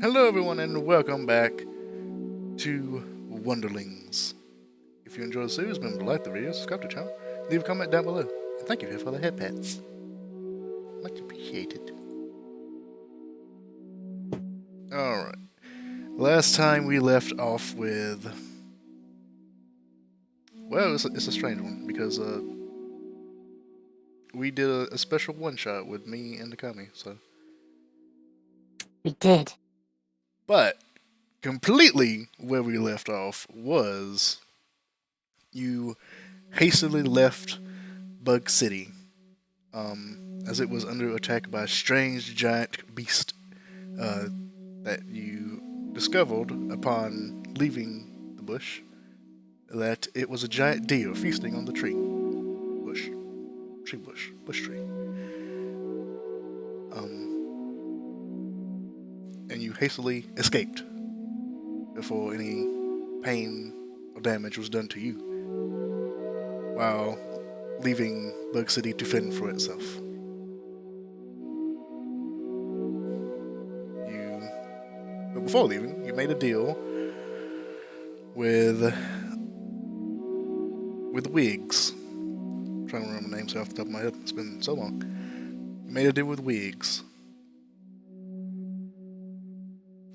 Hello everyone and welcome back to Wonderlings. If you enjoy the series, remember to like the video, subscribe to the channel, leave a comment down below. And thank you for the head pats. Much appreciated. Alright. Last time we left off with... Well, it's a strange one, because we did a special one-shot with me and Nakami, so... We did. But, completely where we left off was... You hastily left Bug City, as it was under attack by a strange giant beast that you discovered upon leaving the bush, that it was a giant deer feasting on the bush tree. And you hastily escaped before any pain or damage was done to you, while leaving Bug City to fend for itself. But before leaving, you made a deal with Wigs. I'm trying to remember the names off the top of my head. It's been so long. You made a deal with Wigs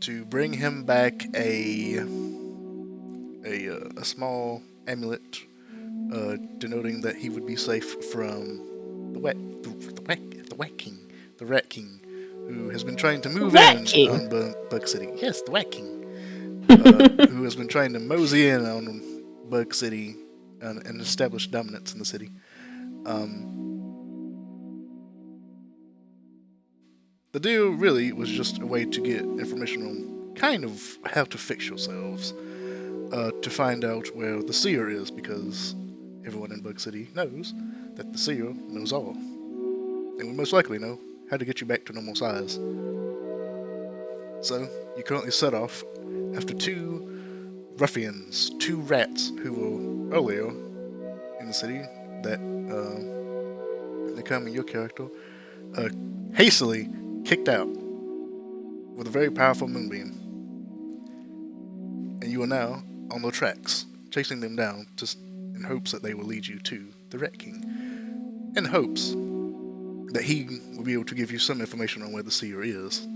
to bring him back a small amulet, denoting that he would be safe from the Rat King, who has been trying to move in on Bug City. Yes, the Rat King, who has been trying to mosey in on Bug City and establish dominance in the city. The deal really was just a way to get information on kind of how to fix yourselves, to find out where the seer is, because everyone in Bug City knows that the seer knows all, and we most likely know how to get you back to normal size. So you currently set off after two ruffians, two rats who were earlier in the city that Nakami, your character, hastily kicked out with a very powerful moonbeam, and you are now on their tracks, chasing them down in hopes that they will lead you to the Rat King, in hopes that he will be able to give you some information on where the seer is.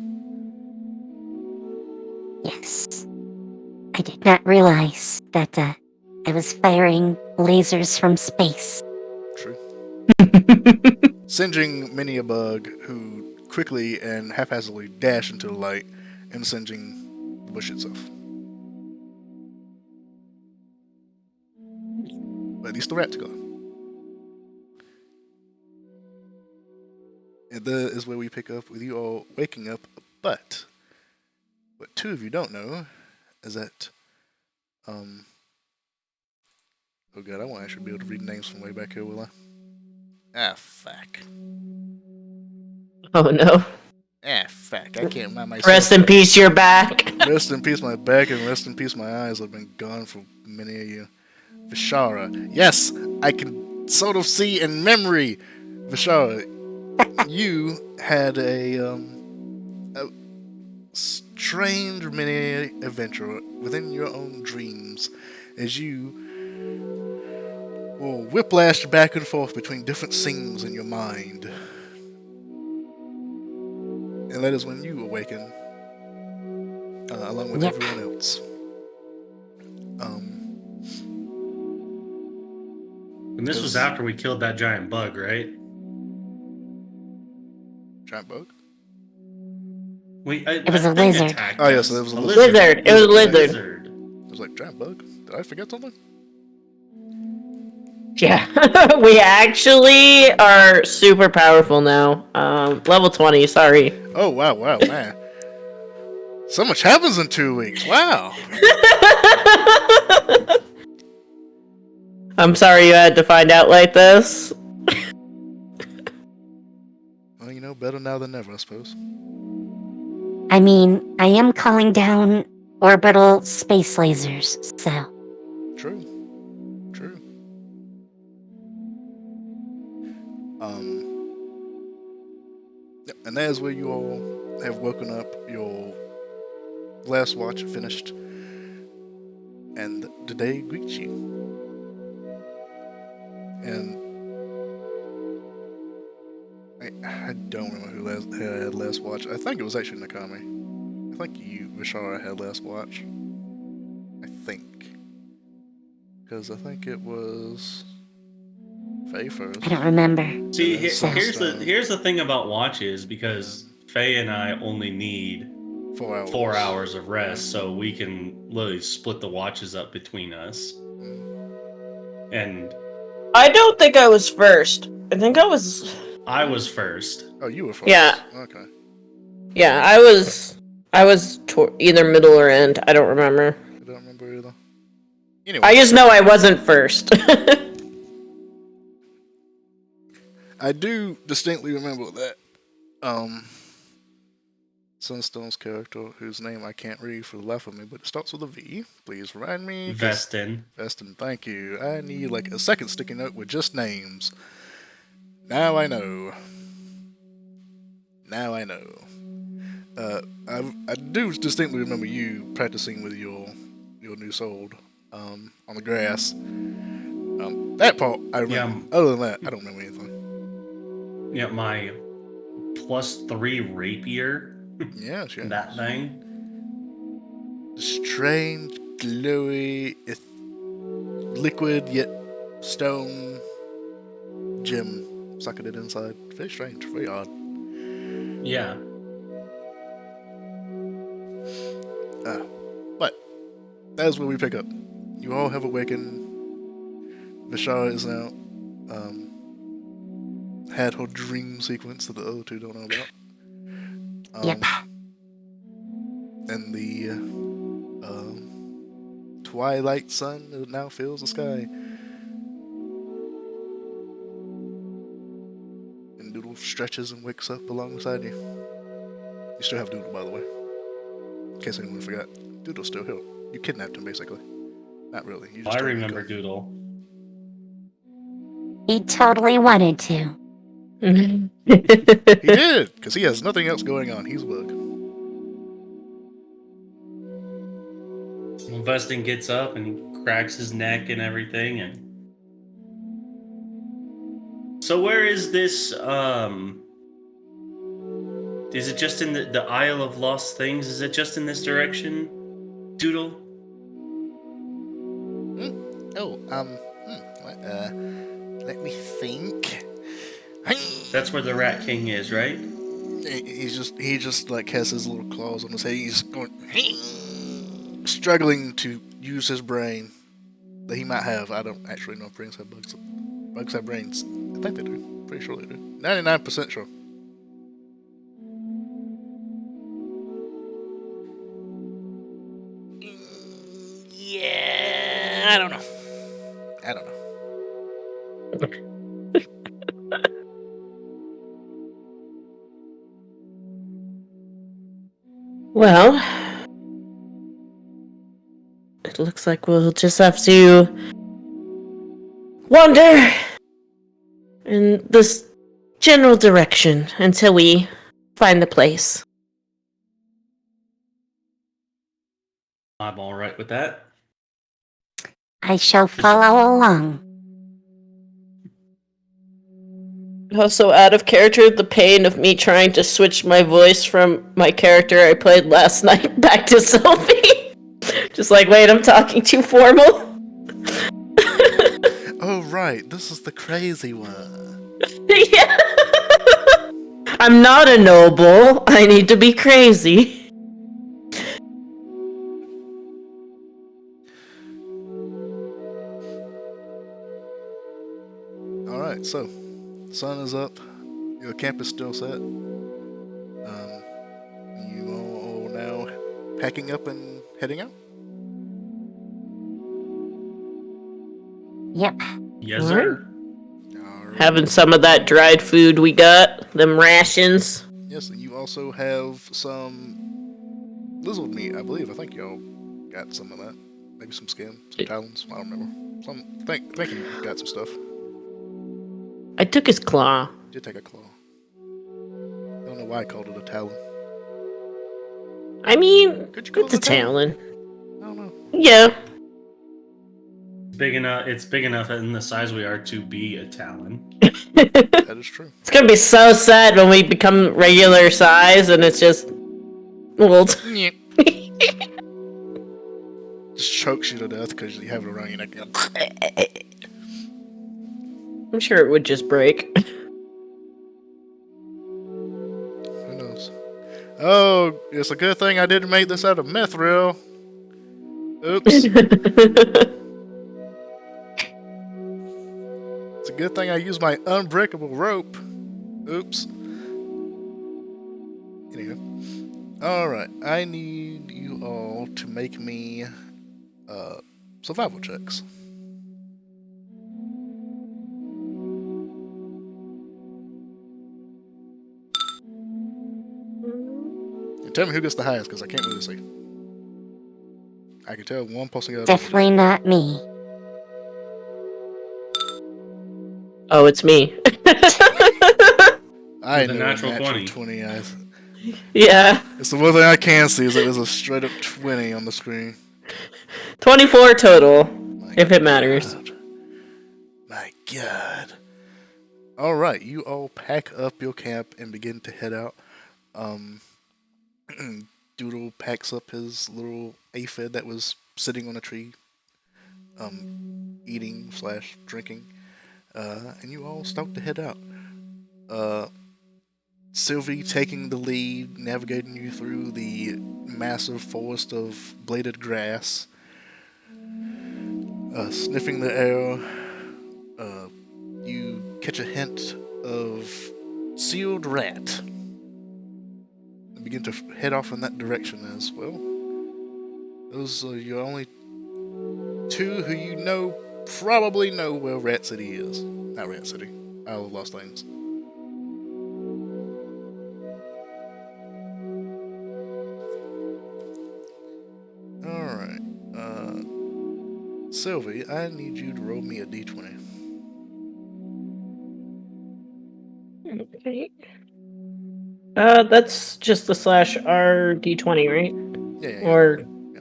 Yes. I did not realize that I was firing lasers from space. True. Singeing many a bug who quickly and haphazardly dash into the light and singeing the bush itself. But at least the rat's gone. And that is where we pick up with you all waking up, but what two of you don't know is that, oh god, I won't actually be able to read names from way back here, will I? Ah, fuck. Oh no. Ah, fuck, I can't remind myself. Rest in peace, your back. Rest in peace, my back, and rest in peace, my eyes. I've been gone for many a year. Vishara. Yes, I can sort of see in memory. Vishara, you had a strange mini adventure within your own dreams as you will whiplash back and forth between different scenes in your mind. And that is when you awaken, along with everyone else. And this was after we killed that giant bug, right? Giant bug? It was a lizard. Oh, yes, it was a lizard. It was a lizard. It was like, giant bug? Did I forget something? Yeah. We actually are super powerful now. Level 20, sorry. Oh, wow, man. So much happens in 2 weeks. Wow. I'm sorry you had to find out like this. Well, you know, better now than never, I suppose. I mean, I am calling down orbital space lasers, so... True. And that is where you all have woken up your last watch finished, and the day greets you. And I don't remember who had last watch. I think it was actually Nakami. I think you, Vishara, had last watch. I think. Because I think it was Faye first. I don't remember. See, And then here's Sunstone. the thing about watches, because Faye and I only need 4 hours. 4 hours of rest, so we can literally split the watches up between us. And I don't think I was first. I think I was. I was first. Oh, you were first. Yeah. Okay. Yeah, I was. Either middle or end. I don't remember. I don't remember either. Anyway, I just know I wasn't first. I do distinctly remember that Sunstone's character, whose name I can't read for the life of me, but it starts with a V. Please remind me. Vestin. Vestin, thank you. I need like a second sticky note with just names. Now I know. Now I know. I do distinctly remember you practicing with your new sword on the grass. That part I remember. Yeah. Other than that, I don't remember anything. Yeah, my +3 rapier. Yeah, sure. That thing. Strange, glowy, liquid yet stone gem sucking it inside. Very strange, very odd. Yeah. But that is where we pick up. You all have awakened. Vishara is now had her dream sequence that the other two don't know about. Yep. And the twilight sun that now fills the sky. And Doodle stretches and wakes up alongside you. You still have Doodle, by the way. In case anyone forgot. Doodle's still here. You kidnapped him, basically. Not really. You just I told him to remember go. Doodle. He totally wanted to. He did, because he has nothing else going on. He's a bug. When Vestin gets up and he cracks his neck and everything, and so where is this? Is it just in the Isle of Lost Things? Is it just in this direction, Doodle? Let me think. That's where the Rat King is, right? He just like has his little claws on his head. He's going, struggling to use his brain that he might have. I don't actually know if brains have bugs. Bugs have brains. I think they do. Pretty sure they do. 99% sure. Yeah, I don't know. Well, it looks like we'll just have to wander in this general direction until we find the place. I'm all right with that. I shall follow along. Also, out of character, the pain of me trying to switch my voice from my character I played last night back to Sophie. Just like, wait, I'm talking too formal. Oh right, this is the crazy one. Yeah. I'm not a noble. I need to be crazy. All right, so sun is up. Your camp is still set. You all are now packing up and heading out. Yep. Yes, Alright. sir. All right. Having some of that dried food we got, them rations. Yes, and you also have some lizard meat, I believe. I think y'all got some of that. Maybe some skin, some talons. I don't remember. I think you got some stuff. I took his claw. Did take a claw. Don't know why I called it a talon. I mean, Could you call it's a it a talon? talon. I don't know. Yeah. Big enough. It's big enough in the size we are to be a talon. That is true. It's gonna be so sad when we become regular size and it's just old. Yeah. Just chokes you to death because you have it around your neck. I'm sure it would just break. Who knows? Oh, it's a good thing I didn't make this out of mithril. Oops. It's a good thing I used my unbreakable rope. Oops. Anywho. Alright, I need you all to make me survival checks. And tell me who gets the highest, because I can't really see. I can tell one person got Definitely not me. Oh, it's me. I With a know natural a 20. 20. Yeah. It's the one thing I can see is that there's a straight up 20 on the screen. 24 total, My if it matters. God. My God. Alright, you all pack up your camp and begin to head out. Doodle packs up his little aphid that was sitting on a tree, eating / drinking, and you all start to head out. Sylvie taking the lead, navigating you through the massive forest of bladed grass, sniffing the air. You catch a hint of sealed rat and begin to head off in that direction as well. Those are your only two who you know probably know where Rat City is. Not Rat City, Isle of Lost Lands. Alright. Sylvie, I need you to roll me a d20. Okay. That's just the /R D20, right? Yeah. Or Yeah.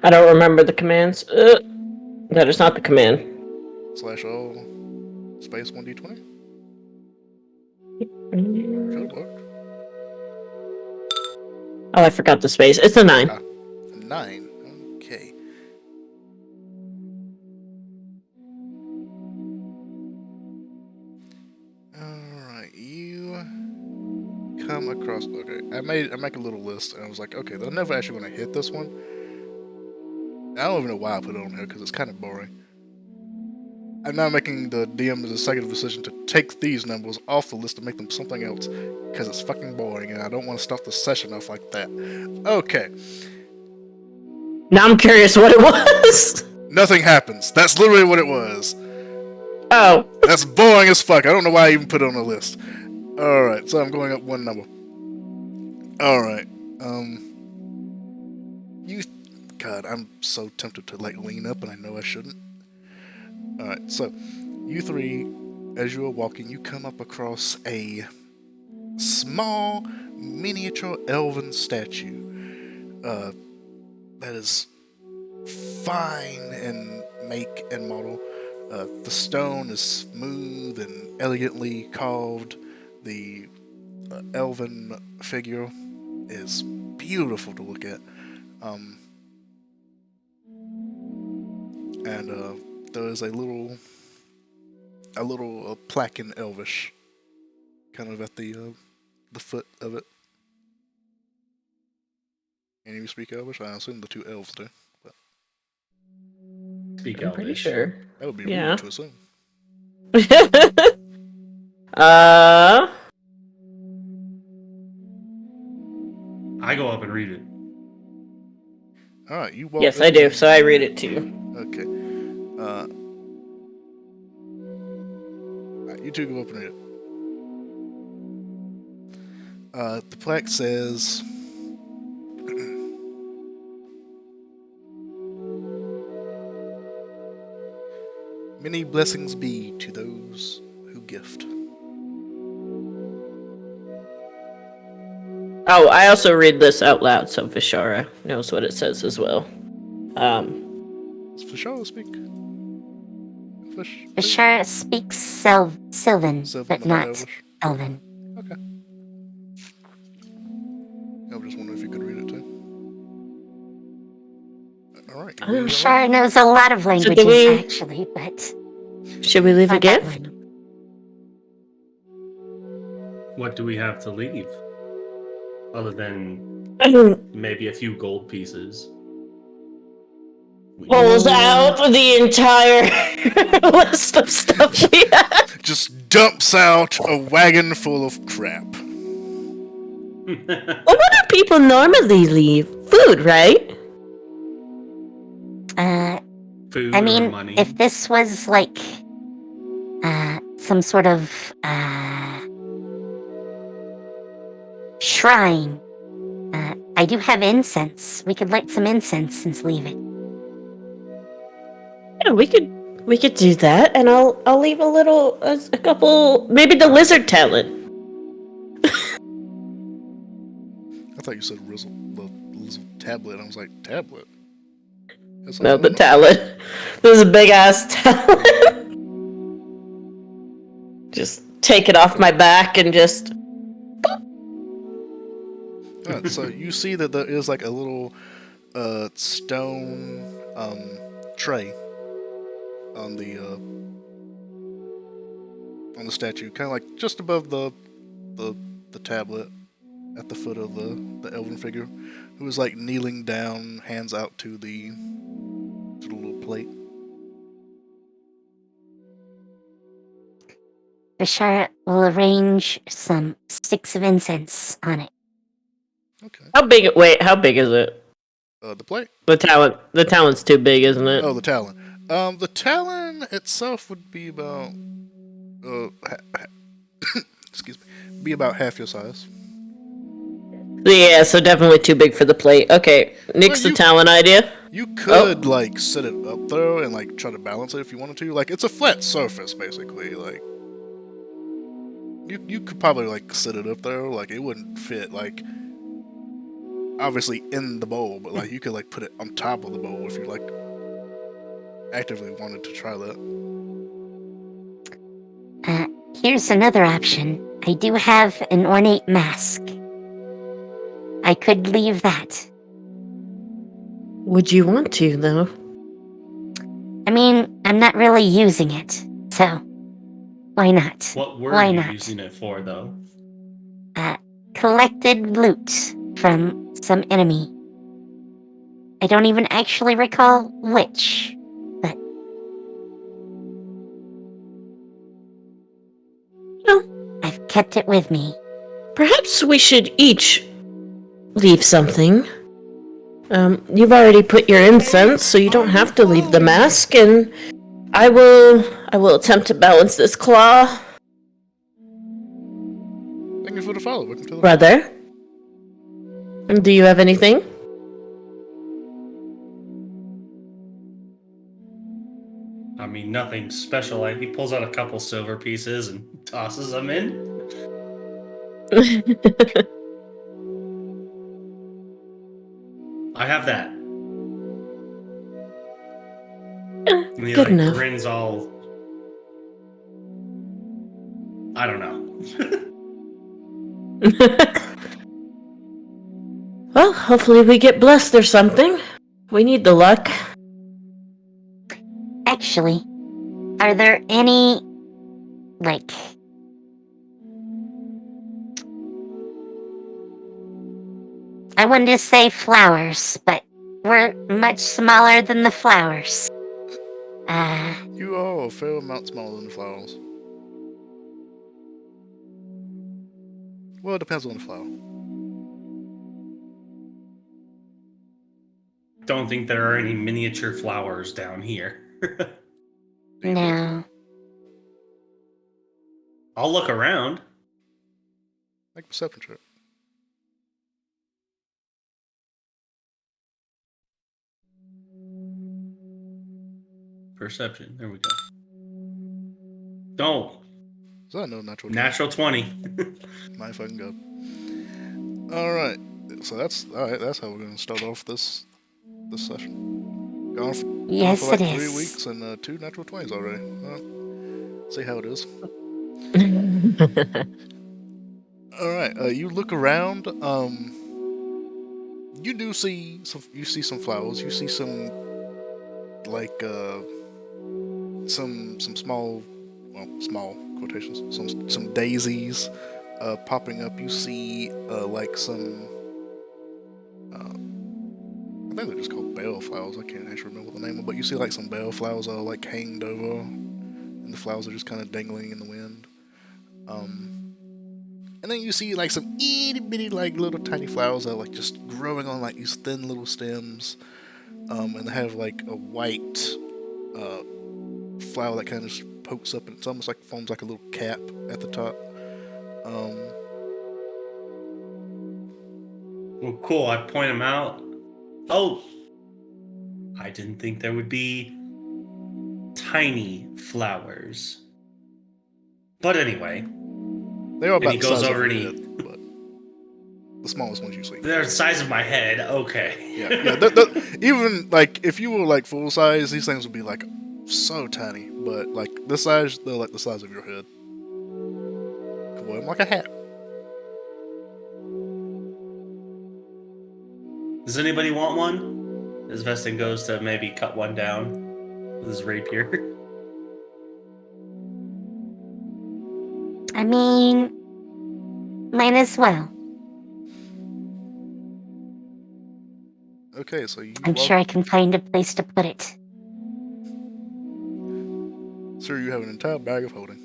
I don't remember the commands. That is not the command. /O space 1d20? Should have worked. Oh, I forgot the space. It's a 9. 9. Okay. Alright, you come across. Okay, I make a little list, and I was like, okay, they're never actually going to hit this one. I don't even know why I put it on here because it's kind of boring. I'm now making the DM's executive decision to take these numbers off the list and make them something else because it's fucking boring, and I don't want to start the session off like that. Okay. Now I'm curious what it was. Nothing happens. That's literally what it was. Oh. That's boring as fuck. I don't know why I even put it on the list. Alright, so I'm going up one number. Alright. God, I'm so tempted to lean up, and I know I shouldn't. Alright, so you three, as you are walking, you come up across a small miniature elven statue. That is fine in make and model. The stone is smooth and elegantly carved. The elven figure is beautiful to look at. And there is a little plaque in Elvish, kind of at the foot of it. Can you speak Elvish? I assume the two elves do. But Speak I'm pretty Elvish. sure. that would be Yeah. rude to assume. I go up and read it. Alright, you walk. Yes, I do, so I read it too. Okay. Alright, you two go up and read it. The plaque says, "Many blessings be to those who gift." Oh, I also read this out loud, so Vishara knows what it says as well. Does Fishara speak? Bashara speaks Sylvan, but not Elvish. Elven. Okay. I was just wondering if you could read it too. All right. Bashara knows a lot of languages, actually, but should we leave a not that gift? one. What do we have to leave? Other than maybe a few gold pieces. Pulls out the entire list of stuff we have. Just dumps out a wagon full of crap. Well, what do people normally leave? Food, right? Food I mean, or money. if this was like some sort of shrine, I do have incense. We could light some incense and leave it. Yeah, we could do that, and I'll leave a couple, maybe the lizard talent. I thought you said the tablet. I was like, tablet? No, the talent. There's a big ass talent. Just take it off my back and just. Alright, so you see that there is like a little stone tray on the statue, kind of like just above the tablet at the foot of the elven figure, who is like kneeling down, hands out to the little plate. Bashara will arrange some sticks of incense on it. Okay. How big is it? The plate. The talent's too big, isn't it? Oh, the talon. The talon itself would be about excuse me, be about half your size. Yeah, so definitely too big for the plate. Okay, nix the talent idea. You could like set it up though and like try to balance it if you wanted to. Like it's a flat surface basically. Like you could probably like set it up though. Like it wouldn't fit like obviously in the bowl, but like you could like put it on top of the bowl if you like actively wanted to try that. Here's another option. I do have an ornate mask. I could leave that. Would you want to, though? I mean, I'm not really using it, so why not? What were why you not? using it for, though? Collected loot from some enemy. I don't even actually recall which, but... No. I've kept it with me. Perhaps we should each leave something. You've already put your incense, so you don't have to leave the mask, and I will attempt to balance this claw. Thank you for the follow. Welcome to the Brother? Do you have anything? I mean, nothing special. He pulls out a couple silver pieces and tosses them in. I have that. And he Good enough. grins all. I don't know. Well, hopefully we get blessed or something. We need the luck. Actually, are there any, like... I wanted to say flowers, but we're much smaller than the flowers. You are a fair amount smaller than the flowers. Well, it depends on the flower. Don't think there are any miniature flowers down here. No. I'll look around. Make a perception check. Perception. There we go. Don't. Is that no natural? Natural 20. My fucking go. All right. So that's all right. That's how we're gonna start off this session. Gone for Yes, it like 3 is. weeks and 2 natural 20s already. See how it is. All right. You look around. You do see some. You see some flowers. You see some like some small, well, small quotations. Some daisies popping up. You see like some. I think they're just called bell flowers. I can't actually remember the name of them, but you see like some bell flowers are like hanged over, and the flowers are just kind of dangling in the wind. And then you see like some itty bitty like little tiny flowers that are like just growing on like these thin little stems, and they have like a white uh, flower that kind of just pokes up and it's almost like forms like a little cap at the top. Well, cool. I point them out. Oh, I didn't think there would be tiny flowers. But anyway, They are and about he the goes size of over your and head, but the smallest ones you see. they're the size of my head. Okay. Yeah. Even like if you were like full size, these things would be like so tiny. But like this size, they're like the size of your head. Could wear them like a hat. Does anybody want one? As Vestin goes to maybe cut one down with his rapier. I mean, might as well. Okay, so I'm sure I can find a place to put it. Sir, you have an entire bag of holding.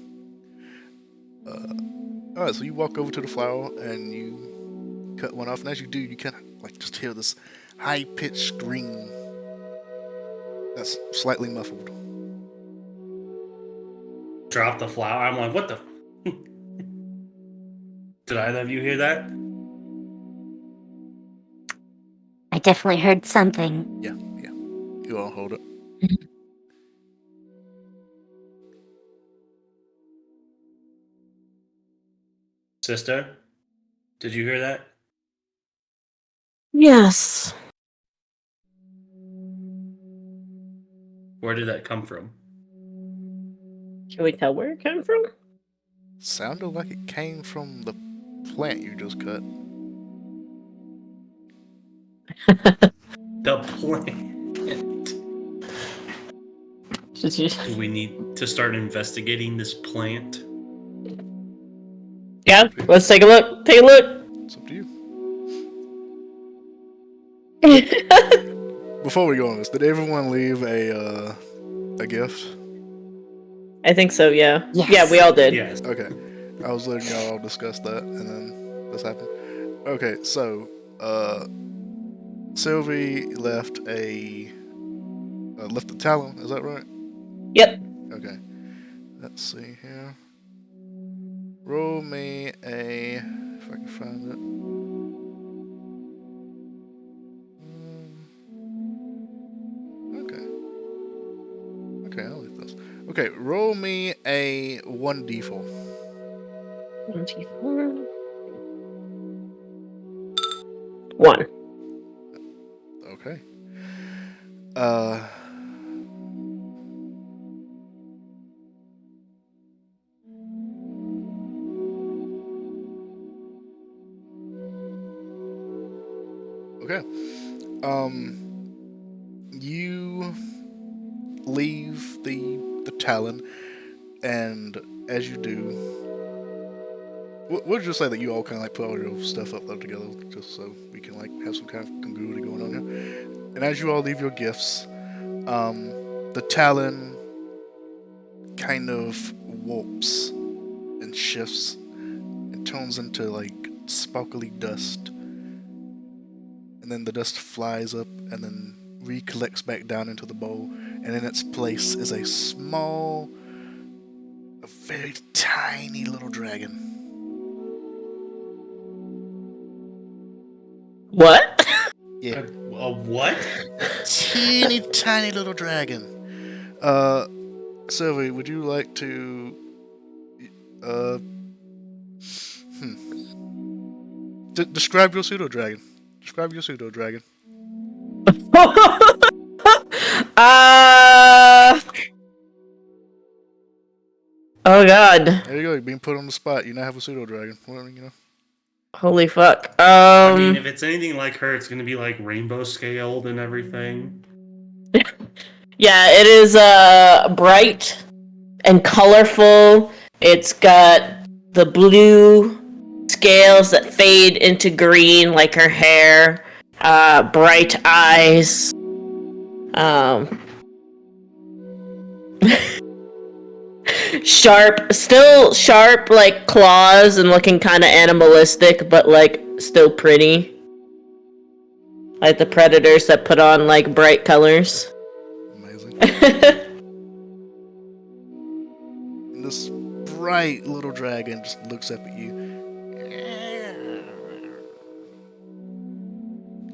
Alright, so you walk over to the flower and you cut one off, and as you do, you kind of like just hear this high-pitched scream that's slightly muffled. Drop the flower. I'm like, what the? Did either of you hear that? I definitely heard something. Yeah. You all hold it. Sister, did you hear that? Yes. Where did that come from? Can we tell where it came from? Sounded like it came from the plant you just cut. The plant. Do we need to start investigating this plant? Yeah, let's take a look. Take a look. It's up to you. Before we go on this, did everyone leave a gift? I think so, yeah. Yes. Yeah, we all did. Yes. Okay. I was letting y'all all discuss that, and then this happened. Okay, so, Sylvie left a talon, is that right? Yep. Okay. Let's see here. Roll me a... if I can find it. Okay, I'll leave this. Okay, roll me a 1d4. 24. 1. Okay. Okay. You leave the Talon, and as you do, we'll just say that you all kind of like put all your stuff up there together, just so we can like have some kind of congruity going on here. And as you all leave your gifts, the Talon kind of warps and shifts and turns into like sparkly dust. And then the dust flies up and then recollects back down into the bowl, and in its place is a very tiny little dragon. What? Yeah. A what? Teeny tiny little dragon. Sylvie, would you like to Describe your pseudo dragon. Describe your pseudo dragon. Oh god. There you go. You're being put on the spot. You now have a pseudo dragon. Well, you know. Holy fuck. I mean, if it's anything like her, it's gonna be like rainbow scaled and everything. Yeah, it is bright and colorful. It's got the blue scales that fade into green like her hair. Bright eyes. Still sharp, like claws and looking kind of animalistic, but like still pretty. Like the predators that put on like bright colors. Amazing. And this bright little dragon just looks up at you.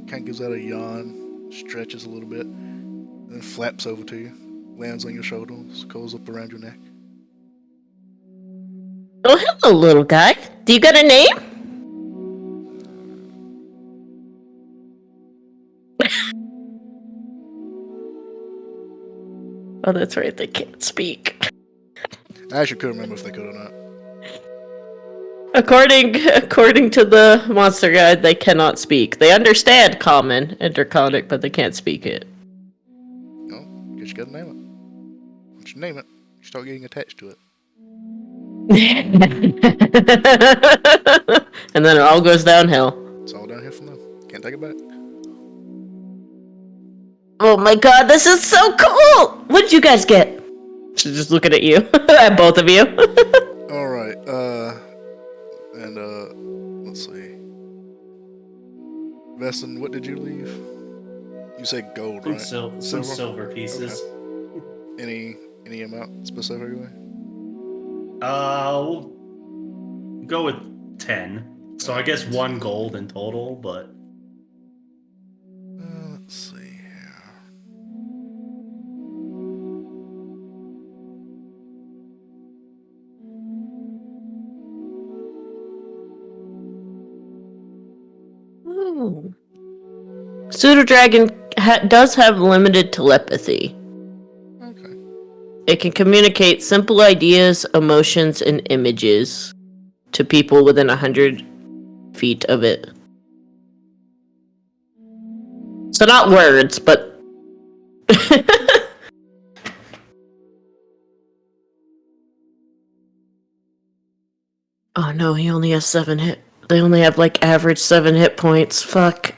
Kind of gives out a yawn, stretches a little bit, then flaps over to you, lands on your shoulders, curls up around your neck. Oh, hello, little guy. Do you got a name? Oh, that's right. They can't speak. I actually couldn't remember if they could or not. According to the monster guide, they cannot speak. They understand common and draconic, but they can't speak it. No, guess you gotta name it. Once you name it, you start getting attached to it. And then it all goes downhill. It's all down here from them. Can't take it back. Oh my god, this is so cool! What did you guys get? She's just looking at you. At both of you. Alright, and let's see. Veston, what did you leave? You said gold, right? Some silver pieces. Okay. Any amount specifically? We'll go with 10. So I guess 1 gold in total, but... Let's see here. Ooh. Pseudo Dragon does have limited telepathy. Okay. It can communicate simple ideas, emotions, and images to people within 100 feet of it. So not words, but... Oh no, he only has 7 hit. They only have like average 7 hit points. Fuck.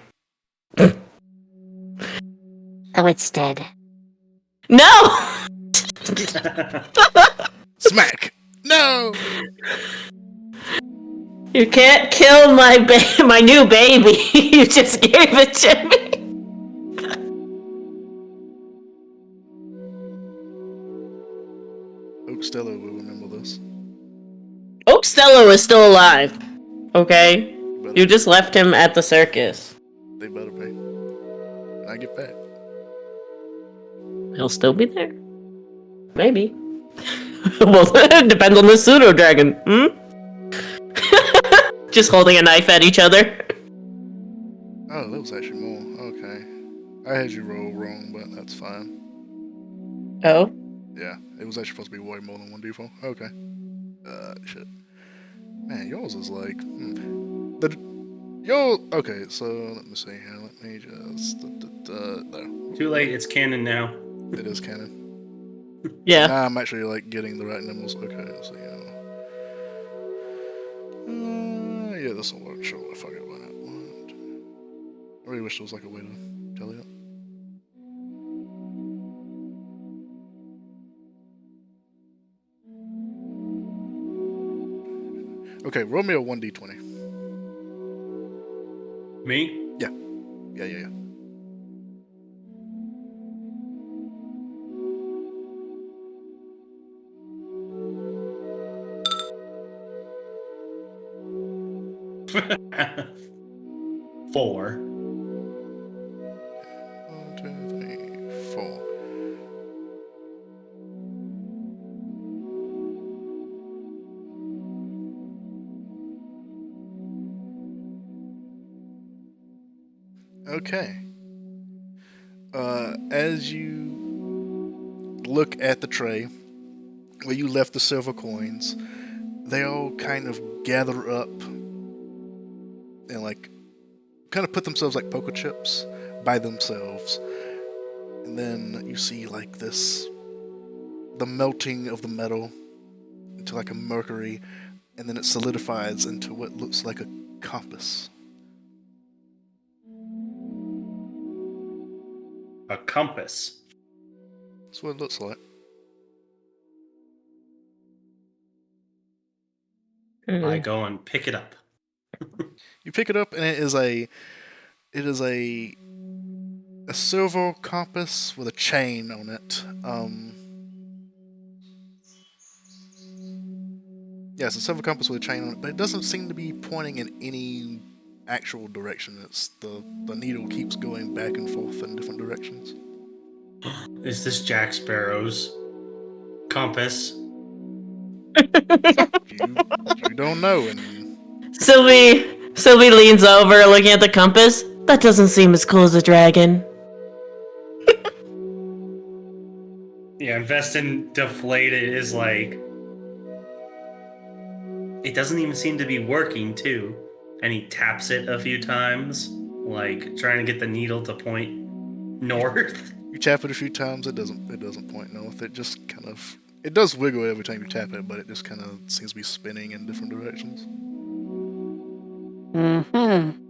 Oh, it's dead. No! Smack! No! You can't kill my my new baby. You just gave it to me. Oak Stella will remember this. Oak Stello is still alive. Okay? You just left him at the circus. They better pay. When I get back. He'll still be there. Maybe. Well, it depends on the pseudo dragon. Just holding a knife at each other. Oh, that was actually more. Okay. I had you roll wrong, but that's fine. Oh? Yeah, it was actually supposed to be way more than 1d4. Okay. Shit. Man, yours is like... Okay, so let me see here. Let me just... No. Too late, it's canon now. It is canon. Yeah. Now I'm actually like getting the right numbers. Okay, so yeah, this will work. Sure, if I get one. I really wish there was like a way to tell you. Okay, roll me a 1d20. Me? Yeah. Four. 1, 2, 3, 4. Okay. As you look at the tray where you left the silver coins, they all kind of gather up and like kind of put themselves like poker chips by themselves. And then you see like the melting of the metal into like a mercury, and then it solidifies into what looks like a compass. A compass. That's what it looks like. I go and pick it up. You pick it up, and it is a silver compass with a chain on it. Yeah, it's a silver compass with a chain on it, but it doesn't seem to be pointing in any actual direction. It's the needle keeps going back and forth in different directions. Is this Jack Sparrow's compass? You don't know, and Sylvie leans over, looking at the compass. That doesn't seem as cool as a dragon. Yeah, Vestin deflated is like. It doesn't even seem to be working, too. And he taps it a few times, like trying to get the needle to point north. you tap it a few times. It doesn't point north. It just kind of does wiggle every time you tap it, but it just kind of seems to be spinning in different directions. Mm-hmm.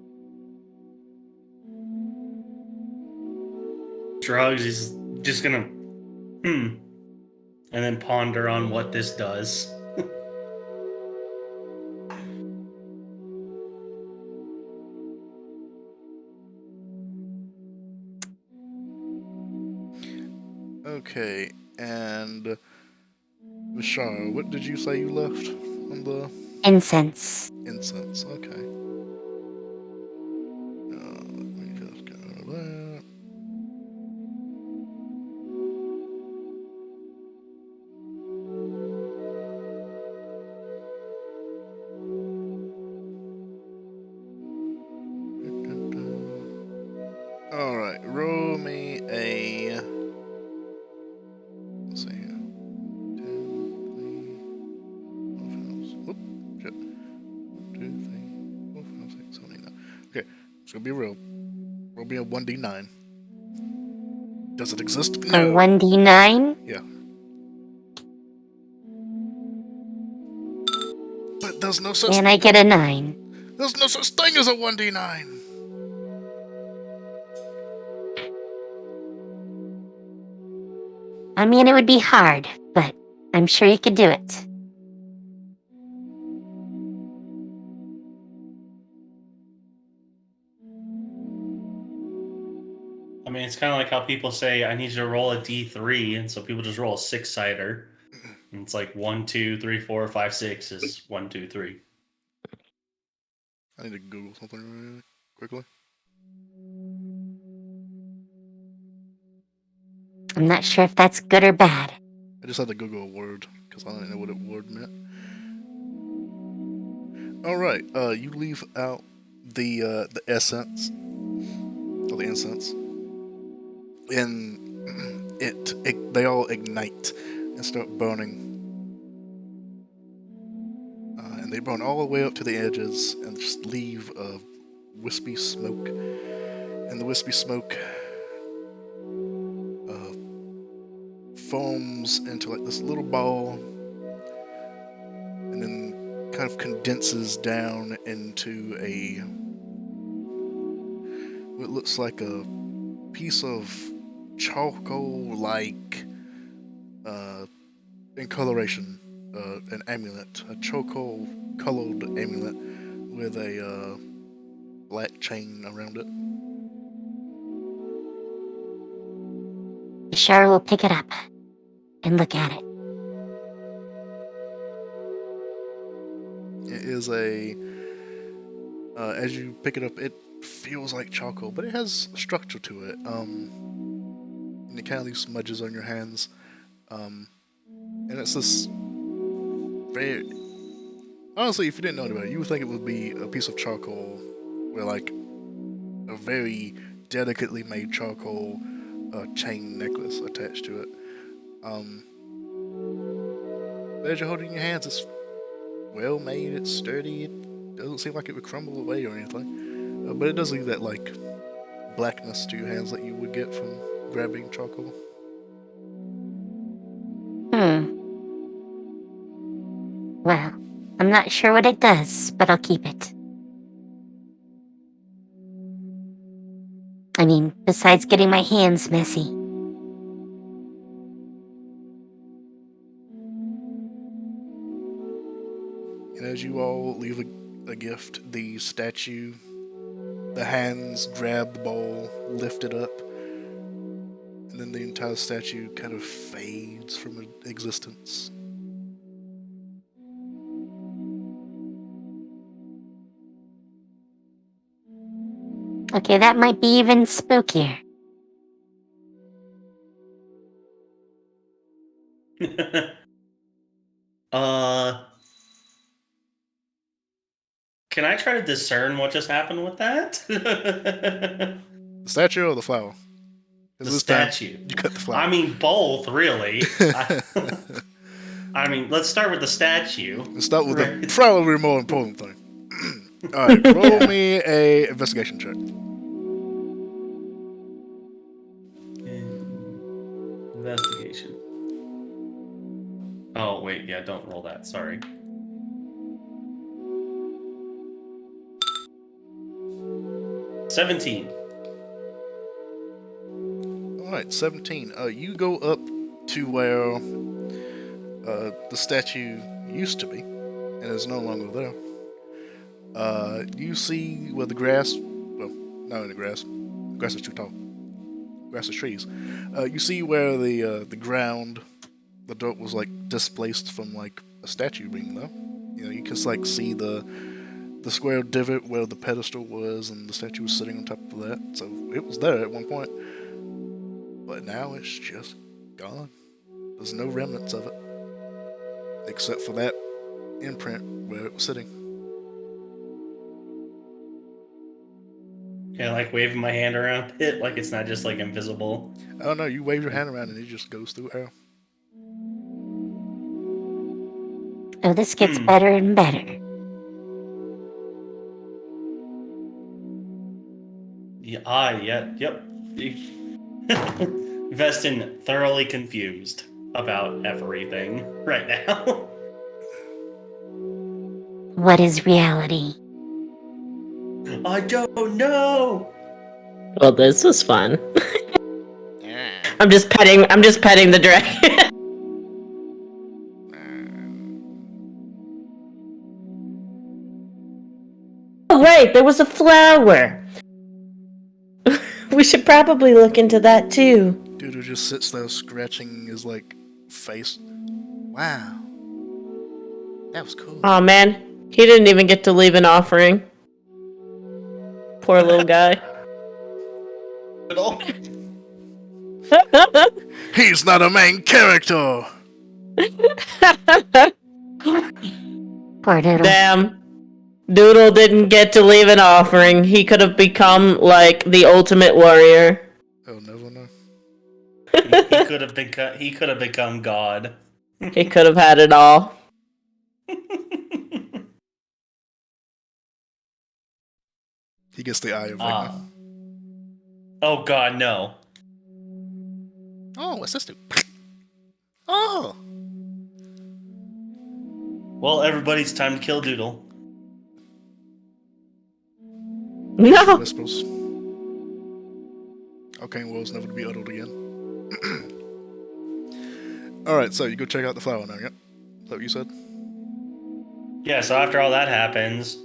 Drugs is just gonna and then ponder on what this does. Okay, and Vishar, what did you say you left on the Incense. incense? Okay. Let me just get rid of that. Alright, roll me a. Let's see here. 10, 3, 12 house. Oop, shit. 1, 2, 3, 4, 5, 6, 7, 8, 9. Okay, it's gonna be real. Roll me a 1d9. Does it exist? A No. 1d9? Yeah. But there's no such. And I get a 9. There's no such thing as a 1d9. I mean, it would be hard, but I'm sure you could do it. I mean, it's kind of like how people say, I need you to roll a d3, and so people just roll a 6-sider. And it's like 1, 2, 3, 4, 5, 6 is 1, 2, 3. I need to Google something really quickly. I'm not sure if that's good or bad. I just had to Google a word because I didn't know what a word meant. All right, you leave out the essence or the incense, and they all ignite and start burning, and they burn all the way up to the edges and just leave a wispy smoke, and the wispy smoke foams into like this little ball, and then kind of condenses down into what looks like a piece of charcoal-like in coloration, an amulet, a charcoal-colored amulet with a black chain around it. Shara will pick it up and look at it. It is as you pick it up, it feels like charcoal, but it has structure to it. And it kind of leaves smudges on your hands. And it's this very. Honestly, if you didn't know about it, you would think it would be a piece of charcoal where, like, a very delicately made charcoal chain necklace attached to it. As you're holding in your hands, it's well made, it's sturdy, it doesn't seem like it would crumble away or anything. But it does leave that, like, blackness to your hands that you would get from grabbing charcoal. Well, I'm not sure what it does, but I'll keep it. I mean, besides getting my hands messy. And as you all leave a gift, the statue, the hands grab the bowl, lift it up, and then the entire statue kind of fades from existence. Okay, that might be even spookier. Can I try to discern what just happened with that? The statue or the flower? The statue. You cut the flower. I mean, both, really. I mean, let's start with the statue. Let's start with the probably more important thing. Alright, roll me a investigation check. Investigation. Oh, wait, yeah, don't roll that, sorry. $17. Alright, 17. You go up to where the statue used to be, and is no longer there. You see where the grass, well, not in the grass is too tall. Grass is trees. You see where the ground, the dirt was like displaced from like a statue being there. You know, you can like see the square divot where the pedestal was, and the statue was sitting on top of that. So it was there at one point, but now it's just gone. There's no remnants of it, except for that imprint where it was sitting. Yeah, like waving my hand around it, like it's not just like invisible. I don't know, you wave your hand around and it just goes through air. Oh, this gets better and better. Yep. Vestin thoroughly confused about everything right now. What is reality? I don't know. Well, this was fun. I'm just petting the dragon. Oh, right, there was a flower. We should probably look into that too. Dude who just sits there scratching his like face. Wow. That was cool. Oh man, he didn't even get to leave an offering. Poor little guy. He's not a main character! Poor Doodle. Damn. Doodle didn't get to leave an offering. He could have become like the ultimate warrior. Oh, never know. He could have become God. He could have had it all. He gets the eye of Vecna. Oh God, no. Oh, what's this do? Oh! Well, everybody's time to kill Doodle. No. Whispers. Arcane world's never to be uttered again. Alright, so you go check out the flower now, yeah? Is that what you said? Yeah, so after all that happens,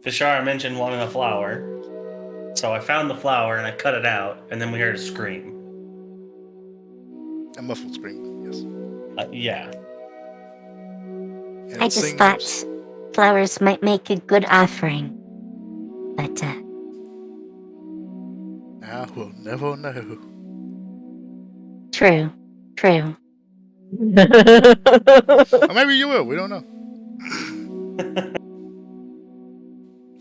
Fishara mentioned wanting a flower. So I found the flower and I cut it out, and then we heard a scream. A muffled scream, yes. Yeah. And I it just sings- thought flowers might make a good offering. But, I will never know. true. Or maybe you will, we don't know.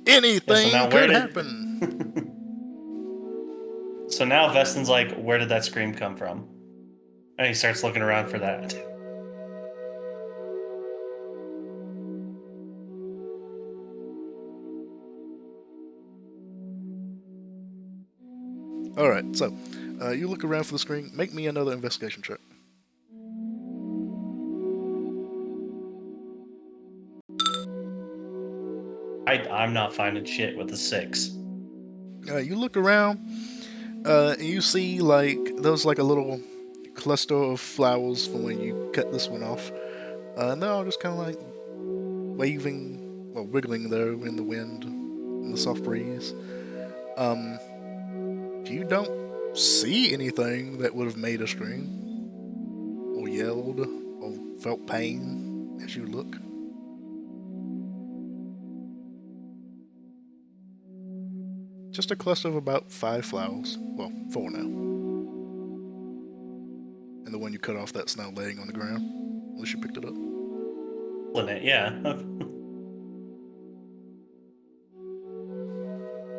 Anything now where could did- happen. So now Veston's like, where did that scream come from? And he starts looking around for that. All right, so you look around for the screen. Make me another investigation check. I'm not finding shit with a 6. You look around, and you see like there's like a little cluster of flowers from when you cut this one off, and they're all just kind of like waving, well, wiggling there in the wind, in the soft breeze. You don't see anything that would have made a scream, or yelled, or felt pain as you look. Just a cluster of about 5 flowers. Well, 4 now. And the one you cut off that's now laying on the ground. Unless you picked it up. It, yeah.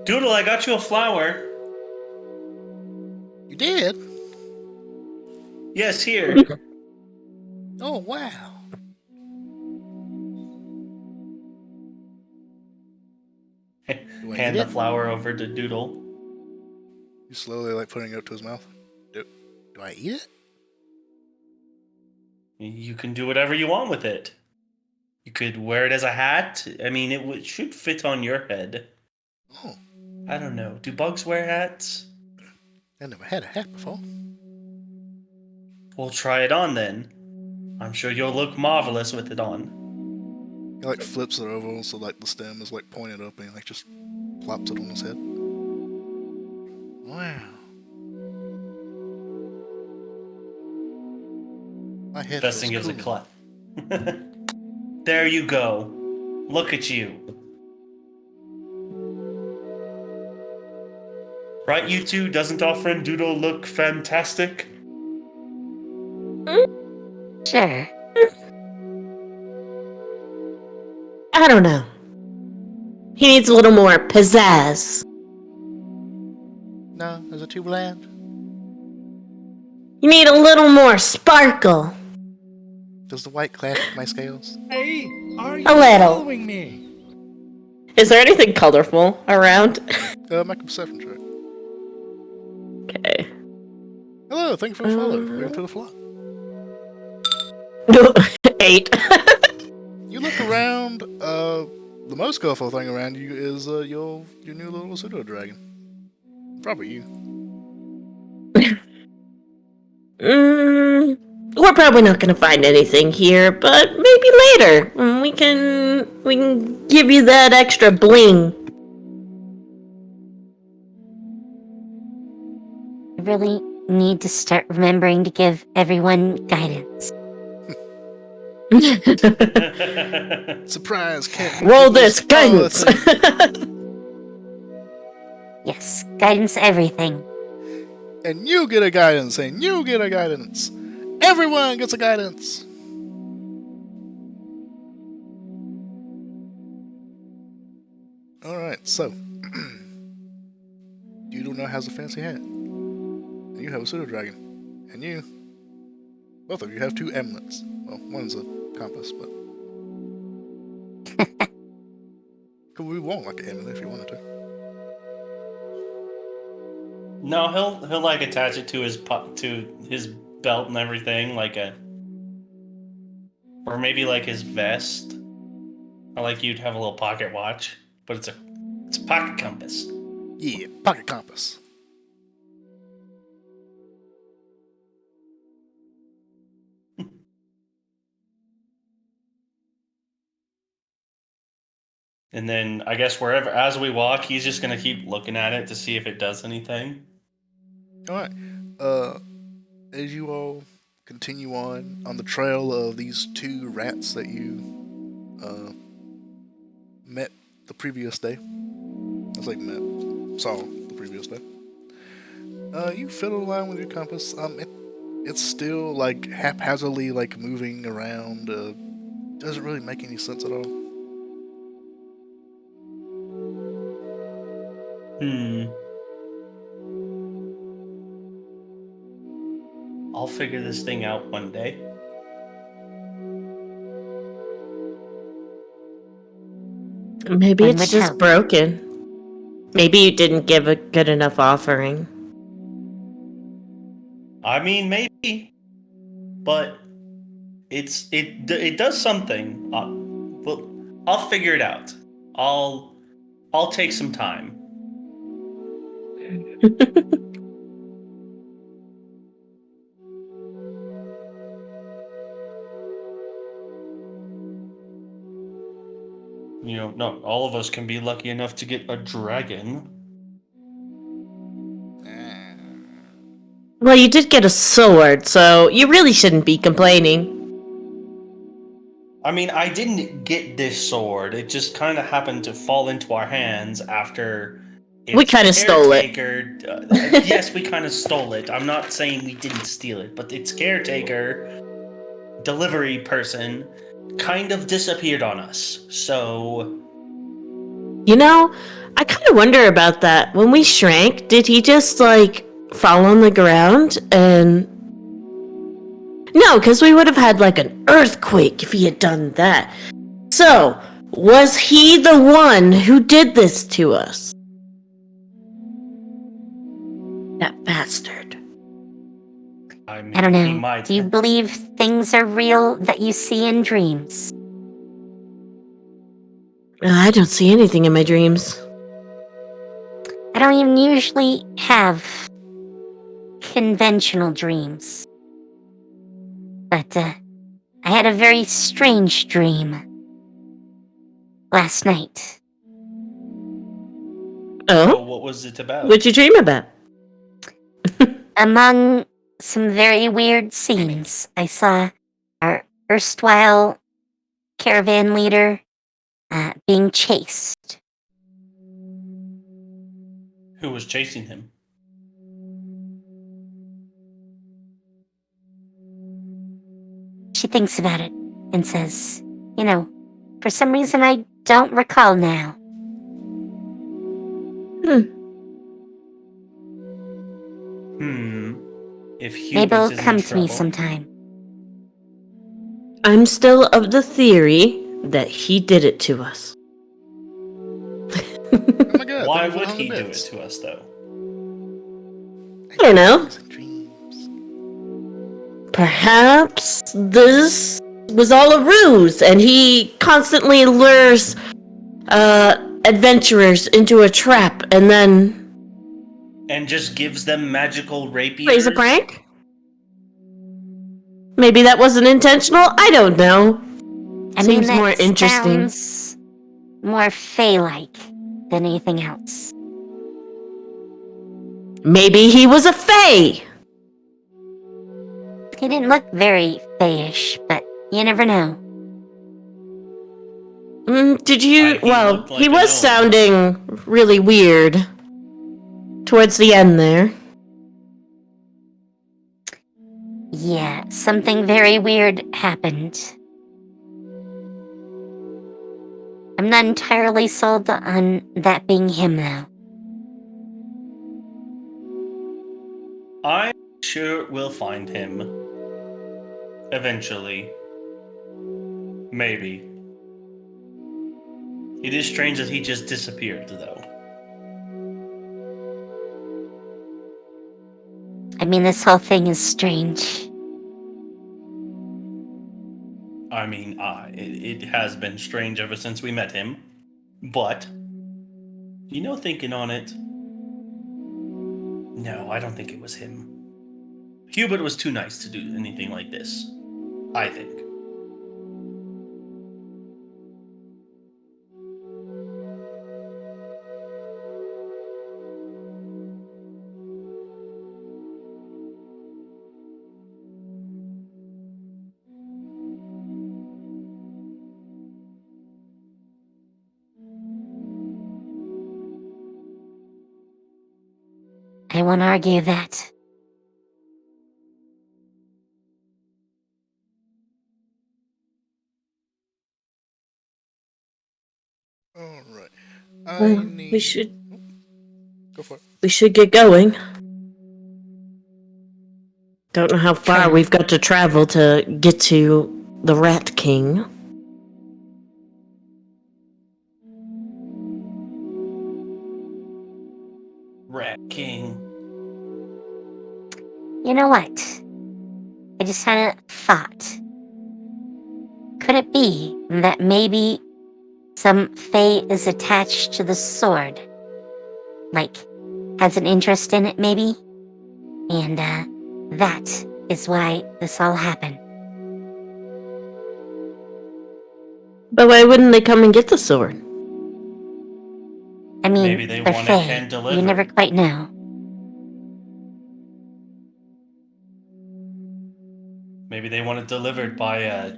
Doodle, I got you a flower. You did? Yes, here. Oh, wow. Hand the flower over to Doodle. You slowly like putting it up to his mouth. Do I eat it? You can do whatever you want with it. You could wear it as a hat. I mean, should fit on your head. Oh. I don't know. Do bugs wear hats? I never had a hat before. We'll try it on then. I'm sure you'll look marvelous with it on. He like flips it over so like the stem is like pointed up and he like just plops it on his head. Wow. My head Vesting feels gives a cool. clap. There you go. Look at you. Right, you two? Doesn't our friend Doodle look fantastic? Sure. I don't know. He needs a little more pizzazz. No, is it too bland? You need a little more sparkle. Does the white clash with my scales? Hey, are you A little. following me? Is there anything colorful around? Make a perception check. Okay. Hello, thank you for the follow. Welcome to the flock. 8. You look around, the most colorful thing around you is your new little pseudo dragon. Probably you. We're probably not gonna find anything here, but maybe later we can give you that extra bling. I really need to start remembering to give everyone guidance. Surprise, can't Roll this guidance. Yes, guidance everything. And you get a guidance, and you get a guidance. Everyone gets a guidance. Alright, so. Doodle now has a fancy hat. And you have a pseudo dragon. And you. Both of you have 2 amulets. Well, one's a compass, but. Could we want like an amulet if you wanted to. No, he'll like attach it to his belt and everything, or maybe like his vest. Or like you'd have a little pocket watch, but it's a pocket compass. Yeah, pocket compass. And then I guess wherever as we walk, he's just gonna keep looking at it to see if it does anything. Alright. As you all continue on the trail of these 2 rats that you met the previous day. I was like saw the previous day. You fiddle around with your compass. It's still like haphazardly like moving around. Doesn't really make any sense at all. I'll figure this thing out one day. Maybe One it's would just hope. broken. Maybe you didn't give a good enough offering. I mean, maybe, but it does something. Well, I'll figure it out. I'll take some time. You know, not all of us can be lucky enough to get a dragon. Well, you did get a sword, so you really shouldn't be complaining. I mean, I didn't get this sword. It just kind of happened to fall into our hands after We kinda stole it. caretaker. Yes, we kind of stole it. I'm not saying we didn't steal it, but its caretaker, delivery person, kind of disappeared on us. So, You know, I kind of wonder about that. When we shrank, did he just, like, fall on the ground and... No, because we would have had, like, an earthquake if he had done that. So, was he the one who did this to us? That bastard. I mean, I don't he know. might. Do you believe things are real that you see in dreams? I don't see anything in my dreams. I don't even usually have conventional dreams. But, I had a very strange dream last night. So, Oh? what was it about? What'd you dream about? Among some very weird scenes, I saw our erstwhile caravan leader being chased. Who was chasing him? She thinks about it and says, you know, for some reason I don't recall now. If Maybe Hubert it'll is in come to me trouble, sometime. I'm still of the theory that he did it to us. Oh my god! why thank you for would the he do it 100 bits. to us, though? I don't know. Dreams. Perhaps this was all a ruse, and he constantly lures adventurers into a trap and then And just gives them magical rapiers? plays a prank? Maybe that wasn't intentional? I don't know. I Seems mean, more that interesting. sounds more Fey-like than anything else. Maybe he was a fae! He didn't look very Fey-ish, but you never know. Did you... He Well, looked like he a was gnome. sounding really weird towards the end there. Yeah, something very weird happened. I'm not entirely sold on that being him, though. I'm sure we'll find him. Eventually. Maybe. It is strange that he just disappeared, though. I mean, this whole thing is strange. I mean, it has been strange ever since we met him. But, thinking on it, no, I don't think it was him. Hubert was too nice to do anything like this. I think. I won't argue that. Alright. We should Go for it. get going. Don't know how far True. we've got to travel to get to the Rat King. Rat King. You know what? I just had a thought. Could it be that maybe some Fae is attached to the sword? Like, has an interest in it, maybe? And, that is why this all happened. But why wouldn't they come and get the sword? I mean, Maybe they they're want it Fae. hand You delivered. never quite know. Maybe they want it delivered by a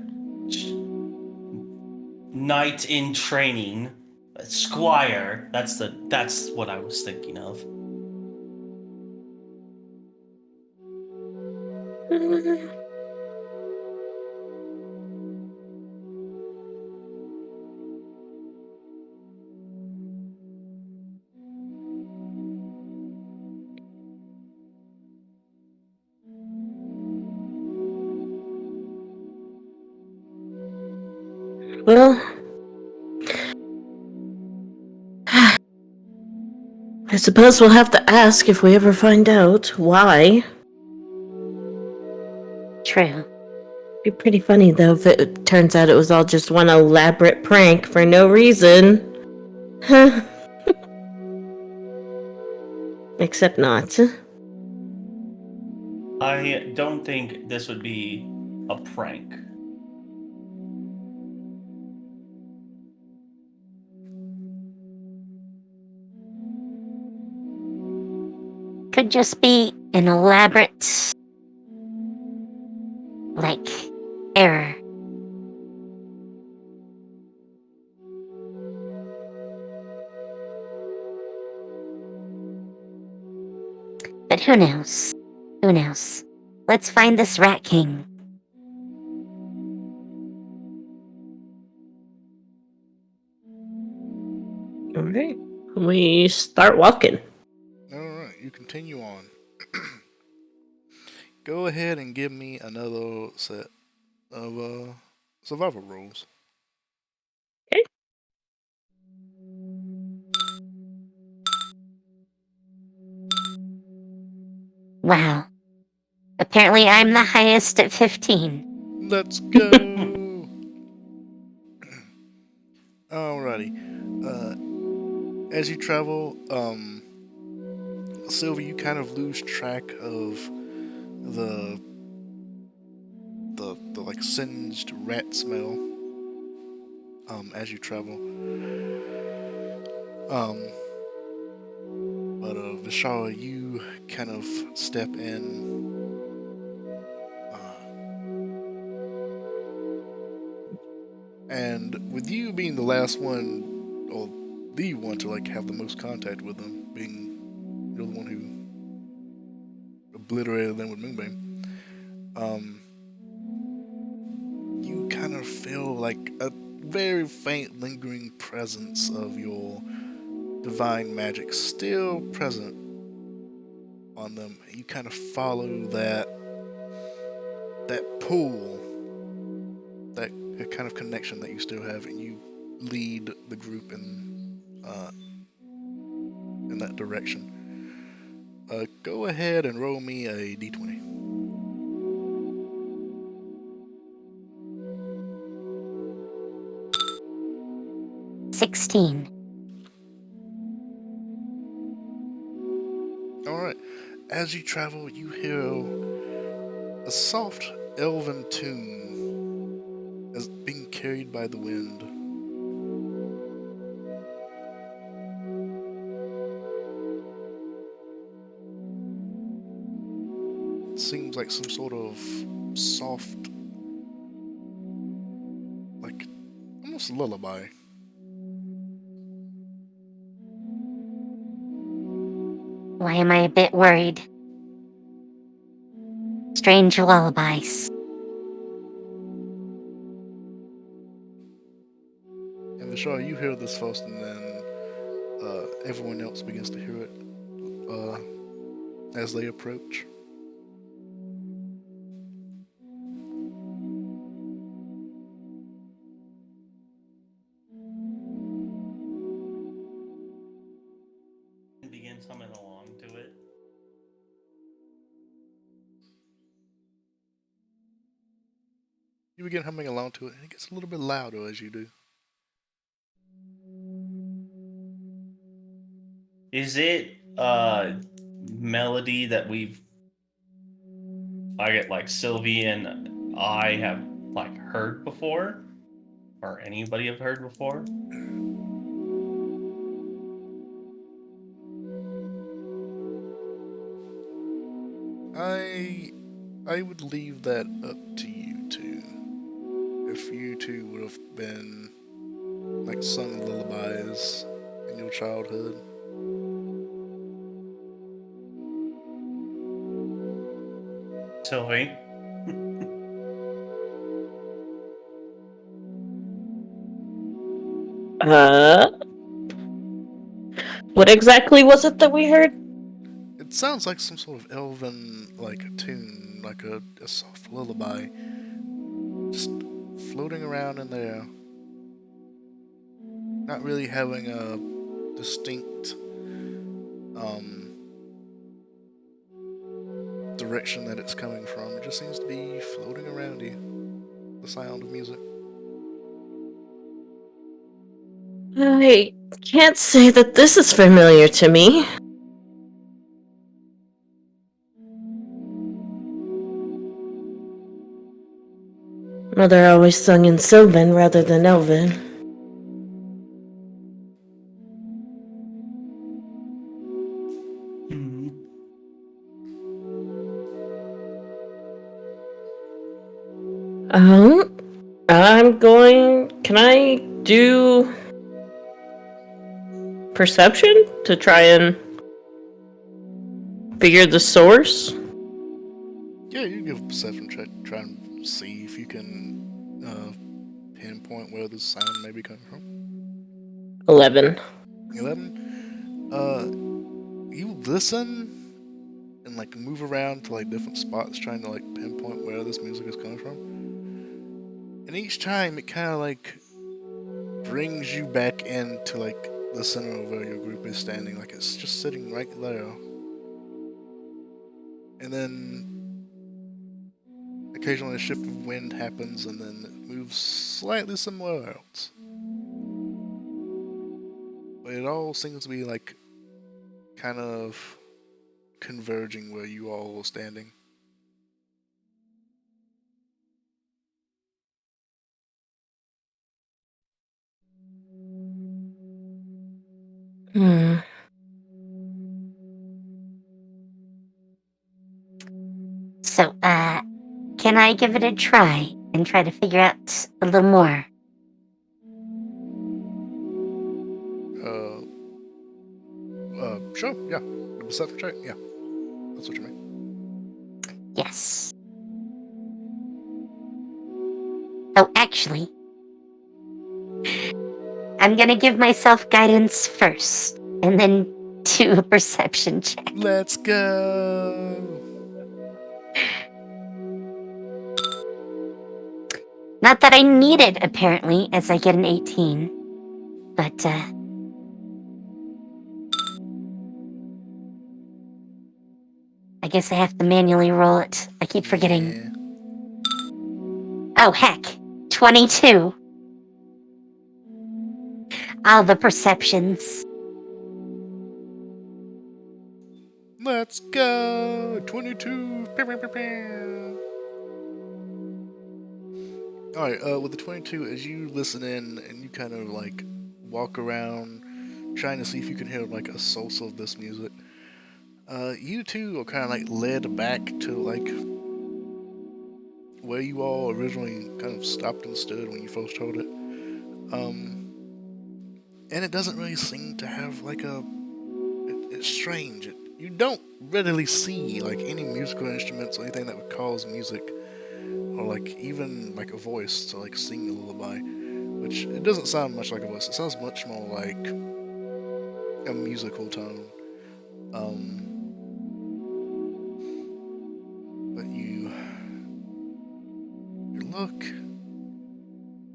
knight in training, a squire. That's what I was thinking of. Well, I suppose we'll have to ask if we ever find out why. True. Be pretty funny though if it turns out it was all just one elaborate prank for no reason. Huh. Except not. I don't think this would be a prank. Could just be an elaborate, like, error. But who knows? Who knows? Let's find this Rat King. Alright. We start walking. Alright, you continue on. Go ahead and give me another set of survival rolls. Okay. Wow. Apparently I'm the highest at 15. Let's go! Alrighty. As you travel, Sylvie, you kind of lose track of the like singed rat smell as you travel. But Vishal, you kind of step in. And with you being the last one, or the one to like have the most contact with them, being you're the one who obliterated them with Moonbeam, you kind of feel like a very faint, lingering presence of your divine magic still present on them. You kind of follow that pull, that kind of connection that you still have, and you lead the group in that direction. Go ahead and roll me a d20. $16. Alright. As you travel, you hear a soft elven tune as being carried by the wind. It seems like some sort of soft, like almost lullaby. Why am I a bit worried? Strange lullabies. And Vishal, you hear this first, and then everyone else begins to hear it as they approach. begins humming along to it. You begin humming along to it, and it gets a little bit louder as you do. Is it a melody that Sylvie and I have like heard before? Or anybody have heard before? I would leave that up to you two. If you two would have been like sung lullabies in your childhood. Sylvie? What exactly was it that we heard? It sounds like some sort of elven like tune, like a soft lullaby. Just floating around in there. Not really having a distinct direction that it's coming from. It just seems to be floating around you. The sound of music. I can't say that this is familiar to me. Mother always sung in Sylvan rather than Elven. Hmm. Can I do perception to try and figure the source? Yeah, you give a perception check, try and see if you can pinpoint where the sound may be coming from. 11. 11. You listen and like move around to like different spots, trying to like pinpoint where this music is coming from. And each time, it kind of like brings you back into like the center of where your group is standing, like it's just sitting right there. And then occasionally a shift of wind happens, and then it moves slightly somewhere else. But it all seems to be like kind of converging where you all are standing. So, can I give it a try and try to figure out a little more? Sure, yeah. The perception check, yeah. That's what you mean. Yes. Oh, actually, I'm gonna give myself guidance first, and then do a perception check. Let's go! Not that I need it, apparently, as I get an 18. But, I guess I have to manually roll it. I keep forgetting. Yeah. Oh, heck. 22. All the perceptions. Let's go! 22! Alright, with the 22, as you listen in and you kind of like walk around trying to see if you can hear like a source of this music, you two are kind of like led back to like where you all originally kind of stopped and stood when you first heard it. And it doesn't really seem to have like it's strange. You don't readily see like any musical instruments or anything that would cause music, or like even like a voice to like sing a lullaby, which it doesn't sound much like a voice. It sounds much more like a musical tone. But you look,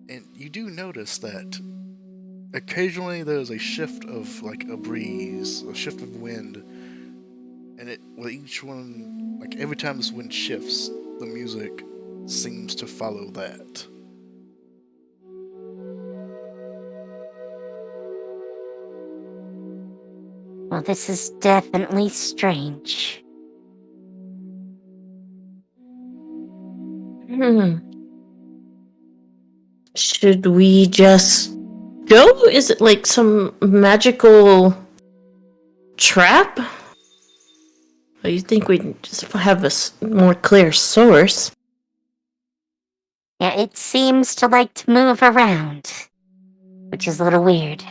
and you do notice that occasionally there's a shift of like a breeze, a shift of wind, and it with each one, like every time this wind shifts, the music seems to follow that. Well, this is definitely strange. Should we just go? Is it like some magical trap? Or you think we'd just have a more clear source? Yeah, it seems to like to move around, which is a little weird.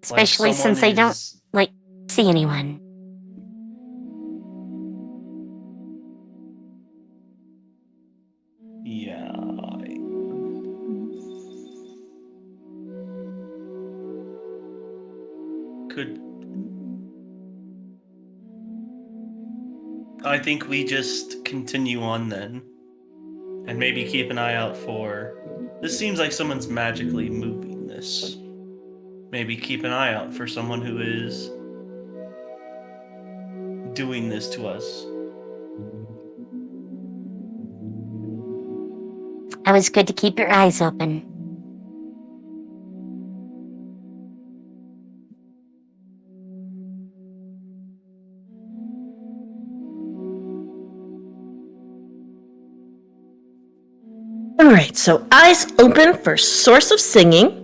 Especially since I don't, like, see anyone. Yeah. I think we just continue on then. And maybe keep an eye out for... This seems like someone's magically moving this. Maybe keep an eye out for someone who is doing this to us. Always good to keep your eyes open. Alright, so eyes open for source of singing.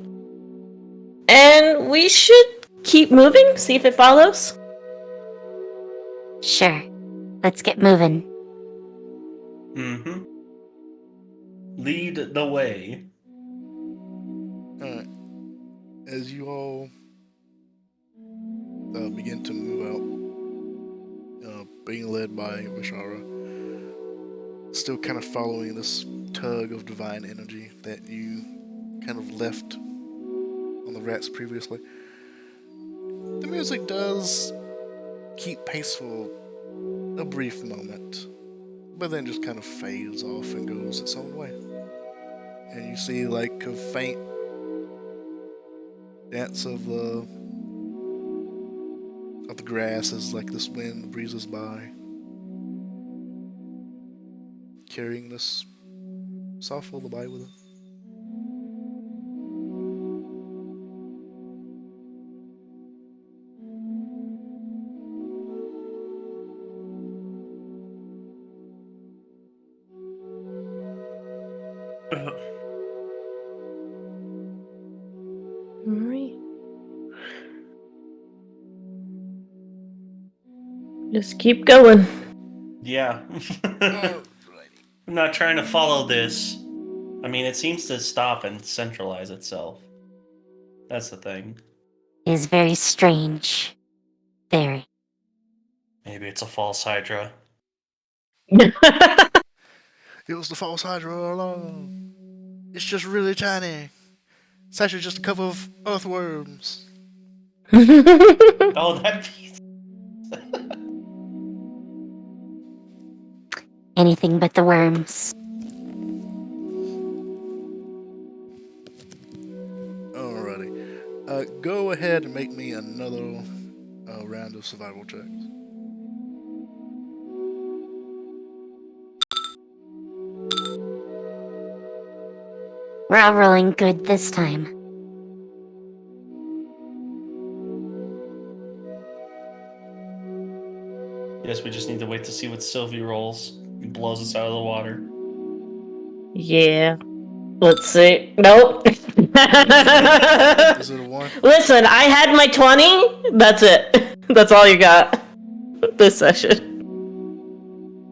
And we should keep moving, see if it follows. Sure. Let's get moving. Mm-hmm. Lead the way. Alright. As you all begin to move out, being led by Vishara, still kind of following this tug of divine energy that you kind of left on the rats previously. The music does keep pace for a brief moment, but then just kind of fades off and goes its own way. And you see like a faint dance of the grass as like this wind breezes by, carrying this soft lullaby with it. Alright. Just keep going. Yeah. Alrighty. I'm not trying to follow this. I mean, it seems to stop and centralize itself. That's the thing. It is very strange. Very. Maybe it's a false Hydra. It was the false Hydra all along. It's just really tiny. It's actually just a couple of earthworms. Oh, that piece. Anything but the worms. Alrighty. Go ahead and make me another round of survival checks. We're all rolling good this time. Yes, we just need to wait to see what Sylvie rolls. He blows us out of the water. Yeah. Let's see. Nope. Is it a 1? Listen, I had my 20. That's it. That's all you got this session.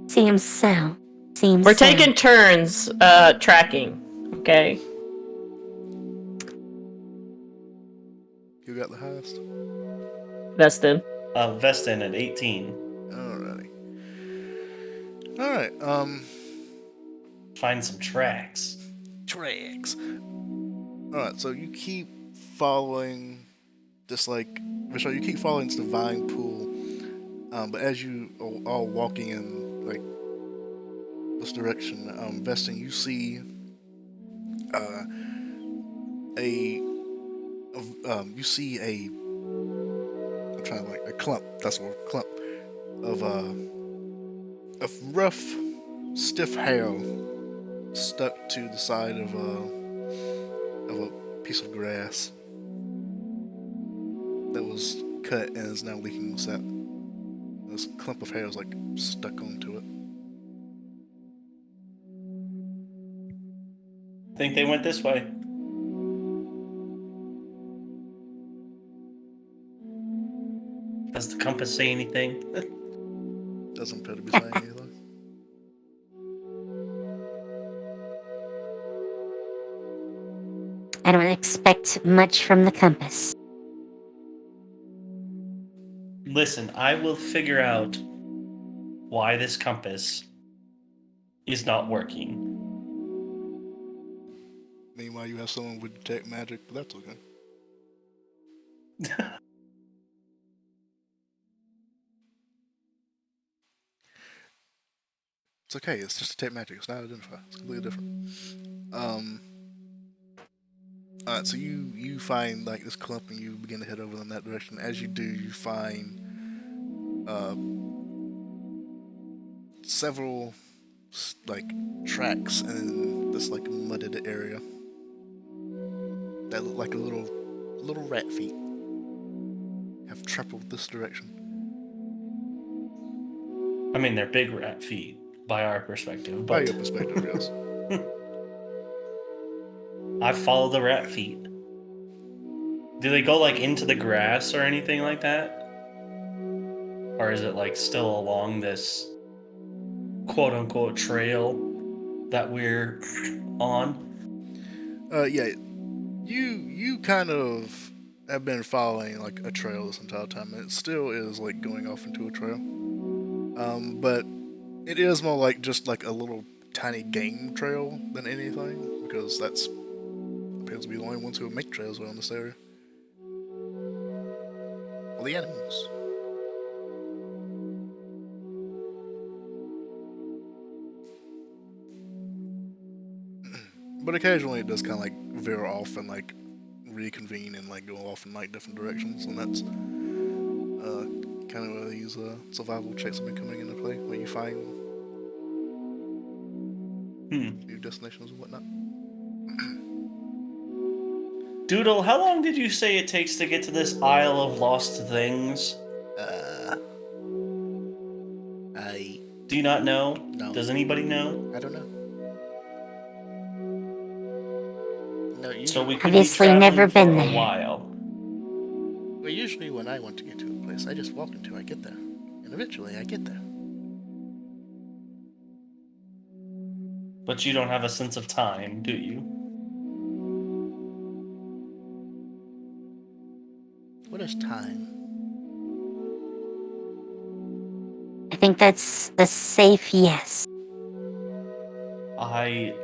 Seems so. We're taking turns tracking. Okay. You got the highest? Vestin. Vestin at 18. Alrighty. Alright, Find some tracks. tracks. Alright, so you keep following this, like, Michelle, you keep following this divine pool, but as you are all walking in, like, this direction, Vestin, you see a you see I'm trying to like a clump. That's a clump of rough, stiff hair stuck to the side of a piece of grass that was cut and is now leaking sap. This clump of hair is like stuck onto it. I think they went this way. Does the compass say anything? Doesn't appear to be saying anything. I don't expect much from the compass. Listen, I will figure out why this compass is not working. Meanwhile, you have someone with detect magic, but that's okay. It's okay. It's just detect magic. It's not identify. It's completely different. Alright, so you find like this clump and you begin to head over in that direction. As you do, you find several like tracks in this like mudded area that look like little rat feet have traveled this direction. I mean, they're big rat feet by our perspective, By but your perspective, yes. I follow the rat feet. Do they go like into the grass or anything like that? Or is it like still along this quote unquote trail that we're on? Yeah, you kind of have been following like a trail this entire time, and it still is like going off into a trail. But it is more like just like a little tiny game trail than anything, because that's appears to be the only ones who make trails around this area. Well, the animals. But occasionally it does kind of like veer off and like reconvene and like go off in like different directions, and that's kind of where these survival checks have been coming into play, where you find new destinations and whatnot. Doodle, how long did you say it takes to get to this Isle of Lost Things? I Do you not know? No. Does anybody know? don't know. No, So we could Obviously be never traveling been for a there. while. well, usually when I want to get to a place, I just walk until I get there, and eventually I get there. But you don't have a sense of time, do you? What is time? I think that's a safe yes. I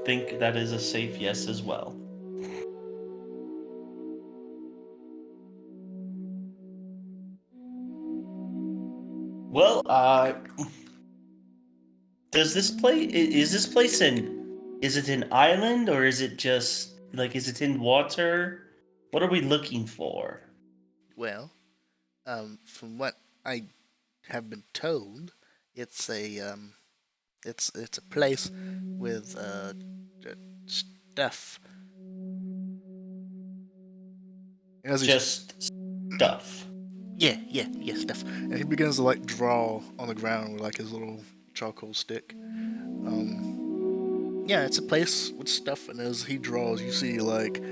think that is a safe yes as well. Well, is this place is it an island or is it just, like, is it in water? What are we looking for? Well, from what I have been told, it's a place with stuff. As he Just stuff. Yeah, stuff. And he begins to like draw on the ground with like his little charcoal stick. Yeah, it's a place with stuff, and as he draws, you see like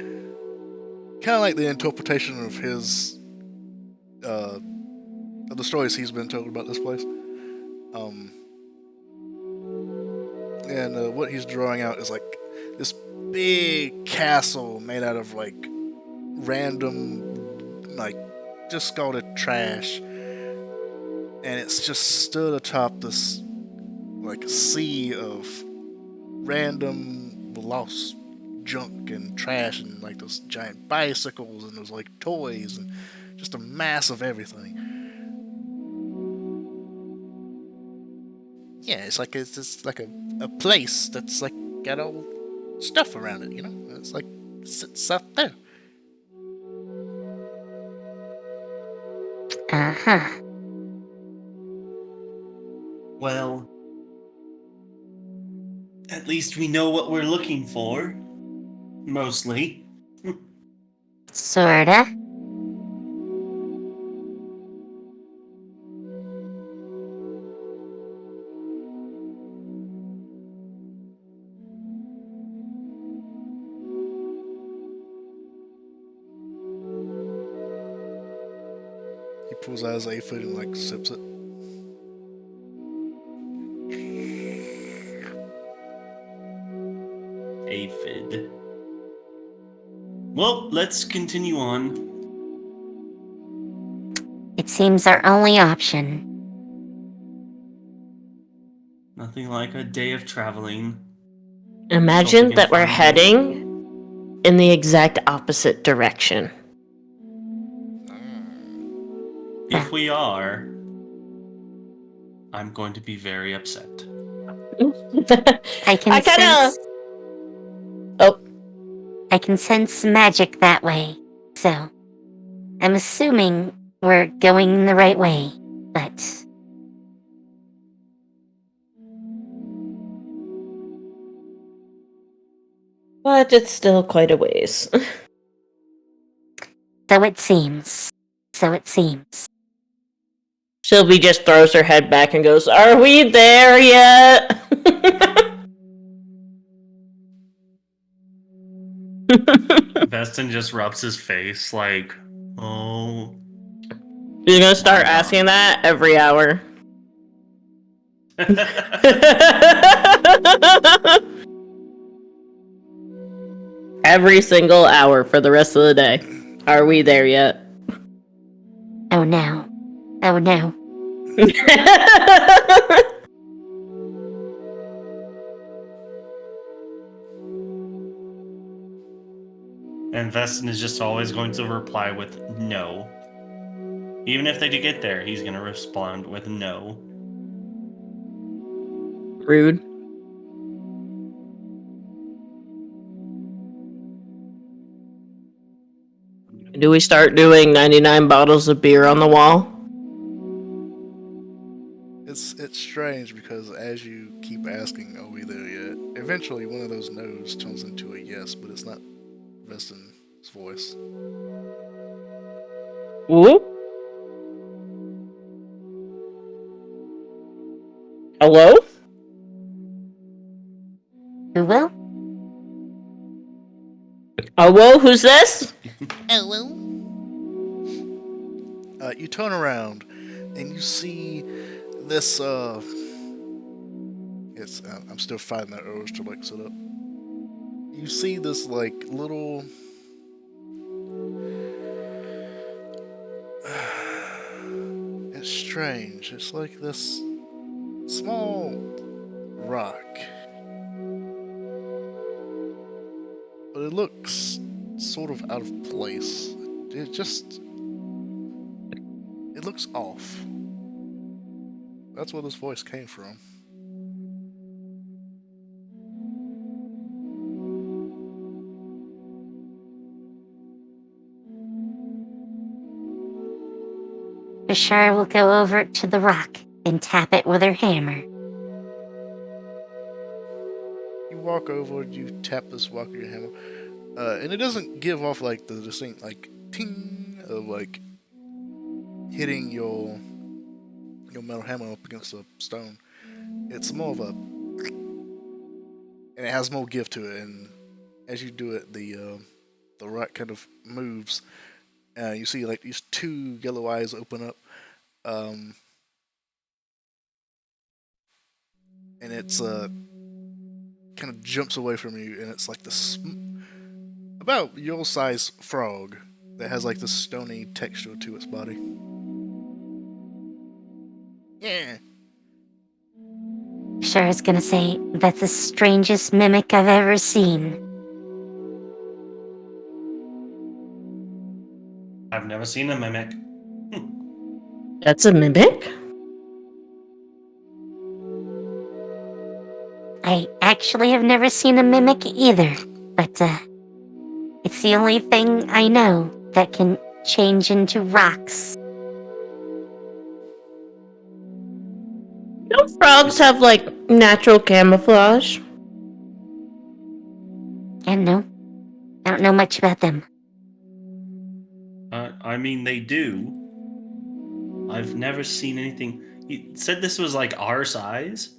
kind of like the interpretation of his of the stories he's been told about this place. And what he's drawing out is like this big castle made out of like random, like discarded trash, and it's just stood atop this like sea of random lost junk and trash, and like those giant bicycles and those like toys and just a mass of everything. Yeah, it's just like a place that's like got all stuff around it. It's like stuff there. Uh-huh. Well, at least we know what we're looking for. Mostly. Sorta. He pulls out his aphid and like sips it. Aphid. Well, let's continue on. It seems our only option. Nothing like a day of traveling. Imagine Something that we're in front of heading in the exact opposite direction. If we are, I'm going to be very upset. I can I kinda- sense Oh, I can sense magic that way. So I'm assuming we're going the right way, but but it's still quite a ways. so it seems. So it seems. Sylvie just throws her head back and goes, "Are we there yet?" Veston just rubs his face like, oh. You're gonna start Why not? asking that every hour. Every single hour for the rest of the day. Are we there yet? Oh no. Oh no. And Veston is just always going to reply with no. Even if they do get there, he's going to respond with no. Rude. Do we start doing 99 bottles of beer on the wall? It's strange because as you keep asking, "Are we there yet?" Eventually, one of those no's turns into a yes, but it's not Veston's voice. Ooh. Hello? Who will? Hello? Who's this? You turn around and you see this. I'm still fighting that urge to like sit up. You see this like little. It's strange. It's like this small rock, but it looks sort of out of place. It looks off. That's where this voice came from. Bashar will go over to the rock and tap it with her hammer. You walk over, you tap this rock with your hammer, and it doesn't give off like the distinct like ting of like hitting your metal hammer up against a stone. It's more of a, and it has more give to it. And as you do it, the rock kind of moves. You see like these two yellow eyes open up, and it's kind of jumps away from you, and it's like this about your size frog that has like this stony texture to its body. Yeah. Bashar's gonna say, that's the strangest mimic I've ever seen. I've never seen a mimic. That's a mimic? I actually have never seen a mimic either, but it's the only thing I know that can change into rocks. Don't frogs have, like, natural camouflage? I don't know. I don't know much about them. I mean, they do. I've never seen anything. You said this was like our size,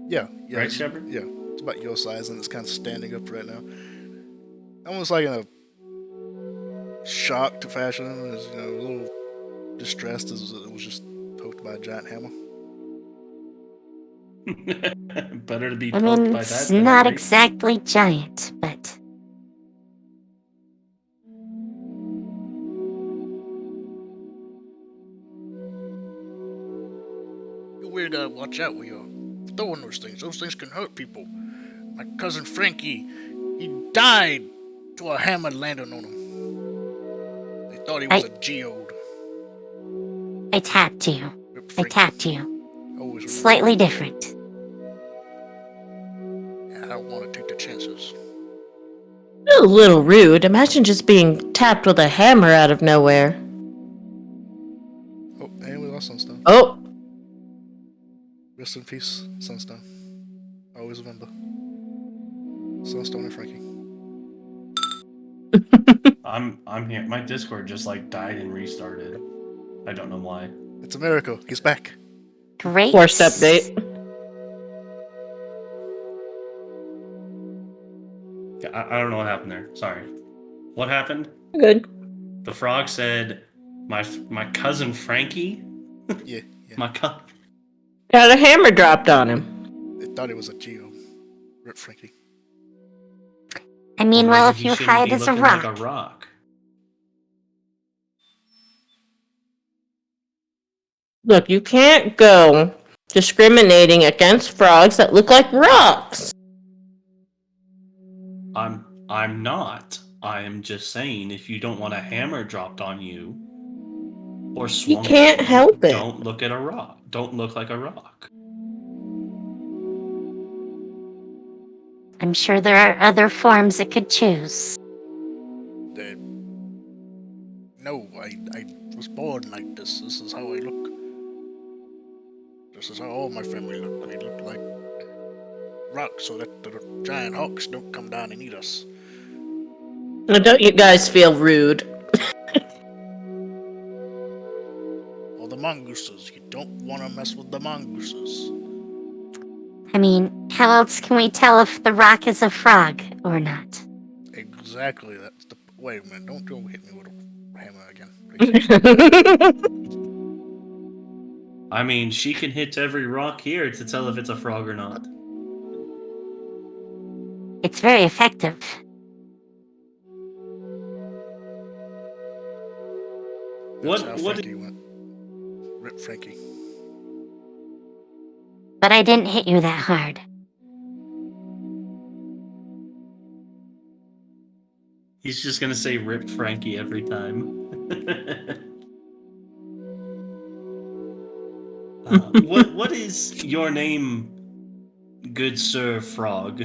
Yeah. right, Shepard? Yeah. It's about your size, and it's kind of standing up right now. Almost like in a shocked fashion, as a little distressed as it was just poked by a giant hammer. Better to be I poked mean, by it's that than not irate. exactly giant, but You really gotta watch out with your throwing those things. Those things can hurt people. My cousin Frankie, he died to a hammer landing on him. They thought he was a geode. I tapped you. Rip I Frankie. tapped you. Always remember. Slightly different. Yeah, I don't want to take the chances. A little rude. Imagine just being tapped with a hammer out of nowhere. Oh, and we lost Sunstone. Oh, Rest in peace, Sunstone. Always remember. Sunstone and Frankie. I'm here. My Discord just like died and restarted. I don't know why. It's a miracle. He's back. Great. forced update. I don't know what happened there. Sorry. What happened? Good. The frog said, "My cousin Frankie." Yeah. My cousin. Got a hammer dropped on him. They thought it was a geode. Rip Frankie. I mean, well, if he you shouldn't hide be as a looking rock. like a rock. Look, you can't go discriminating against frogs that look like rocks. I'm not. I am just saying, if you don't want a hammer dropped on you or swung can't at you, help it. Don't look at a rock. Don't look like a rock. I'm sure there are other forms it could choose. No, I was born like this. This is how I look. This is how all my family look. We look like rocks so that the giant hawks don't come down and eat us. Now, don't you guys feel rude? Or the mongooses. You don't want to mess with the mongooses. I mean, how else can we tell if the rock is a frog or not? Exactly. That's the. Wait a minute. Don't go hit me with a hammer again, please. I mean, she can hit every rock here to tell if it's a frog or not. It's very effective. That's how What? Frankie went. Rip Frankie. But I didn't hit you that hard. He's just gonna say "Rip Frankie" every time. What is your name, good Sir Frog?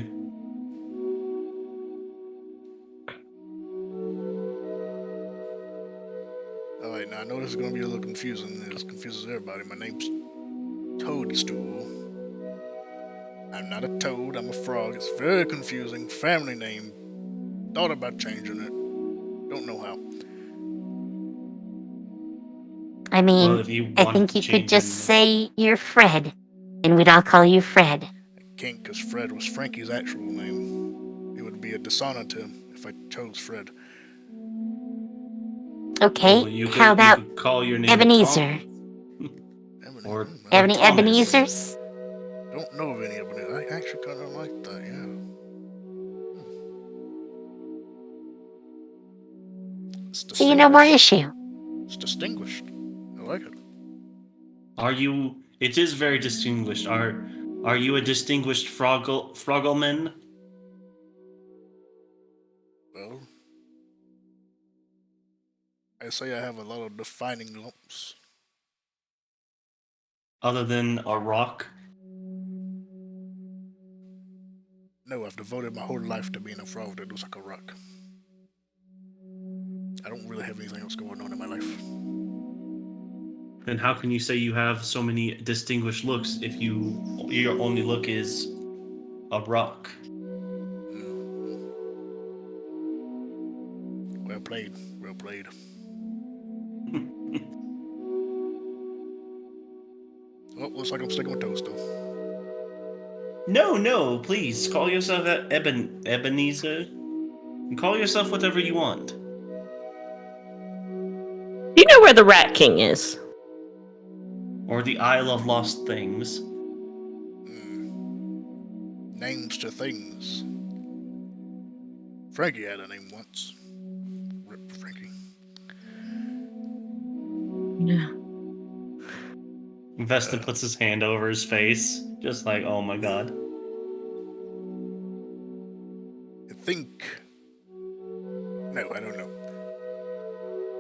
Alright, now I know this is going to be a little confusing. It confuses everybody. My name's Toadstool. I'm not a toad, I'm a frog. It's very confusing. Family name. Thought about changing it. Don't know how. I mean, Well, if you I want think to you could change just it- say you're Fred, and we'd all call you Fred. I can't because Fred was Frankie's actual name. It would be a dishonor to him if I chose Fred. Okay, Well, you how could- you about could call your name Ebenezer? Or- I Have any Thomas. Ebenezers? don't know of any Ebenezer. I actually kind of like that, yeah. It's So you no more distinguished. issue. It's distinguished. I like it. Are you? It is very distinguished. Are you a distinguished Froggleman? Well, I say I have a lot of defining lumps. Other than a rock? No, I've devoted my whole life to being a frog that looks like a rock. I don't really have anything else going on in my life. Then how can you say you have so many distinguished looks if your only look is a rock? Well played. Well played. Well, looks like I'm sticking with toast, though. No, please call yourself Ebenezer. And call yourself whatever you want. Do you know where the Rat King is? Or the Isle of Lost Things. Names to things. Frankie had a name once. Rip Frankie. Yeah. Veston puts his hand over his face, just like, oh my god. I think. No, I don't know.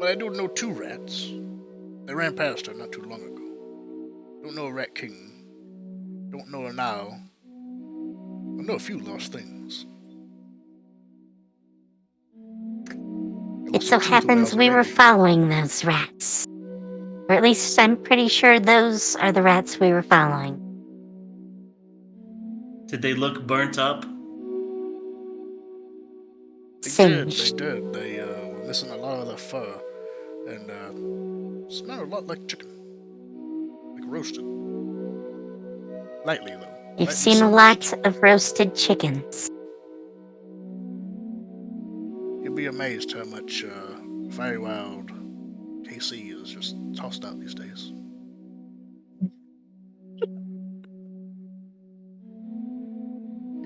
But I do know 2 rats. They ran past her not too long ago. Don't know a Rat King. Don't know her now. I know a few lost things. It so happens we were following those rats. Or at least I'm pretty sure those are the rats we were following. Did they look burnt up? Singed. They did. They were missing a lot of their fur. And smelled a lot like chicken. Like roasted. Lightly, though. You've Lightly seen a singed. lot of roasted chickens. You'll be amazed how much Feywild KC is just tossed out these days.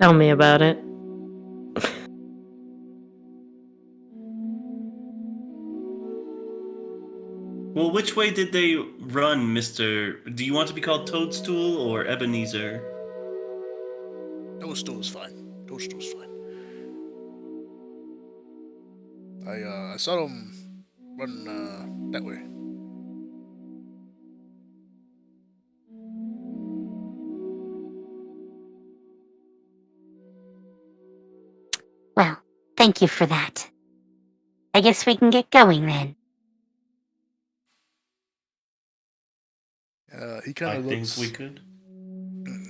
Tell me about it. Well, which way did they run, Mr. Do you want to be called Toadstool or Ebenezer? Toadstool's fine. Toadstool's fine. I saw them run that way. Well, thank you for that. I guess we can get going then. He kind I of think looks. we could.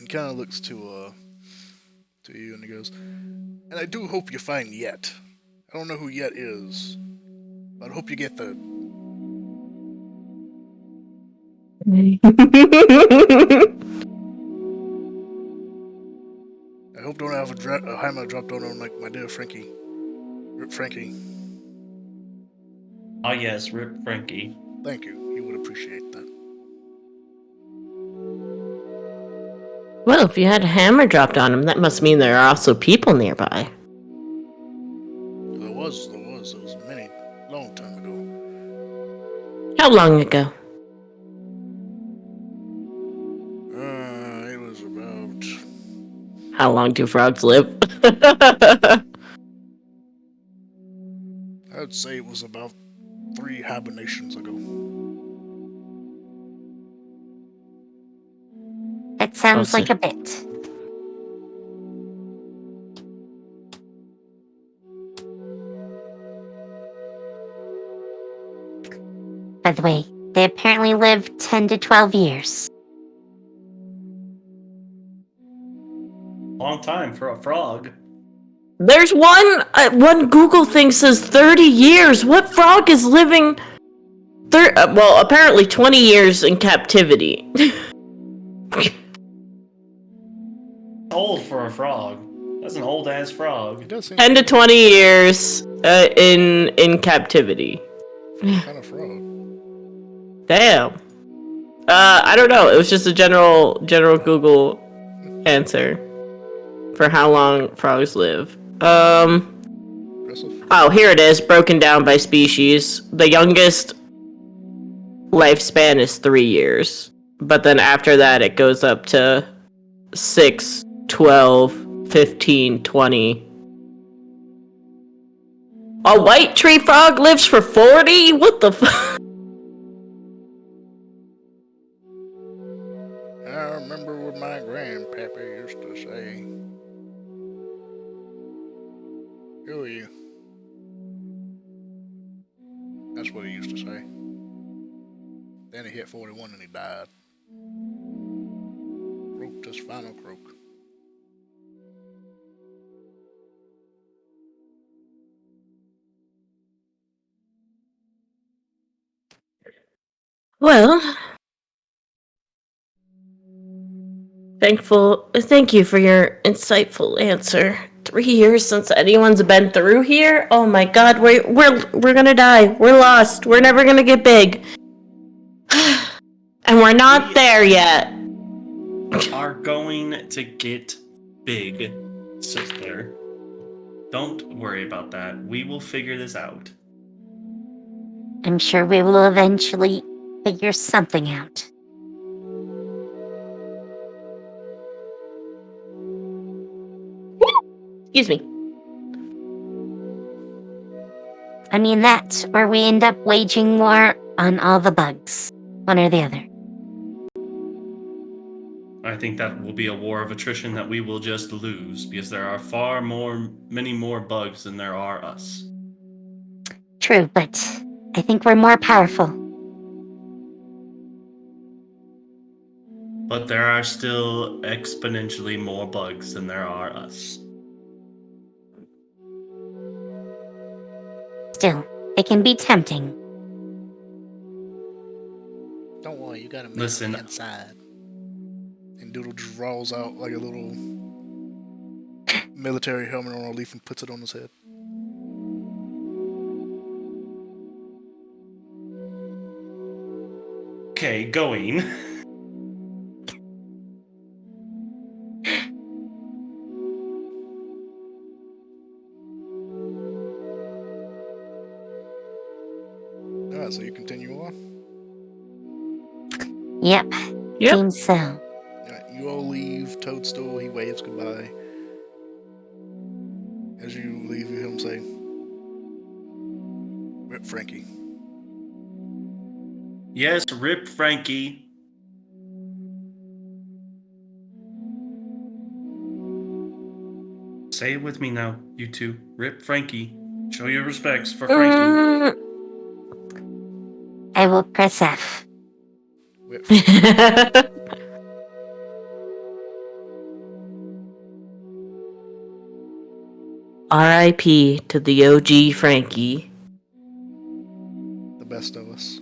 He kind of looks to you, and he goes, "And I do hope you find Yet. I don't know who Yet is, but I hope you get the." I hope don't have a hammer dropped on him like my dear Frankie. Rip Frankie. Ah, yes, Rip Frankie. Thank you. He would appreciate that. Well, if you had a hammer dropped on him, that must mean there are also people nearby. There was. It was many, long time ago. How long ago? It was about. How long do frogs live? I'd say it was about 3 hibernations ago. That sounds Awesome. like a bit. By the way, they apparently live 10 to 12 years. Long time for a frog. There's one Google thing says 30 years. What frog is living well, apparently 20 years in captivity. Old for a frog. That's an old ass frog. It does seem 10 to 20 years in captivity. kind of frog. Damn. I don't know. It was just a general Google answer for how long frogs live. Impressive. Oh, here it is, broken down by species. The youngest lifespan is 3 years. But then after that, it goes up to 6, 12, 15, 20. A white tree frog lives for 40? What the fuck? I remember what my grandpappy used to say. Who are you? That's what he used to say. Then he hit 41 and he died. Croaked his final croak. Well, thank you for your insightful answer. 3 years since anyone's been through here? Oh my god, we're gonna die. We're lost. We're never gonna get big. And we're not there yet. Are going to get big, sister. Don't worry about that. We will figure this out. I'm sure we will eventually figure something out. Excuse me. I mean that, or we end up waging war on all the bugs. One or the other. I think that will be a war of attrition that we will just lose because there are many more bugs than there are us. True, but I think we're more powerful. But there are still exponentially more bugs than there are us. Still, it can be tempting. Don't worry, you got a man Listen. on the inside. And Doodle just rolls out like a little military helmet on a leaf and puts it on his head. Okay, going. Alright, so you continue on. Yep. Seems so. Alright, you all leave Toadstool, he waves goodbye. As you leave, you hear him say, "Rip Frankie." Yes, rip Frankie. Say it with me now, you two. Rip Frankie. Show your respects for Frankie. I will press F. Rip Frankie. R.I.P. to the OG Frankie. The best of us.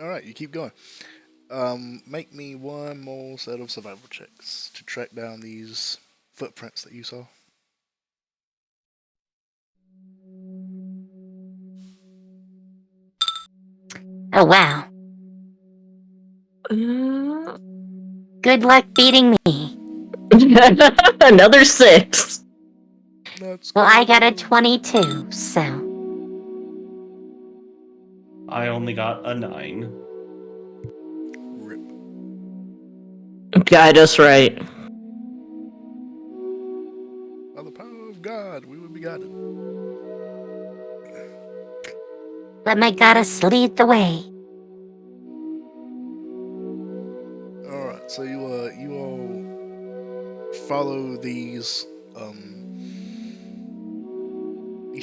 Alright, you keep going. Make me one more set of survival checks to track down these footprints that you saw. Oh wow. Good luck beating me. Another 6. Let's Well, go. I got a 22, so. I only got a 9. Rip. Guide us right. By the power of God, we will be guided. Let my goddess lead the way. Alright, so you all follow these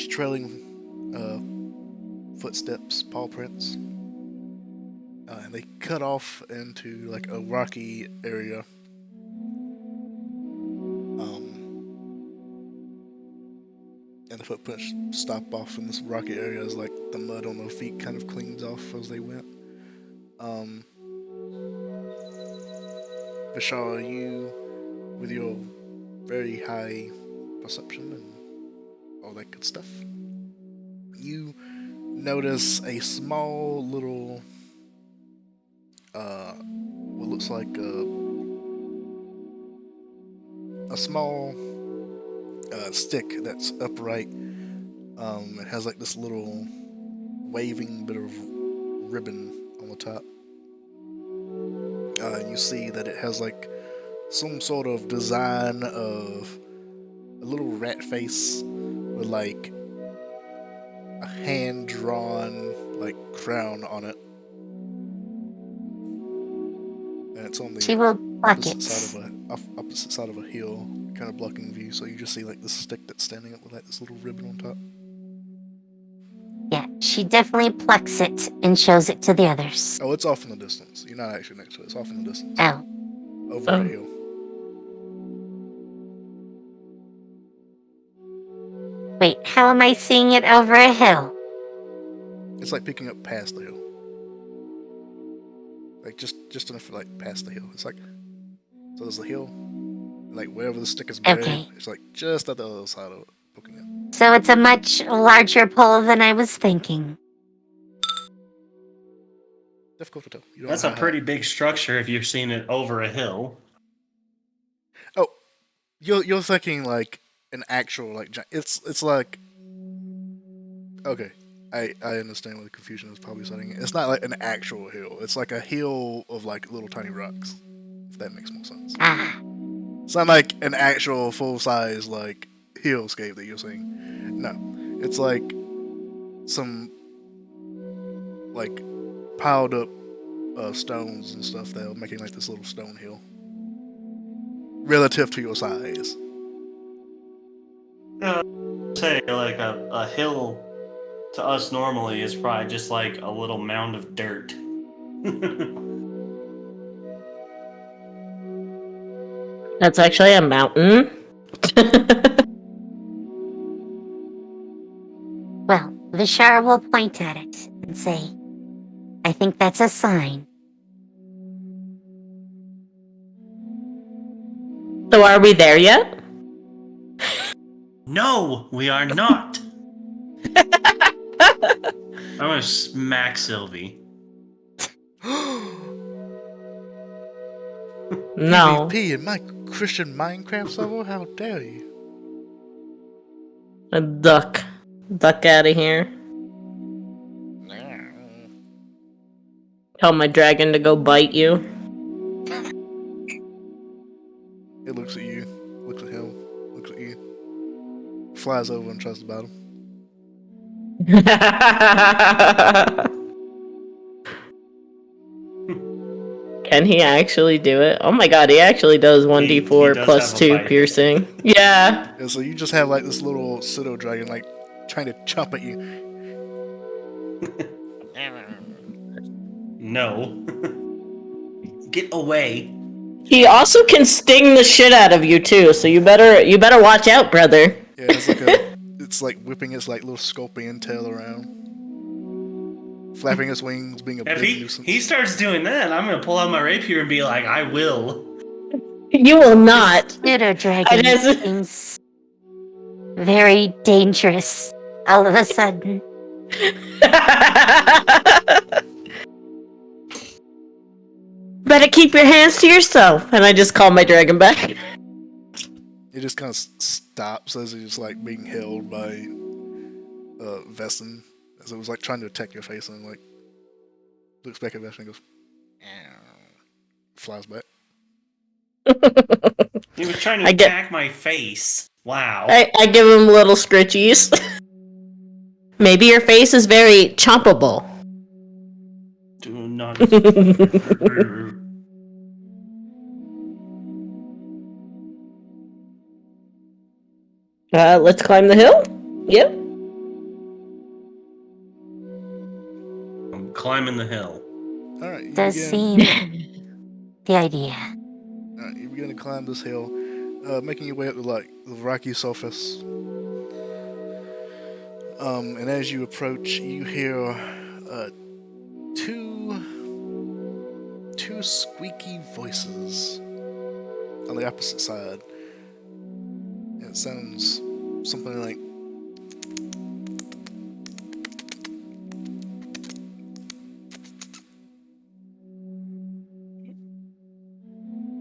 trailing footsteps, paw prints, and they cut off into like a rocky area. And the footprints stop off in this rocky area as like the mud on their feet kind of cleans off as they went. Vishal, you, with your very high perception and all that good stuff, you notice a small little, what looks like a small stick that's upright. It has like this little waving bit of ribbon on the top. And you see that it has like some sort of design of a little rat face with like a hand-drawn like crown on it. it's on She the will pluck it. opposite side of a hill, kind of blocking view. So you just see like the stick that's standing up with like this little ribbon on top. Yeah, she definitely plucks it and shows it to the others. Oh, it's off in the distance. You're not actually next to it. It's off in the distance. Oh, Over a hill. wait, how am I seeing it over a hill? It's like picking up past the hill. Like just enough for like past the hill. It's like, so there's the hill, like wherever the stick is buried, Okay. it's like just at the other side of it, poking it. So it's a much larger pull than I was thinking. Difficult to tell. You don't That's know a how pretty big structure if you're seeing it over a hill. Oh, you're thinking like an actual like it's like, okay. I understand where the confusion is probably setting. It's not like an actual hill. It's like a hill of like little tiny rocks. If that makes more sense. Ah, It's not like an actual full size like hillscape that you're seeing. No, it's like some like piled up stones and stuff that are making like this little stone hill relative to your size. Say like a hill to us normally is probably just like a little mound of dirt. That's actually a mountain. well, Vishar will point at it and say, I think that's a sign. So are we there yet? No, we are not. I'm gonna smack Sylvie. No. PvP in my Christian Minecraft server? How dare you? A duck. Duck out of here. Tell my dragon to go bite you. It looks at you, looks at him, looks at you, flies over and tries to bite him. Can he actually do it? Oh my god, he actually does 1d4 He does plus have a 2 bite. piercing. Yeah. And so you just have like this little pseudo dragon like trying to chomp at you. No. Get away. He also can sting the shit out of you too, so you better watch out, brother. Yeah, it's like whipping its like little scorpion tail around, flapping its wings, being a If big nuisance. he starts doing that, I'm gonna pull out my rapier and be like, I will. You will not. Pseudo dragon seems very dangerous all of a sudden. Better keep your hands to yourself. And I just call my dragon back. It just kind of stops as it's like being held by Vestin, as it was like trying to attack your face, and like looks back at Vestin and goes, flies back. He was trying to attack my face. Wow. I give him little scritchies. Maybe your face is very chompable. Do not. Let's climb the hill? Yep. I'm climbing the hill. Alright, Does seem the idea. Alright, you begin to climb this hill, making your way up to like the rocky surface. And as you approach, you hear two squeaky voices on the opposite side. And it sounds something like,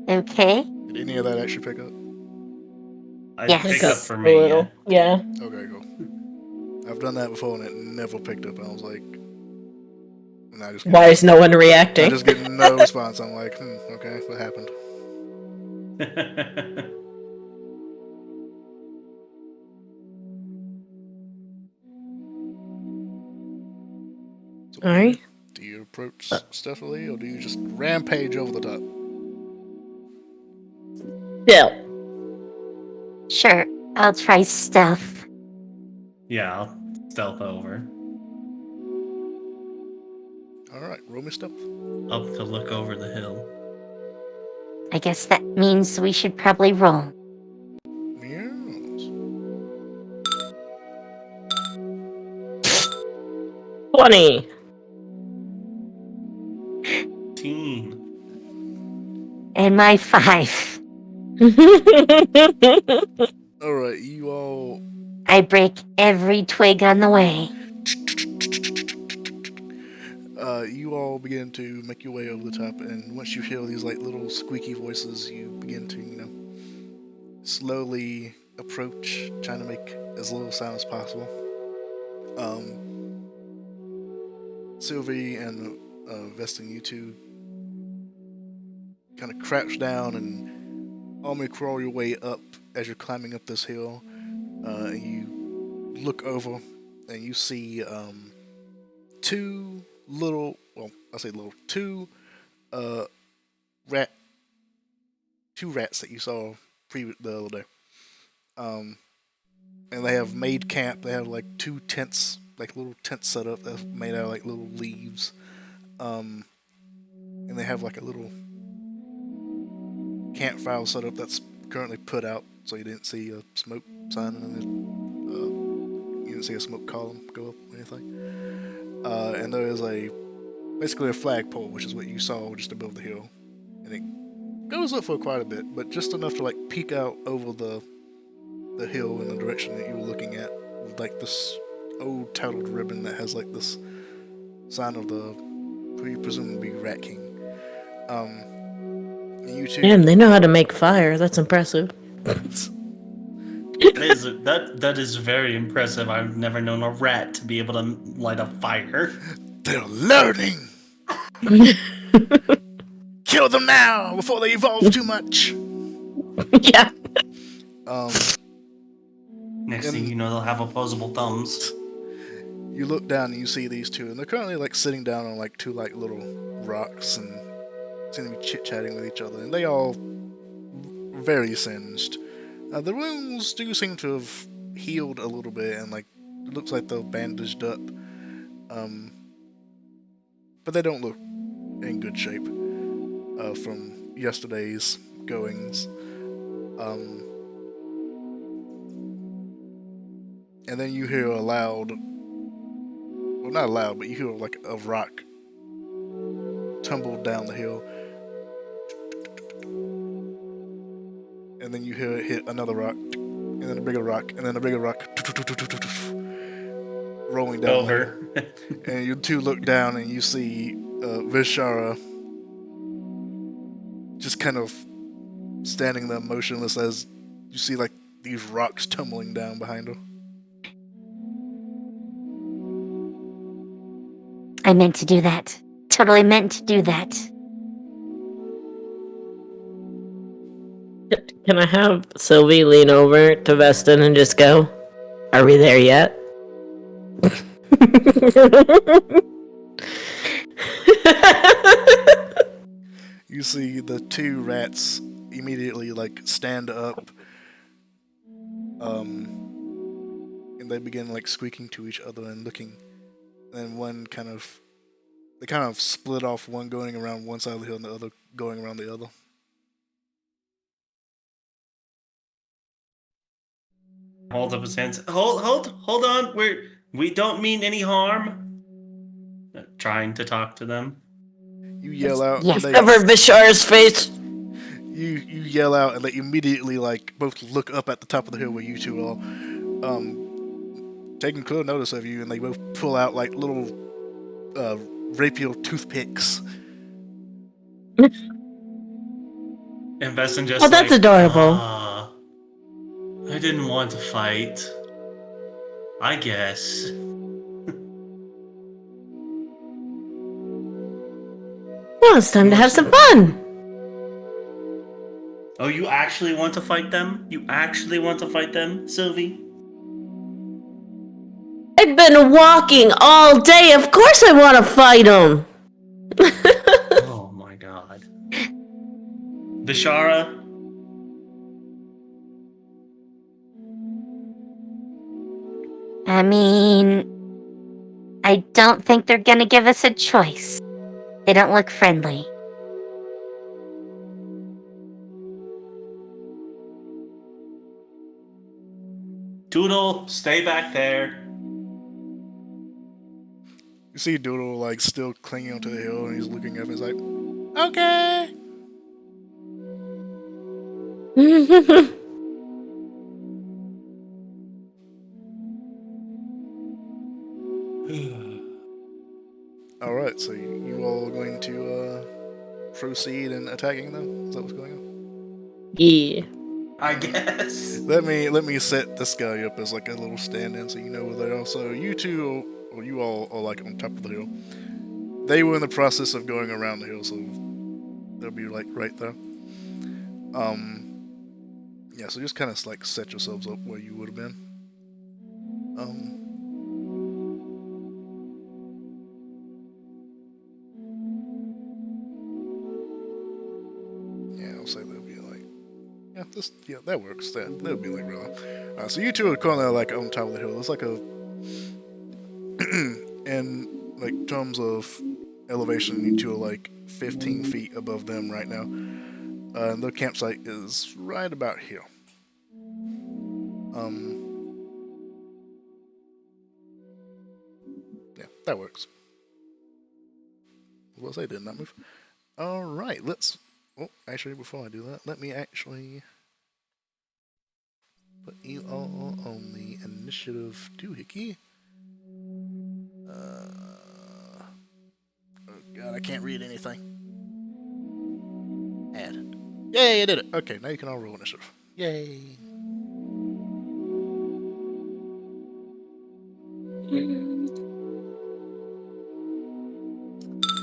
Okay. did any of that actually pick up? I Yes. picked Pick up for me. a little. Yeah. Okay, cool. I've done that before and it never picked up, and I was like, and I just Why is no one I reacting? just get no response. I'm like, okay, what happened? So Alright. do you approach stealthily, or do you just rampage over the top? Yeah. Sure, I'll try stealth. Yeah, I'll stealth over. Alright, roll me stealth. Up to look over the hill. I guess that means we should probably roll. Yes. 20. And my 5. Alright, you all I break every twig on the way. you all begin to make your way over the top, and once you hear these like little squeaky voices, you begin to, slowly approach, trying to make as little sound as possible. Sylvie and Vesting, you two kind of crouch down and almost crawl your way up as you're climbing up this hill. And you look over and you see two rats that you saw the other day. And they have made camp. They have like two tents, like little tents set up that's made out of like little leaves. And they have like a little campfire set up that's currently put out, so you didn't see a smoke sign and you didn't see a smoke column go up or anything. And there is basically a flagpole, which is what you saw just above the hill, and it goes up for quite a bit, but just enough to like peek out over the hill in the direction that you were looking at, with like this old tattered ribbon that has like this sign of the presumably Rat King. You two. Damn, they know how to make fire. That's impressive. That is very impressive. I've never known a rat to be able to light a fire. They're learning. Kill them now before they evolve too much. Yeah. Next thing you know, they'll have opposable thumbs. You look down and you see these two, and they're currently like sitting down on like two like little rocks and seem to be chit-chatting with each other, and they all very singed. The wounds do seem to have healed a little bit, and like it looks like they're bandaged up. But they don't look in good shape from yesterday's goings. And then you hear a loud, well, not loud, but you hear like a rock tumble down the hill. And then you hear it hit another rock, and then a bigger rock, and then a bigger rock, rolling down over. And you two look down and you see Vishara just kind of standing there motionless as you see like these rocks tumbling down behind her. I meant to do that. Totally meant to do that. Can I have Sylvie lean over to Veston and just go, "Are we there yet?" You see the two rats immediately like stand up, and they begin like squeaking to each other and looking. And one they kind of split off, one going around one side of the hill and the other going around the other. Holds up his hands. Hold on. We don't mean any harm. Trying to talk to them. You yell out. Yes. And Cover Vishar's face. you yell out, and they immediately like both look up at the top of the hill where you two are, taking clear notice of you, and they both pull out like little rapier toothpicks. And Veston just Oh, that's adorable. I didn't want to fight. I guess. Well, it's time to have some fun. Oh, you actually want to fight them? You actually want to fight them, Sylvie? I've been walking all day. Of course I want to fight them. Oh my god. Vishara, I mean, I don't think they're gonna give us a choice. They don't look friendly. Doodle, stay back there. You see Doodle like still clinging onto the hill, and he's looking up, and he's like, "Okay." All right, so you all are going to proceed in attacking them. Is that what's going on? Yeah. I guess. Let me set this guy up as like a little stand-in, so you know where they are. So you two, or you all, are like on top of the hill. They were in the process of going around the hill, so they'll be like right there. Yeah. So just kind of like set yourselves up where you would have been. Yeah, I'll say they'll be like, yeah, that works. That'll be like real. So you two are kind of like on top of the hill. It's like a, in like terms of elevation, you two are like 15 feet above them right now. And their campsite is right about here. Yeah, that works. Well, I did not move. All right, let's. Oh, actually, before I do that, let me actually put you all on the initiative doohickey. Oh God, I can't read anything. Add. Yay, I did it. Okay, now you can all roll initiative. Yay.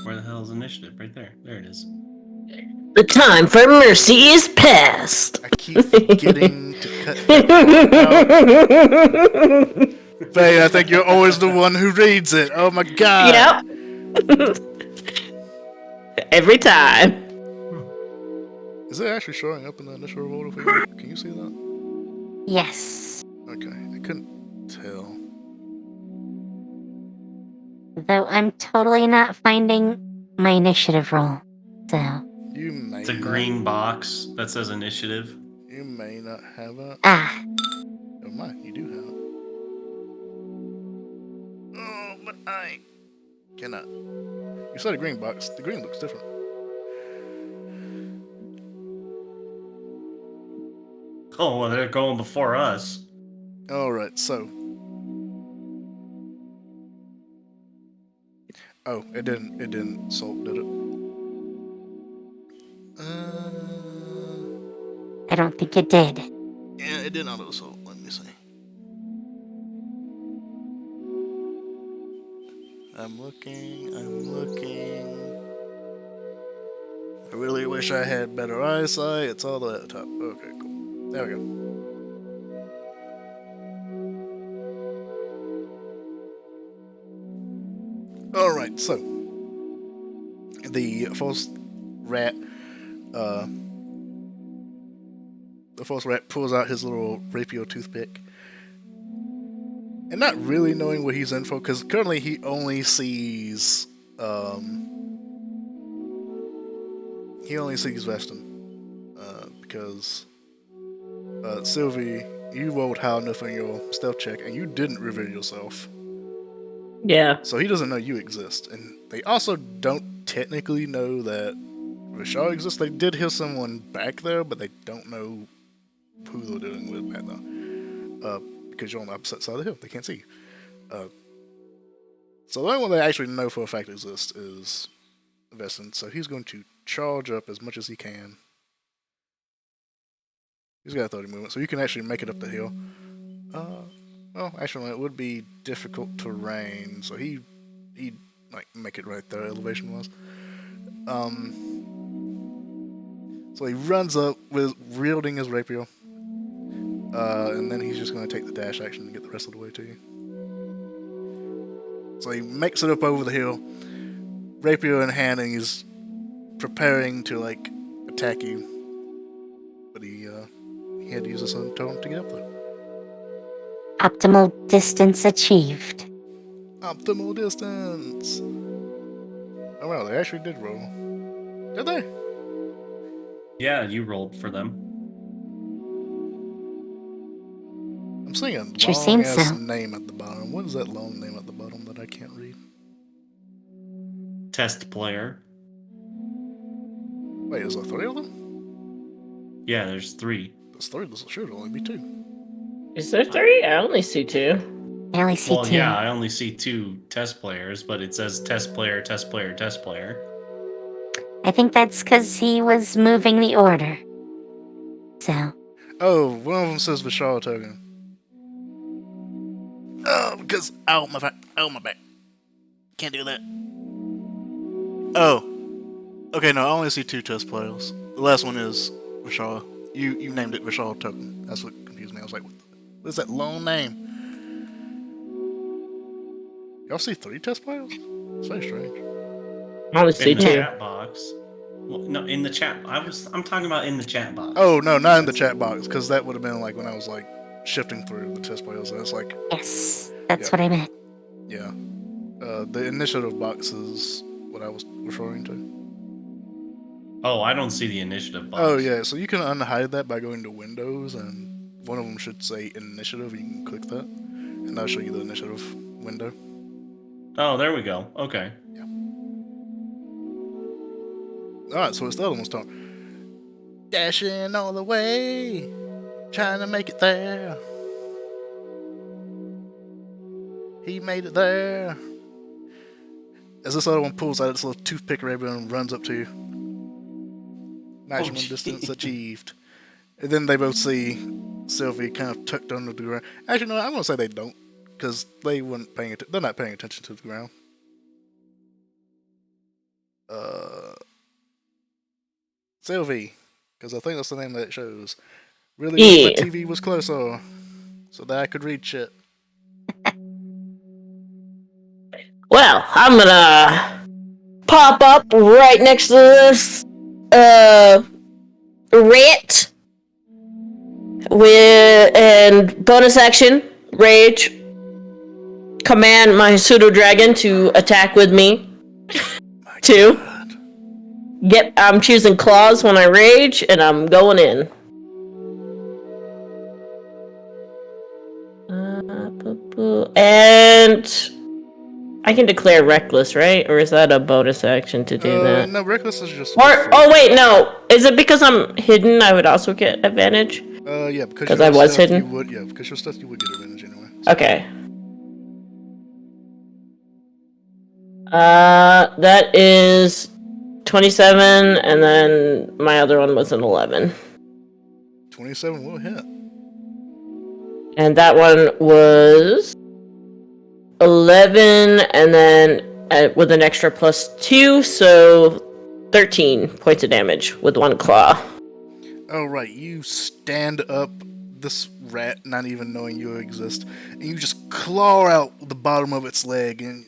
Where the hell is initiative? Right there. There it is. The time for mercy is past. I keep forgetting to cut that out. Faye, I think you're always the one who reads it. Oh my God. Yep. Every time. Is it actually showing up in the initial order for you? Can you see that? Yes. Okay, I couldn't tell. Though I'm totally not finding my initiative roll. So. You may It's a not, green box that says initiative. You may not have it. Ah. Oh my, you do have it. Oh, but I cannot. You said a green box. The green looks different. Oh, well, they're going before us. Alright, so. Oh, it didn't salt, did it? I don't think it did. Yeah, it did not salt. Let me see. I'm looking. I really wish I had better eyesight. It's all the way at the top. Okay, cool. There we go. Alright, so. The false rat pulls out his little rapier toothpick. And not really knowing what he's in for, because currently he only sees Weston. Because Sylvie, you rolled high enough on your stealth check and you didn't reveal yourself. Yeah. So he doesn't know you exist. And they also don't technically know that Rashad exists. They did hear someone back there, but they don't know who they're dealing with back there. Because you're on the opposite side of the hill. They can't see you. So the only one they actually know for a fact exists is Weston. So he's going to charge up as much as he can. He's got a 30 movement, so you can actually make it up the hill. Well, actually, it would be difficult terrain, so he'd like make it right there, elevation wise. So he runs up with wielding his rapier, and then he's just going to take the dash action and get the rest of the way to you. So he makes it up over the hill, rapier in hand, and he's preparing to like attack you, but he had to use his own tone to get up there. Optimal distance achieved. Optimal distance. Oh wow, they actually did roll. Did they? Yeah, you rolled for them. I'm seeing a Sure long seems ass so. name at the bottom. What is that long name at the bottom that I can't read? Test player. Wait, is there 3 of them? Yeah, there's 3. There's 3. This should only be 2. Is there 3? I only see 2. I only see Well, 2. yeah, I only see 2 test players, but it says test player, test player, test player. I think that's because he was moving the order. So, Oh, one of them says Vishal token. Oh, because my back. My back. Can't do that. Oh. Okay, no, I only see 2 test players. The last one is Vishal. You named it Vishal token. That's what confused me. I was like, what is that long name? Y'all see 3 test players? It's very strange. I only see In the 2. chat box. Well, no, in the chat. I'm talking about in the chat box. Oh, no, not in the chat box, because that would have been like when I was like shifting through the test players. It's like, yes, that's Yeah. what I meant. yeah. The initiative box is what I was referring to. Oh, I don't see the initiative box. Oh, yeah, so you can unhide that by going to Windows, and one of them should say Initiative. You can click that, and that'll show you the initiative window. Oh, there we go. Okay. Alright, so it's the other one's turn. Dashing all the way, trying to make it there. He made it there. As this other one pulls out its little toothpick ribbon and runs up to you. Maximum distance geez. achieved. And then they both see Sylvie kind of tucked under the ground. Actually, no, I'm gonna say they don't, because they weren't paying attention. They're not paying attention to the ground. Sylvie, because I think that's the name that it shows. Really wish my Yeah. TV was closer, so that I could read shit. Well, I'm gonna pop up right next to this rat and bonus action rage command my pseudo dragon to attack with me. My 2. God. Yep, I'm choosing claws when I rage and I'm going in. And I can declare reckless, right? Or is that a bonus action to do that? No, reckless is just. Or wait, no. Is it because I'm hidden? I would also get advantage. Yeah, because 'Cause you're I was stealth, hidden? You would, yeah, because you're stealth, you would get advantage anyway. So. Okay. That is 27, and then my other one was an 11. 27 will hit. And that one was 11, and then with an extra +2, so 13 points of damage with 1 claw. Oh, right, you stand up this rat, not even knowing you exist, and you just claw out the bottom of its leg, and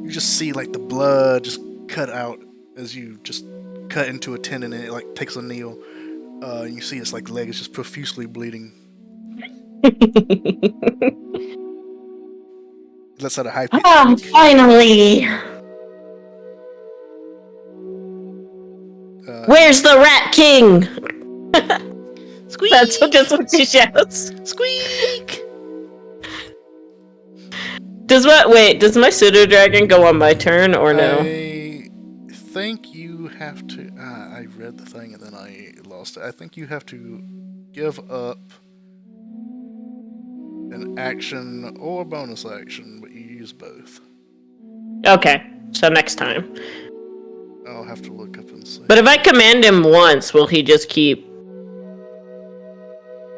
you just see like the blood just cut out as you just cut into a tendon, and it like takes a kneel. And you see its like leg is just profusely bleeding. Let's out a high pitch. Finally! Where's the Rat King? Squeak! That's just what she shouts. Squeak! Does my pseudo dragon go on my turn or no? I think you have to. I read the thing and then I lost it. I think you have to give up an action or a bonus action, but you use both. Okay, so next time. I'll have to look up and see. But if I command him once, will he just keep?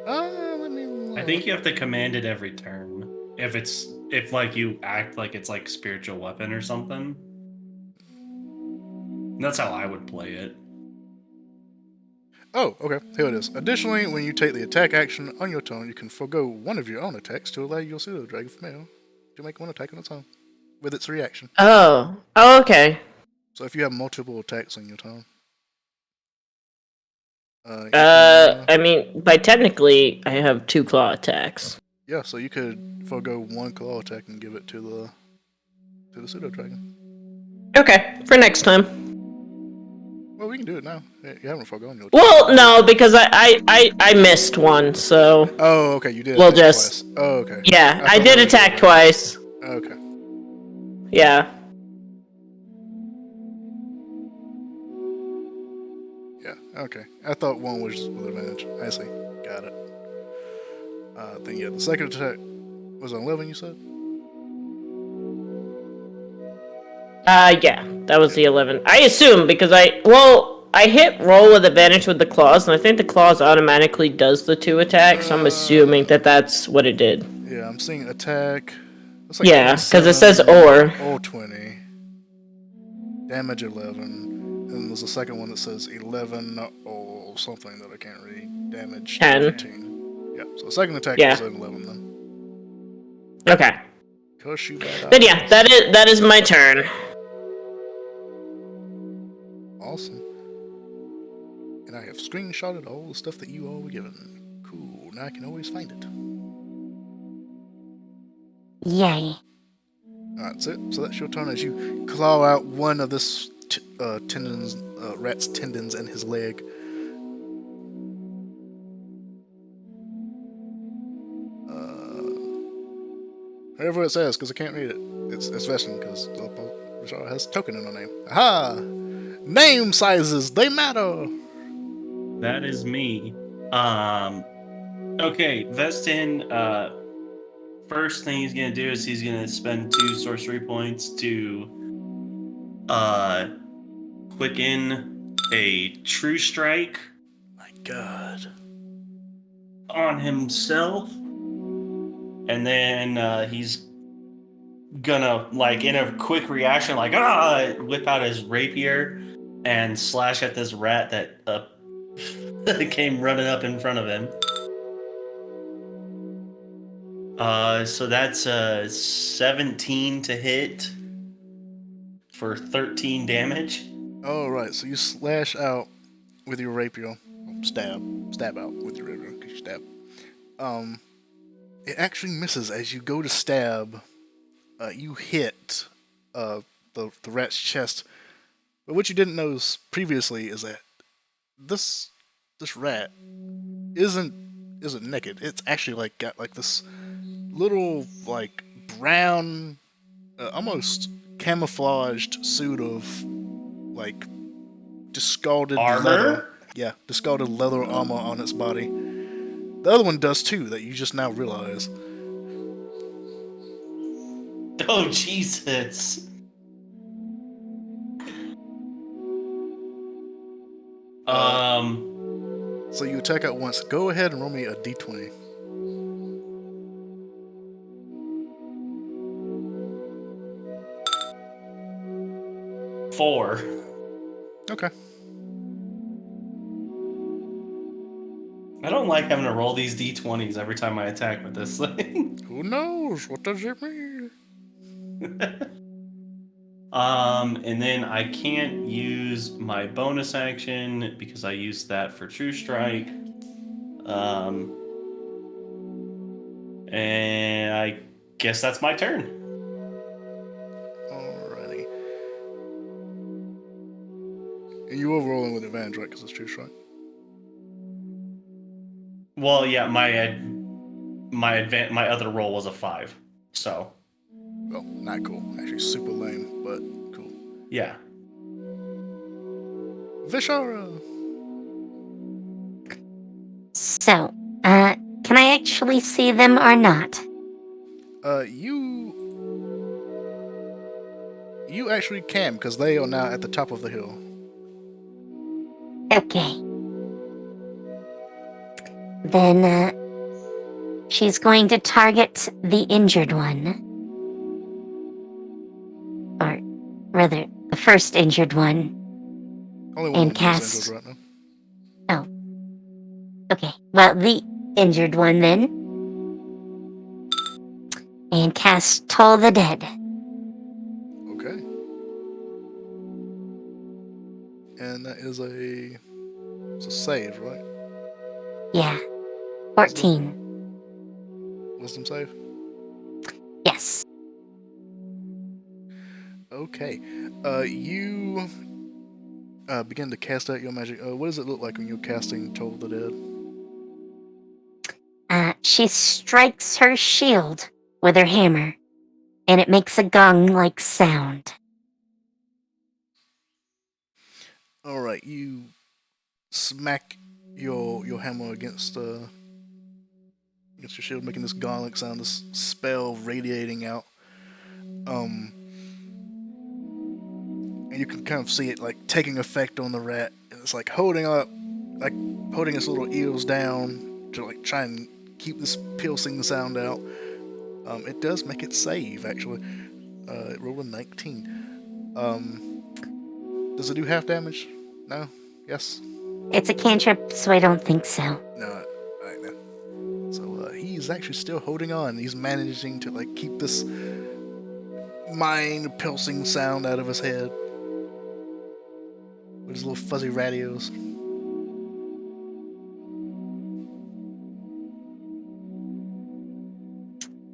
Let me look. I think you have to command it every turn. If like you act like it's like spiritual weapon or something. That's how I would play it. Oh, okay. Here it is. Additionally, when you take the attack action on your turn, you can forego one of your own attacks to allow your pseudo dragon female to make one attack on its own with its reaction. Oh, okay. So if you have multiple attacks on your turn. I mean, by technically, I have 2 claw attacks. Yeah, so you could forego one claw attack and give it to the pseudo dragon. Okay, for next time. Well, we can do it now. You haven't forgone your. Well, no, because I missed one, so Oh, okay. You did we'll attack just twice. Oh, okay. yeah, I thought did that was your attack advantage. twice. Okay. Yeah. Yeah. Okay. I thought one was with advantage. I see. Got it. Then yeah, the second attack was an 11. You said. Yeah, that was the 11. I assume because I hit roll with advantage with the claws, and I think the claws automatically does the 2 attacks. So I'm assuming that that's what it did. Yeah, I'm seeing attack. Looks like Yeah, because it says 27 or. or 20. Damage 11. And there's a second one that says 11 or something that I can't read. Damage 10. 15. Yeah, so the second attack Yeah. is an 11 then. Okay. Curse you bad Then yeah, eyes. that is my turn. Awesome. And I have screenshotted all the stuff that you all were given. Cool, now I can always find it. Yay. Alright, that's it. So that's your turn as you claw out one of this rat's tendons and his leg. Whatever it says, because I can't read it. It's Vestin, because Rashara has token in her name. Aha! Name sizes, they matter! That is me. Okay, Vestin, first thing he's gonna do is he's gonna spend 2 sorcery points to quicken a true strike My god. on himself. And then he's gonna, like, in a quick reaction, like, whip out his rapier and slash at this rat that came running up in front of him. So that's 17 to hit for 13 damage. Alright, so you slash out with your rapier. Stab out with your rapier, because you stab. It actually misses as you go to stab. You hit the rat's chest. But what you didn't know previously is that this rat isn't naked. It's actually like got like this little like brown, almost camouflaged suit of like discarded Armor? leather. Yeah, discarded leather armor on its body. The other one does too, that you just now realize. Oh, Jesus. So you attack at once. Go ahead and roll me a d20. Four. Okay. I don't like having to roll these d20s every time I attack with this thing. Who knows? What does it mean? And then I can't use my bonus action because I used that for True Strike. And I guess that's my turn. Alrighty. And you were rolling with advantage, right? Because it's true strike. Well, yeah, my other roll was a 5, so Well, not cool. Actually, super lame, but cool. yeah. Vishara! So, can I actually see them or not? You actually can, because they are now at the top of the hill. Okay. Then, she's going to target the injured one. Or, rather, the first injured one. Only one And of them is cast- injured right now. Okay, well, the injured one then. And cast Toll the Dead. Okay. And that is it's a save, right? Yeah. 14. wisdom save? Yes. Okay. You begin to cast out your magic. What does it look like when you're casting Toll the Dead? She strikes her shield with her hammer, and it makes a gong-like sound. All right, you smack your hammer against your shield, making this gong-like sound, this spell radiating out. And you can kind of see it like taking effect on the rat, and it's like holding its little ears down to like try and keep this piercing sound out. It does make it save actually. It rolled a 19. Does it do half damage? No? Yes? It's a cantrip, so I don't think so. No. Alright then. So he's actually still holding on. He's managing to like keep this mind pulsing sound out of his head with his little fuzzy radios.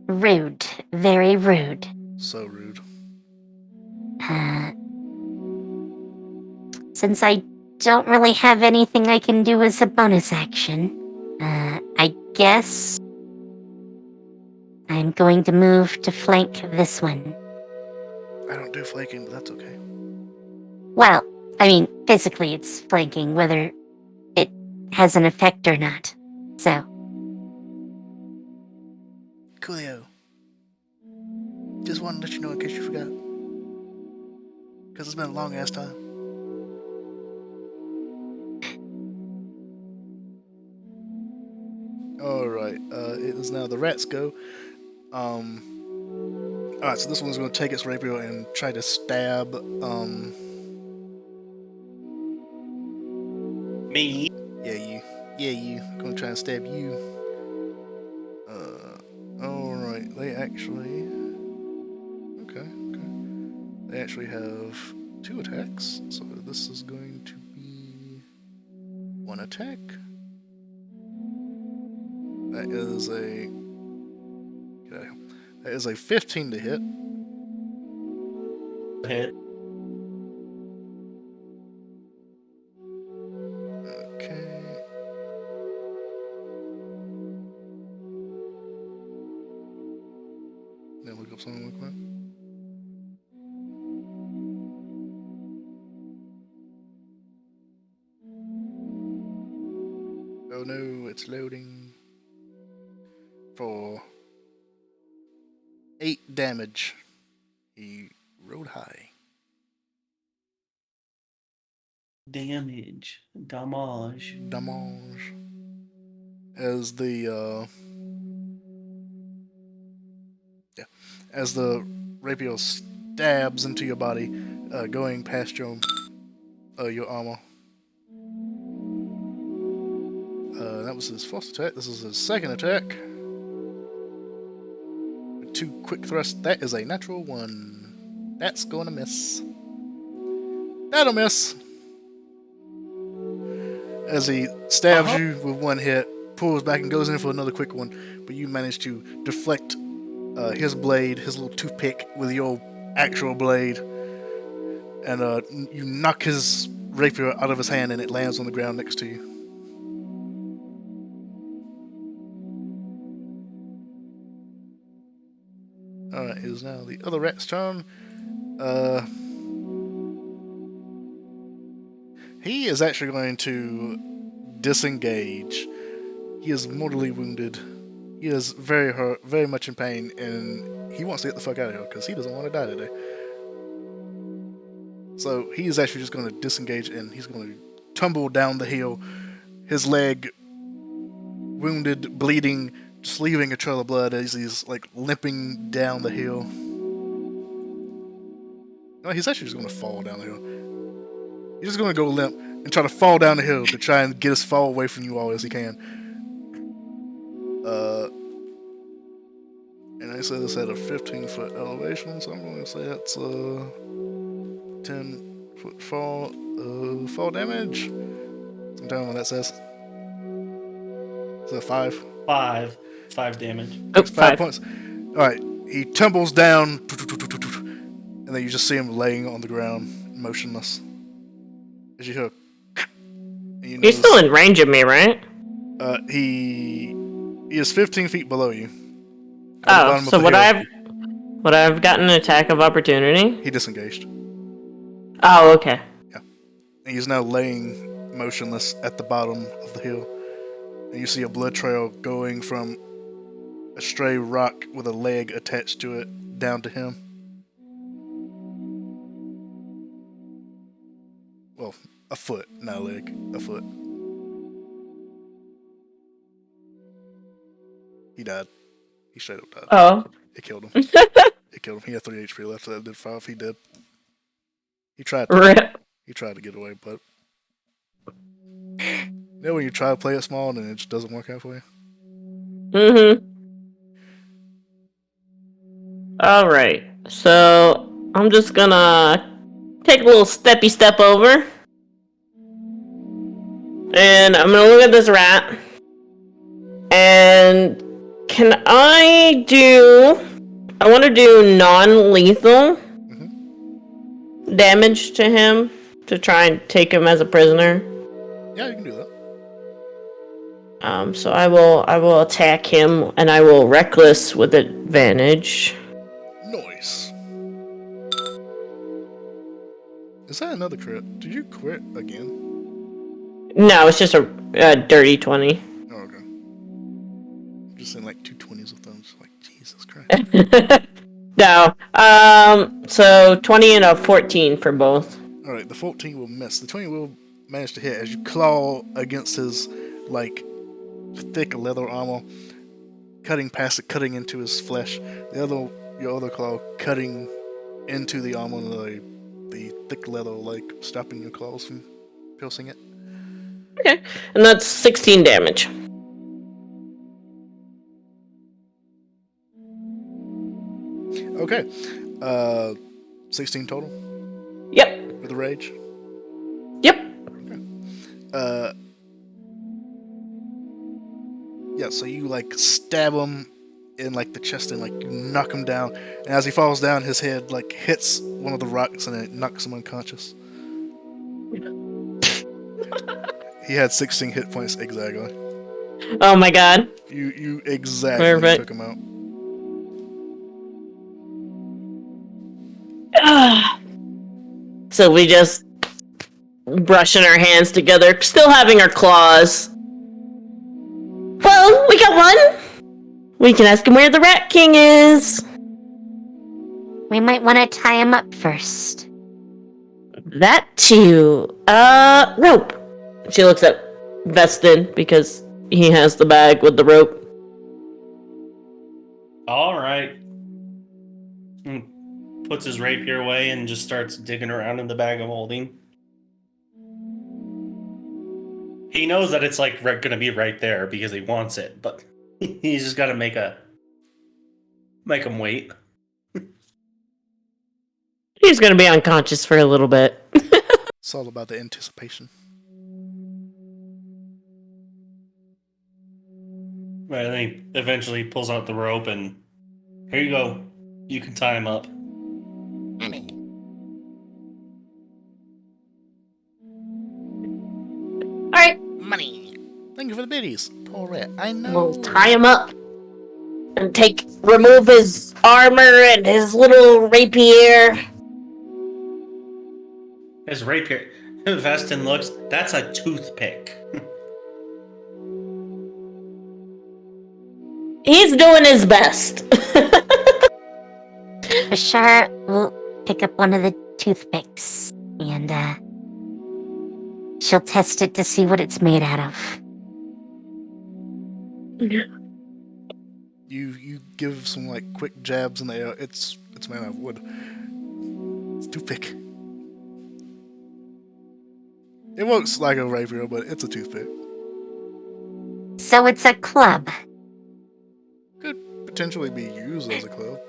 Rude. Very rude. So rude. Since I don't really have anything I can do as a bonus action, I guess I'm going to move to flank this one. I don't do flanking, but that's okay. Well, I mean, physically it's flanking, whether it has an effect or not. So, Coolio. Just wanted to let you know in case you forgot. Because it's been a long ass time. Alright, it is now the rats go. Alright, so this one's going to take its rapier and try to stab, Me. Yeah, you. Yeah, you. Gonna try and stab you. Alright, they actually... Okay. They actually have 2 attacks, so this is going to be 1 attack. That is a... Get out of here. That is a 15 to hit. Hit. Okay. Now look up something real quick. Oh no, it's loading. For 8 damage. He rolled high. Damage. Damage. As the rapier stabs into your body, going past your armor. That was his first attack. This is his second attack. With 2 quick thrusts. That is a natural 1. That's going to miss. That'll miss. As he stabs you with 1 hit, pulls back and goes in for another quick one, but you manage to deflect his blade, his little toothpick, with your actual blade, and you knock his rapier out of his hand and it lands on the ground next to you. Alright, it is now the other rat's turn. He is actually going to disengage. He is mortally wounded. He is very hurt, very much in pain, and he wants to get the fuck out of here because he doesn't want to die today. So he is actually just going to disengage and he's going to tumble down the hill, his leg wounded, bleeding, just leaving a trail of blood as he's like limping down the hill. No, he's actually just going to fall down the hill. He's just going to go limp and try to fall down the hill to try and get as far away from you all as he can. And I said this had a 15-foot elevation, so I'm going to say that's a 10-foot fall damage. Sometime what that says. Is that 5? 5. 5 damage. Oh, Takes 5. points. Alright, he tumbles down, and then you just see him laying on the ground, motionless. As you hear, and you He's still in range of me, right? he is 15 feet below you. At the Oh, bottom of so the would hill. I've gotten an attack of opportunity? He disengaged. Oh, okay. And he's now laying motionless at the bottom of the hill. And you see a blood trail going from a stray rock with a leg attached to it down to him. Well, a foot, not a leg. A foot. He died. He straight up died. Oh. It killed him. It killed him. He had 3 HP left, so that did 5. He did. He tried to. Rip. He tried to get away, but you know when you try to play it small and it just doesn't work out for you? Mm-hmm. Alright. So, I'm just gonna take a little steppy step over. And I'm gonna look at this rat. And can I want to do non-lethal damage to him to try and take him as a prisoner. Yeah, you can do that. So I will attack him and I will reckless with advantage. Nice. Is that another crit? Did you crit again? No, it's just a dirty 20. Oh, okay. I'm just saying like 2 20s of them. Just like, Jesus Christ. No. So 20 and a 14 for both. Alright, the 14 will miss. The 20 will manage to hit as you claw against his, like, thick leather armor, cutting past it, cutting into his flesh. Your other claw cutting into the armor, the thick leather, like, stopping your claws from piercing it. Okay. And that's 16 damage. Okay. 16 total? Yep. With the rage? Yep. Yeah, so you like stab him in like the chest and like you knock him down, and as he falls down, his head like hits one of the rocks and it knocks him unconscious. He had 16 hit points exactly. Oh my god. You exactly Perfect. took him out. So we just brushing our hands together, still having our claws. Well, we got one. We can ask him where the Rat King is. We might want to tie him up first. That too. Rope. She looks at Vestin because he has the bag with the rope. Alright. Puts his rapier away and just starts digging around in the bag of holding. He knows that it's like gonna be right there because he wants it, but he's just gotta make him wait. He's gonna be unconscious for a little bit. It's all about the anticipation. Right, and then he eventually pulls out the rope and here you go. You can tie him up. Alright, Money. Thank you for the biddies. Poor rat. I know. we'll tie him up and remove his armor and his little rapier. His rapier. Vestin looks, that's a toothpick. He's doing his best. For sure, we'll pick up one of the toothpicks and she'll test it to see what it's made out of. You give some like quick jabs in the air. It's made out of wood. It's toothpick. It looks like a rapier, but it's a toothpick. So it's a club. Could potentially be used as a club,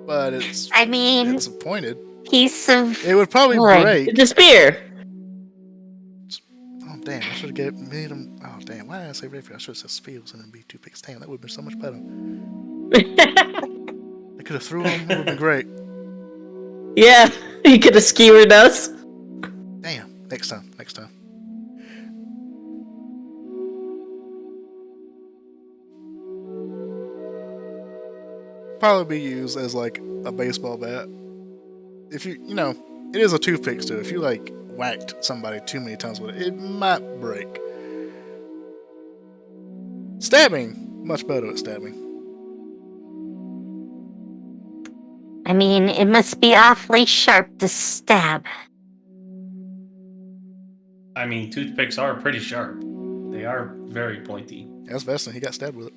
but it's I mean, it's a pointed. piece of It would probably wood. break. It's a spear. Oh damn! I should should have made him. Oh damn! Why did I say rapier? I should have said spears and then be toothpicks. Damn, that would have been so much better. I could have threw him. It would have been great. Yeah, you could have skewered us. Damn. Next time. Next time. Probably be used as like a baseball bat. If you know, it is a toothpick still. If you like whacked somebody too many times with it, it might break. Stabbing, much better at stabbing. I mean, it must be awfully sharp to stab. I mean, toothpicks are pretty sharp. They are very pointy. That's Veston. He got stabbed with it.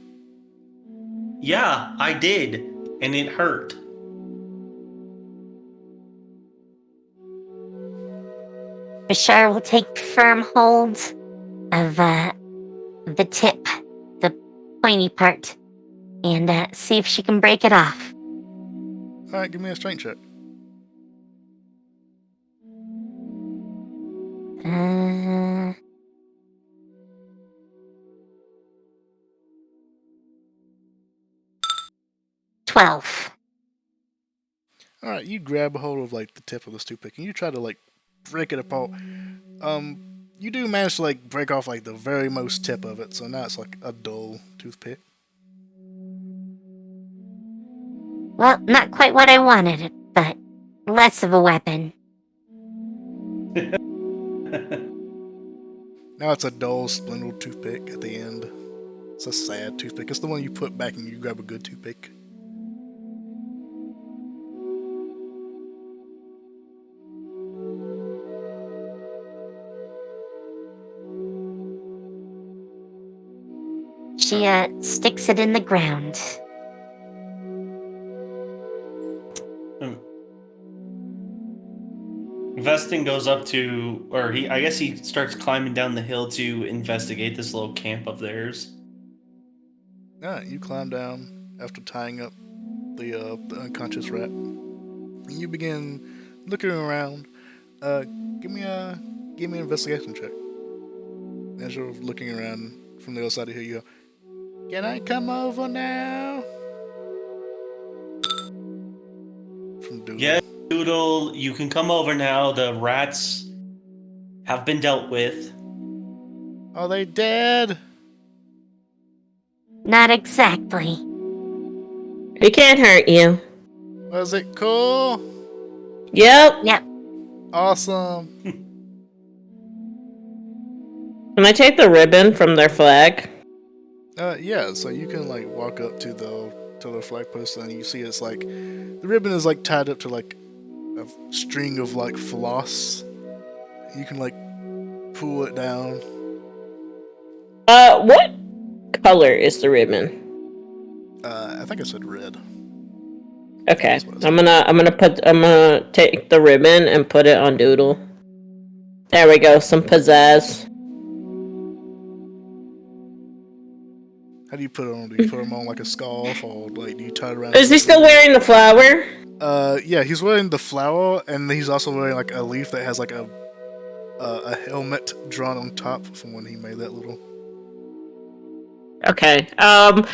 Yeah, I did, and it hurt. Bashar will take firm hold of the tip, the pointy part, and see if she can break it off. All right, give me a strength check. Uh, 12. All right, you grab a hold of like the tip of this toothpick and you try to like break it apart. You do manage to like break off like the very most tip of it, so now it's like a dull toothpick. Well, not quite what I wanted, but less of a weapon. Now it's a dull, spindled toothpick at the end. It's a sad toothpick. It's the one you put back and you grab a good toothpick. She sticks it in the ground. Vesting goes up to, or I guess he starts climbing down the hill to investigate this little camp of theirs. Alright, you climb down after tying up the unconscious rat. And you begin looking around. Give me an investigation check. As you're looking around from the other side of here, you go, "Can I come over now?" From Doodle. Yeah, Doodle, you can come over now. The rats have been dealt with. Are they dead? Not exactly. We can't hurt you. Was it cool? Yep. Yep. Awesome. Can I take the ribbon from their flag? Yeah, so you can like walk up to the flag post and you see it's like the ribbon is like tied up to like a string of like floss. You can like pull it down. What color is the ribbon? I think I said red. Okay, I'm gonna take the ribbon and put it on Doodle. There we go, some pizzazz. How do you put it on? Do you put him on like a scarf or like do you tie it around? Is he still wearing the flower? Yeah, he's wearing the flower and he's also wearing like a leaf that has like a helmet drawn on top from when he made that little. Okay. So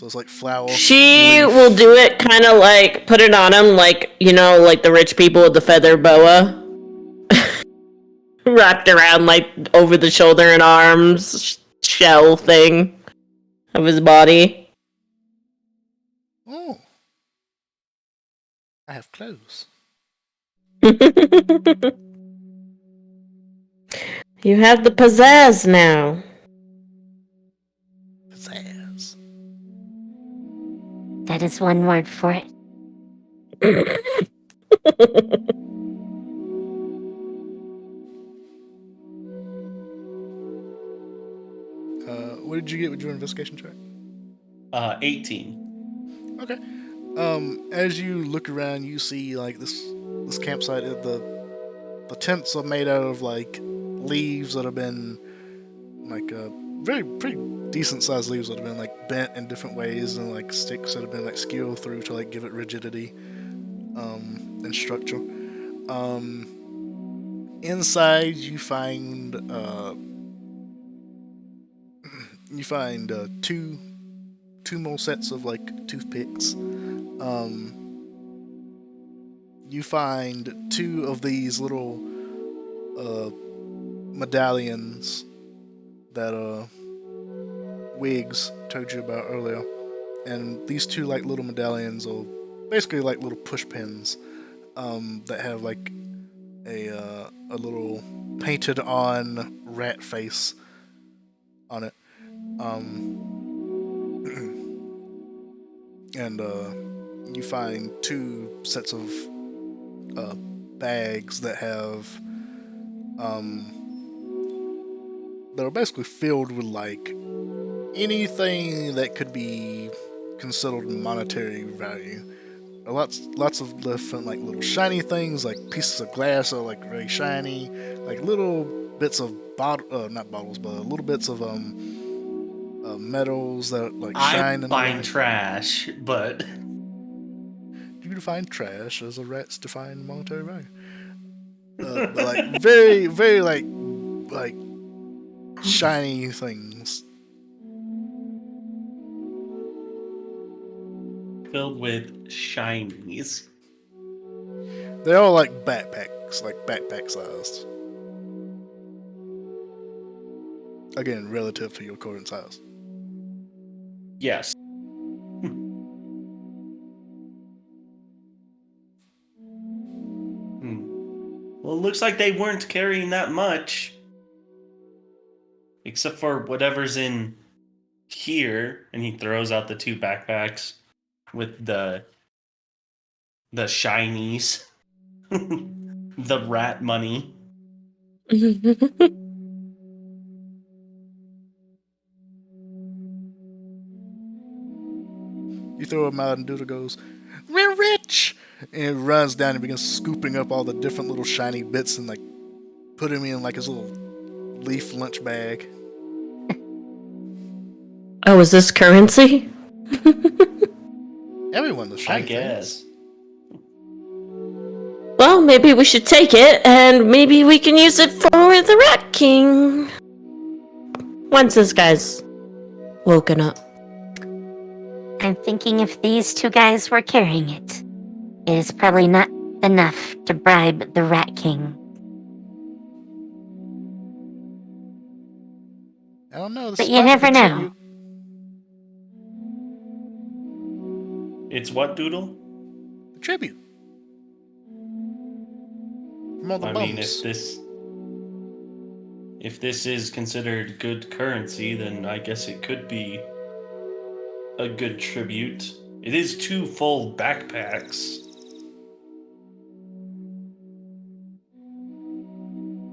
it's like flower. She leaf. will do it kind of like put it on him, like like the rich people with the feather boa, wrapped around like over the shoulder and arms shell thing of his body. Oh, I have clothes. You have the pizzazz now. Pizzazz. That is one word for it. What did you get with your investigation check? 18. Okay. As you look around, you see like this campsite. The tents are made out of like leaves that have been like pretty decent sized leaves that have been like bent in different ways, and like sticks that have been like skewered through to like give it rigidity and structure. Inside, you find two more sets of like toothpicks. You find two of these little medallions that Wiggs told you about earlier, and these two like little medallions are basically like little push pins that have like a little painted on rat face on it. And you find two sets of bags that have that are basically filled with like anything that could be considered monetary value. Lots of different like little shiny things, like pieces of glass are like very shiny, like little bits of not bottles, but little bits of metals that like shine I in the find light. trash, but You define trash as a rat's defined monetary value. But like very, very like shiny things. filled with shinies. They're all like backpacks, like backpack sized. Again, relative to your current size. Yes. Well, it looks like they weren't carrying that much. Except for whatever's in here. And he throws out the two backpacks with the shinies. The rat money. You throw him out and Duda goes, "We're rich!" And runs down and begins scooping up all the different little shiny bits and like put him in like his little leaf lunch bag. Oh, is this currency? Everyone does shiny I guess. things. Well, maybe we should take it, and maybe we can use it for the Rat King. Once this guy's woken up. I'm thinking if these two guys were carrying it, it is probably not enough to bribe the Rat King. I don't know. This But is you part of never the know. tribute. It's what, Doodle? The tribute. From all the I bums. mean, if this is considered good currency, then I guess it could be a good tribute. It is two full backpacks.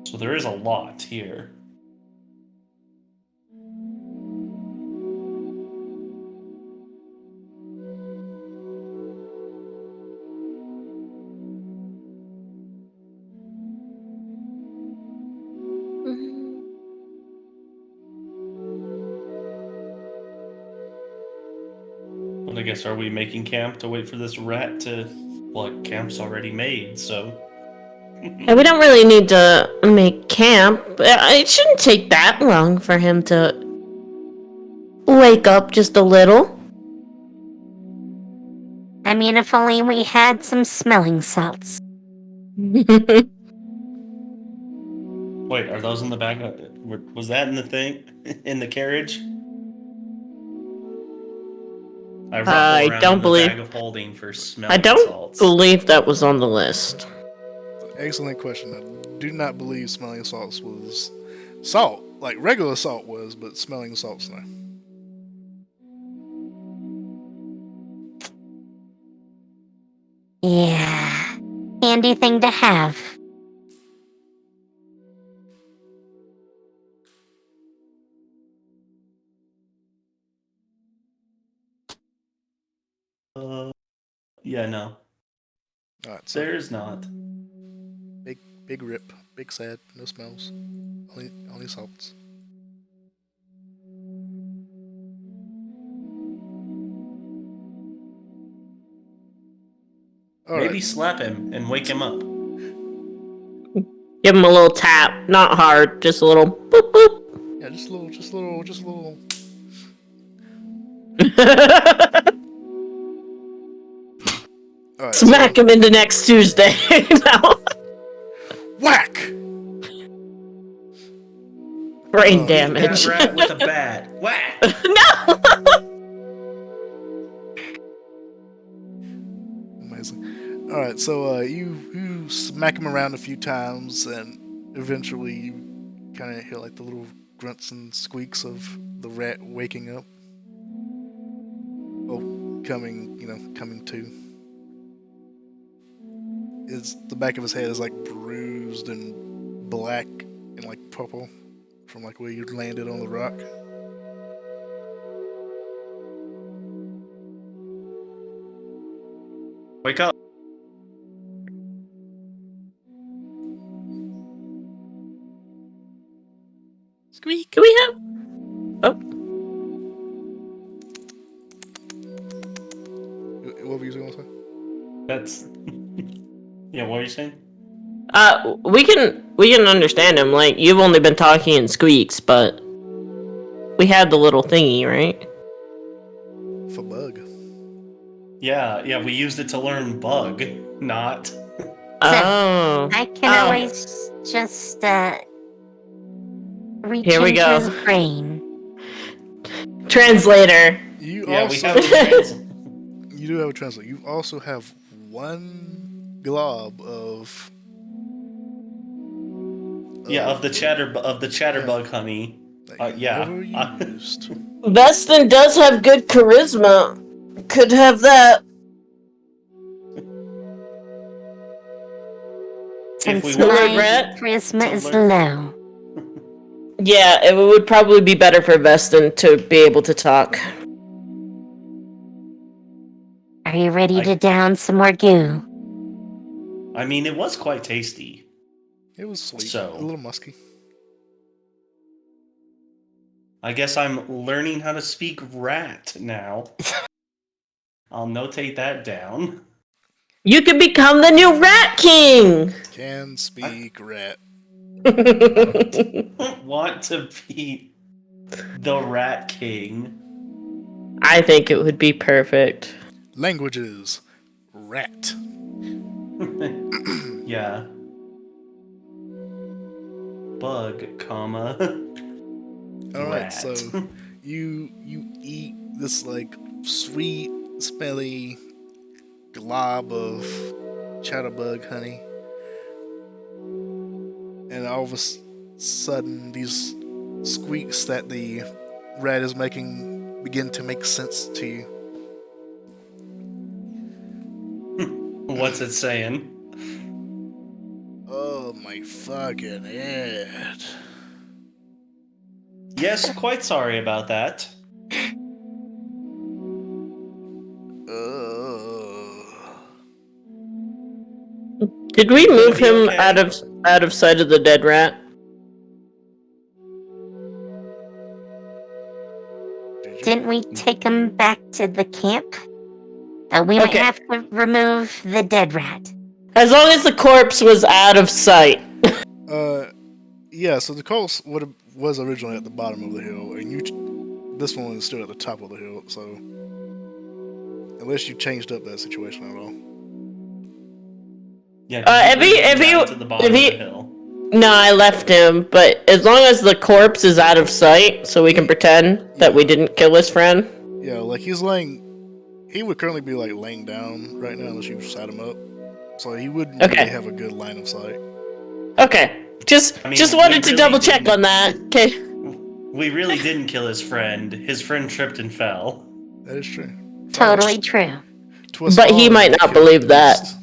So there is a lot here. Well, I guess, are we making camp to wait for this rat to... Well, camp's already made, so... And we don't really need to make camp. It shouldn't take that long for him to wake up just a little. I mean, if only we had some smelling salts. Wait, are those in the bag? Was that in the thing? In the carriage? I ruffle I around don't in the believe- bag of holding for smelling I don't salts. believe that was on the list. Excellent question. I do not believe smelling salts was salt. Like regular salt was, but smelling salts no. Yeah. Handy thing to have. Yeah, no. Alright, so There's not. big rip, big sad, no smells. Only salts. Alright. Maybe slap him and wake him up. Give him a little tap. Not hard, just a little boop boop. Yeah, just a little. All right, Smack him into next Tuesday. No. Whack! Brain Oh, That damage. rat with a bat. Whack! No! Amazing. All right, so you smack him around a few times, and eventually you kind of hear like the little grunts and squeaks of the rat waking up. Oh, coming to. The back of his head is like bruised and black and like purple from like where you landed on the rock. Wake up. Squeak. Do we have... Oh, What were you going to say? That's. Yeah, what were you saying? we can understand him. Like, you've only been talking in squeaks, but we had the little thingy, right? For bug. Yeah, we used it to learn bug, not. Oh. I can always just reach Here we into go. his brain. Translator. You Yeah, we also have a you do have a translator. You also have one glob of of the chatterbug honey. that you Yeah. never used. Veston does have good charisma. Could have that. If we Since were my rat charisma to is learn- low. Yeah, it would probably be better for Veston to be able to talk. Are you ready to down some more goo? I mean, it was quite tasty. It was sweet, So- a little musky. I guess I'm learning how to speak rat now. I'll notate that down. You could become the new Rat King! Can speak rat. Want to be the Rat King. I think it would be perfect. Languages. Rat. Yeah. Bug, comma. Alright, rat. so you eat this like sweet, smelly glob of chatterbug honey. And all of a sudden these squeaks that the rat is making begin to make sense to you. What's it saying? Oh my fucking head. Yes, quite sorry about that. Did we You gonna move be him okay? out of sight of the dead rat? Didn't we take him back to the camp? We might Okay. have to remove the dead rat. As long as the corpse was out of sight. Yeah, so the coast was originally at the bottom of the hill, and this one is still at the top of the hill, so unless you changed up that situation at all. Yeah. if he- bring him if he- down to the bottom if he- of the hill. No, I left him, but as long as the corpse is out of sight, so we can pretend that we didn't kill his friend. Yeah, like he would currently be like laying down right now unless you sat him up, so he wouldn't Okay. really have a good line of sight. Okay. Just I mean, wanted we to really double check didn't- on that. Okay. We really didn't kill his friend. His friend tripped and fell. That is true. Totally true. But he might not believe that.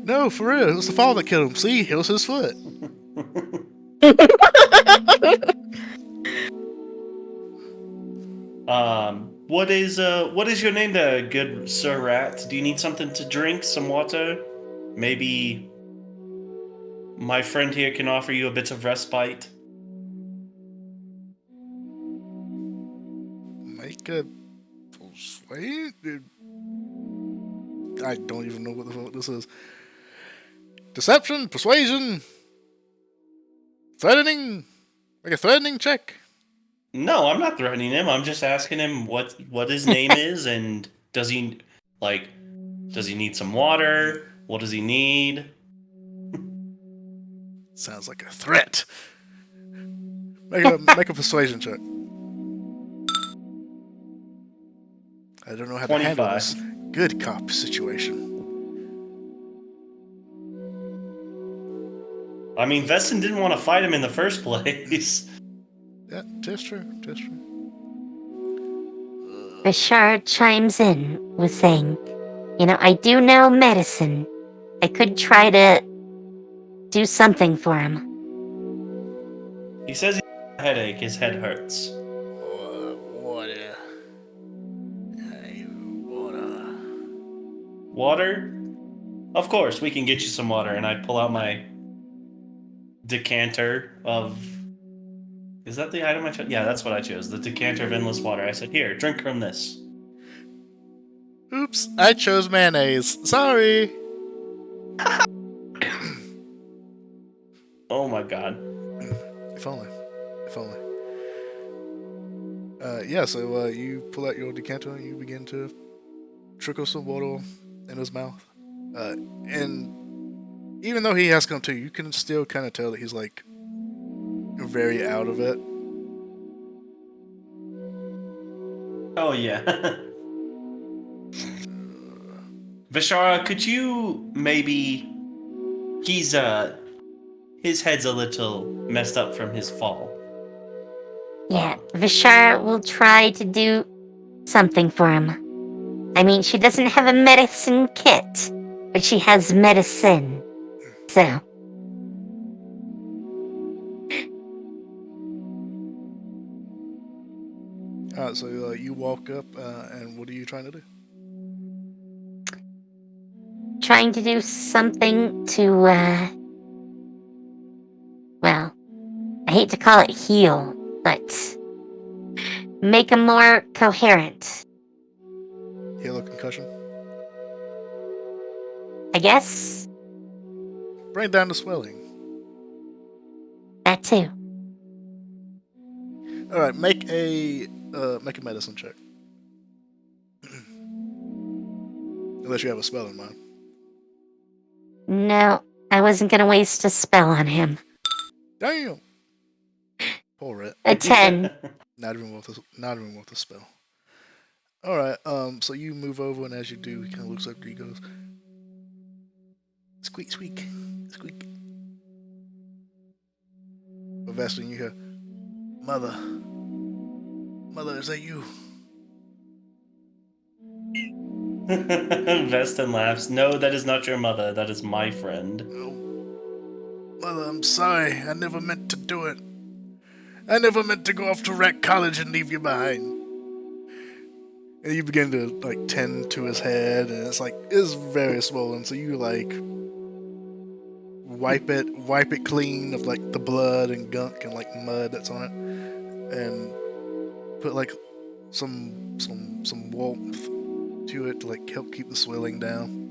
No, for real, it was the fall that killed him. See, it was his foot. What is your name there, good Sir Rat? Do you need something to drink? Some water? Maybe my friend here can offer you a bit of respite. Make a persuade. I don't even know what the fuck this is. Deception, persuasion, threatening. Make a threatening check. No, I'm not threatening him. I'm just asking him what his name is and does he need some water? What does he need? Sounds like a threat. Make a persuasion check. I don't know how to handle 25. this good cop situation. I mean, Veston didn't want to fight him in the first place. Yeah, just true. Bashar chimes in with saying, I do know medicine. I could try to do something for him. He says he has a headache. His head hurts. Water. Water? Of course, we can get you some water. And I pull out my decanter of... Is that the item I chose? Yeah, that's what I chose. The decanter of endless water. I said, here, drink from this. Oops, I chose mayonnaise. Sorry. Oh my god. If only. Yeah, so you pull out your decanter and you begin to trickle some water in his mouth. And even though he has come to, you can still kind of tell that he's like very out of it. Oh yeah. Vishara, could you maybe... His head's a little messed up from his fall. Yeah, Vishar will try to do something for him. I mean, she doesn't have a medicine kit, but she has medicine. So. So you walk up, and what are you trying to do? Trying to do something to, well, I hate to call it heal, but make him more coherent. Heal a concussion? I guess. Bring down the swelling. That too. Alright, make a medicine check. Unless you have a spell in mind. No, I wasn't gonna waste a spell on him. Damn! Poor Ret. A 10. Not even worth the spell. Alright, so you move over, and as you do, he kind of looks up to you, goes, squeak, squeak, squeak. But Vestin, you hear, Mother, is that you? Veston laughs. No, that is not your mother. That is my friend. Oh, Mother, I'm sorry. I never meant to do it. I never meant to go off to Rat College and leave you behind. And you begin to tend to his head, and it's very swollen. So you wipe it clean of the blood and gunk and mud that's on it, and put some warmth to it to help keep the swelling down.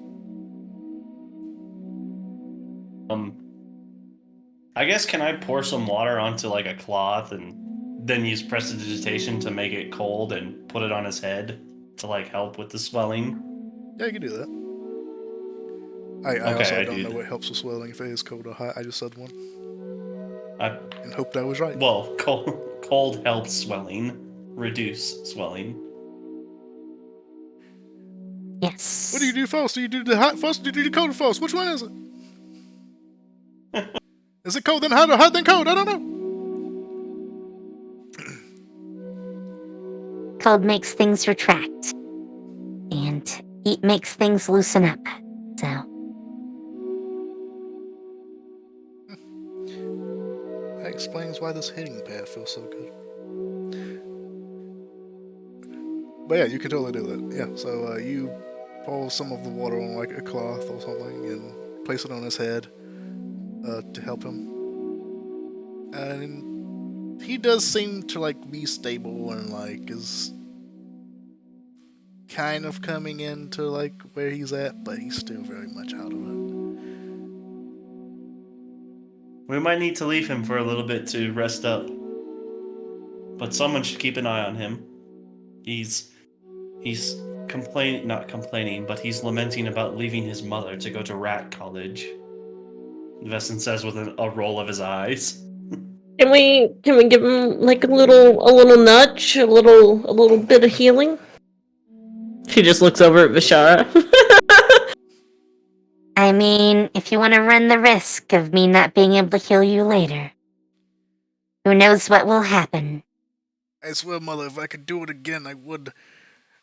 I guess can I pour some water onto a cloth and then use prestidigitation to make it cold and put it on his head to help with the swelling? Yeah, you can do that. I don't know what helps with swelling, if it is cold or hot. I just said one. And hoped I was right. Well, cold helps swelling, reduce swelling. Yes. What do you do first? Do you do the hot first, or do you do the cold first? Which one is it? Is it cold then hot, or hot then cold? I don't know. Cold makes things retract. And heat makes things loosen up. So. That explains why this hitting pad feels so good. But yeah, you can totally do that. Yeah, so you pour some of the water on a cloth or something and place it on his head to help him. And he does seem to be stable and is kind of coming into where he's at, but he's still very much out of it. We might need to leave him for a little bit to rest up. But someone should keep an eye on him. He's not complaining, but he's lamenting about leaving his mother to go to rat college. Veston says with a roll of his eyes. Can we give him like a little nudge, a little bit of healing? She just looks over at Vishara. I mean, if you want to run the risk of me not being able to heal you later, who knows what will happen? I swear, Mother, if I could do it again, I would.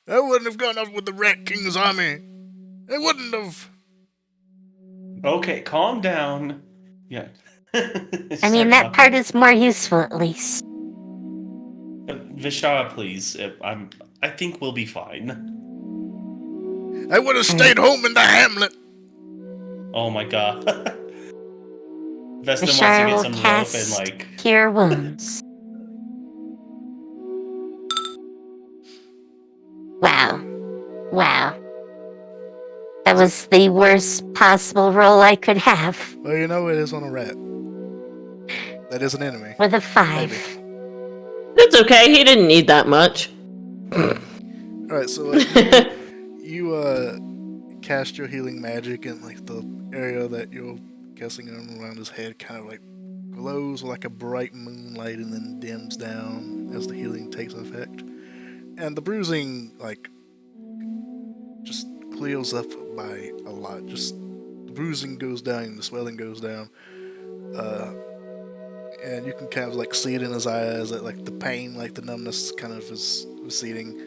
I wouldn't have gone out with the Rat King's army. I wouldn't have. Okay, calm down. Yeah. I mean, that part is more useful at least. Vishara, please. I think we'll be fine. I would have stayed home in the hamlet. Oh my god. Veston wants to Vishara get will some rope and cast Cure Wounds. Wow. That was the worst possible roll I could have. Well, you know it is on a rat. That is an enemy. With a 5. Maybe. It's okay, he didn't need that much. Alright, so you cast your healing magic, and like the area that you're casting around his head kind of like glows like a bright moonlight and then dims down as the healing takes effect. And the bruising like just clears up by a lot. Just the bruising goes down, the swelling goes down. And you can kind of like see it in his eyes that like the pain, like the numbness kind of is receding.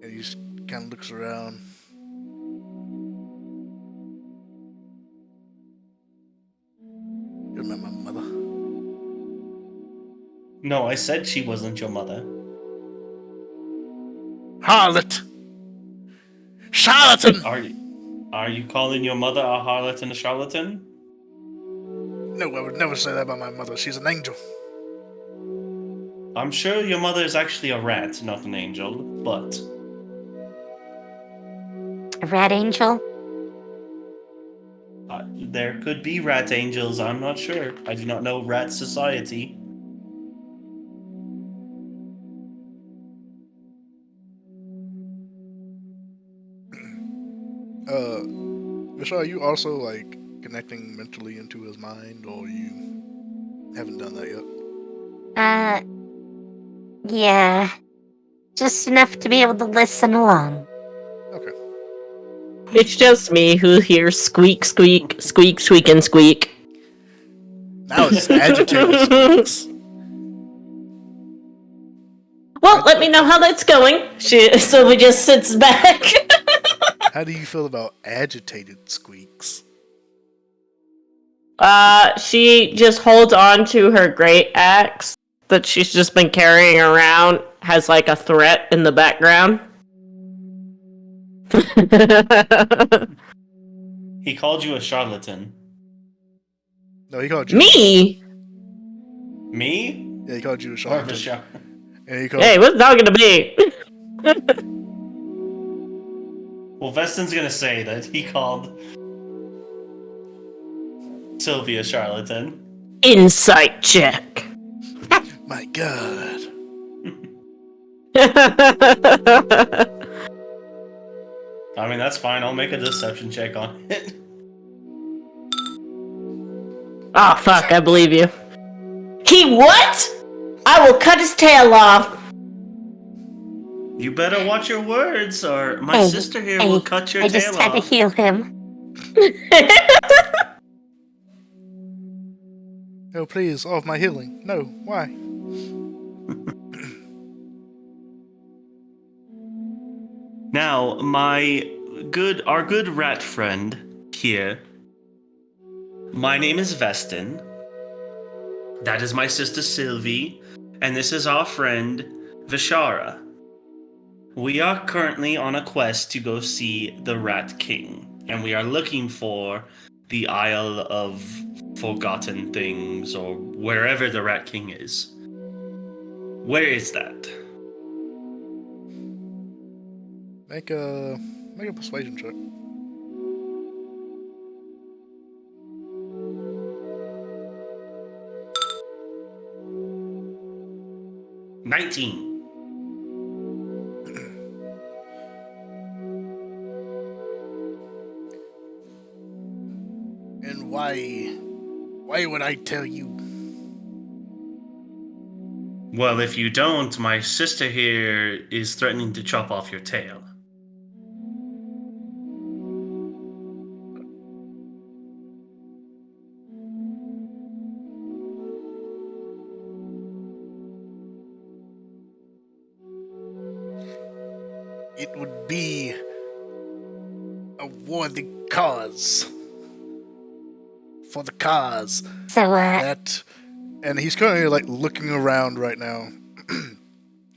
And he just kind of looks around. You're not my mother. No, I said she wasn't your mother. Harlot! Charlatan! Are you calling your mother a harlot and a charlatan? No, I would never say that about my mother. She's an angel. I'm sure your mother is actually a rat, not an angel, but... A rat angel? There could be rat angels, I'm not sure. I do not know rat society. Michelle, are you also like connecting mentally into his mind, or you haven't done that yet? Yeah. Just enough to be able to listen along. Okay. It's just me who hears squeak, squeak, squeak, squeak, and squeak. Now it's agitated squeaks. Well, let me know how that's going. Sylvie just sits back. How do you feel about agitated squeaks? She just holds on to her great axe that she's just been carrying around, has like a threat in the background. He called you a charlatan. No, he called you. Me? Me? Yeah, he called you a Or charlatan. Vishara? And he called Hey, what's talking to me? Well, Veston's gonna say that he called Sylvia charlatan. Insight check. My God. I mean, that's fine. I'll make a deception check on it. Oh, fuck, I believe you. He what? I will cut his tail off. You better watch your words, or my sister here will cut your I tail just had to off. heal him. Oh, please, off my healing. No, why? Now, our good rat friend here. My name is Veston. That is my sister Sylvie, and this is our friend Vishara. We are currently on a quest to go see the Rat King, and we are looking for the Isle of Forgotten Things, or wherever the Rat King is. Where is that? Make a persuasion check. 19. And why would I tell you? Well, if you don't, my sister here is threatening to chop off your tail. It would be a worthy cause. For the cause. So, That, and he's currently like looking around right now.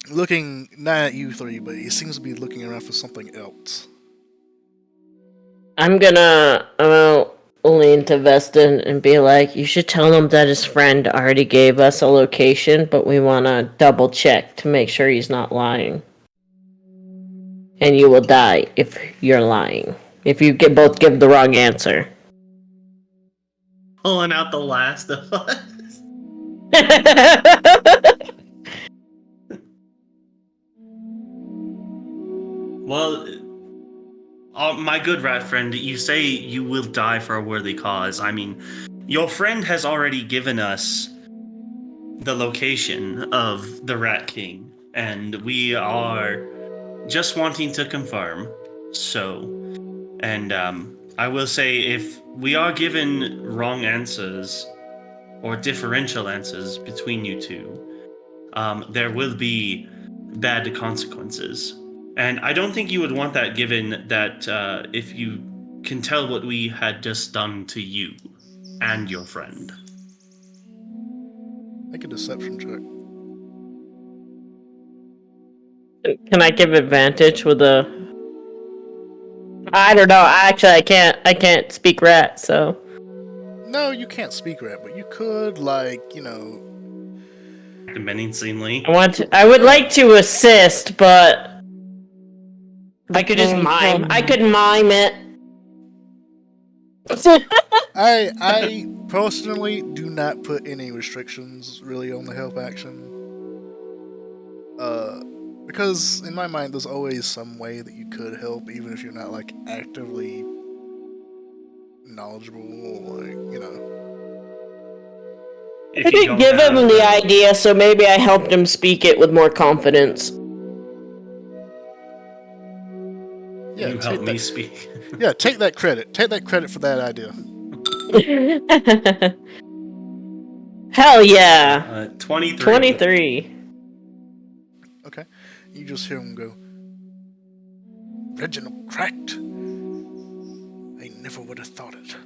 Looking not at you three, but he seems to be looking around for something else. I'm gonna lean to Veston and be like, you should tell him that his friend already gave us a location, but we want to double check to make sure he's not lying. And you will die if you're lying. If you both give the wrong answer. Pulling out the last of us. Well, my good rat friend, you say you will die for a worthy cause. I mean, your friend has already given us the location of the Rat King, and we are just wanting to confirm. So, and I will say, if we are given wrong answers or differential answers between you two, there will be bad consequences. And I don't think you would want that, given that if you can tell what we had just done to you and your friend. Make a deception check. Can I give advantage with a... I don't know. Actually, I can't speak rat, so... No, you can't speak rat, but you could, like, Menacingly. I would like to assist, but... I could just mime. I could mime it. I personally do not put any restrictions really on the help action. Because in my mind there's always some way that you could help, even if you're not like actively knowledgeable or I didn't give him the idea, so maybe I helped him speak it with more confidence. Yeah, you helped me speak. Yeah, take that credit. Take that credit for that idea. Hell yeah. 23. 23. Okay. You just hear him go, Reginald cracked. I never would have thought it.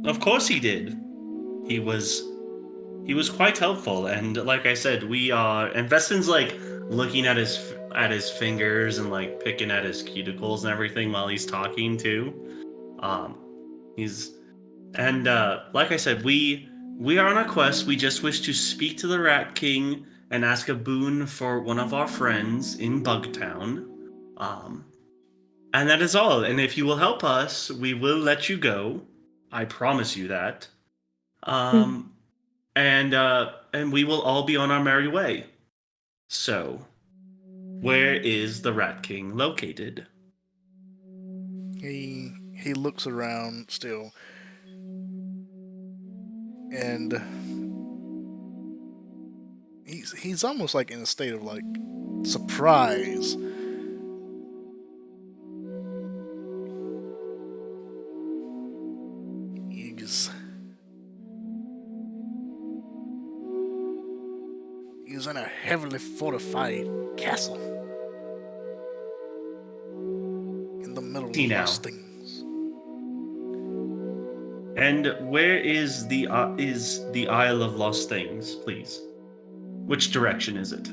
Of course he did. He was quite helpful, and like I said, we are. And Veston's like looking at his fingers and like picking at his cuticles and everything while he's talking too. Like I said, we are on a quest. We just wish to speak to the Rat King and ask a boon for one of our friends in Bugtown. And that is all. And if you will help us, we will let you go. I promise you that. And we will all be on our merry way. So, where is the Rat King located? He looks around still, and he's almost like in a state of like surprise. He's in a heavily fortified castle in the middle of lost things. And where is the Isle of Lost Things, please? Which direction is it?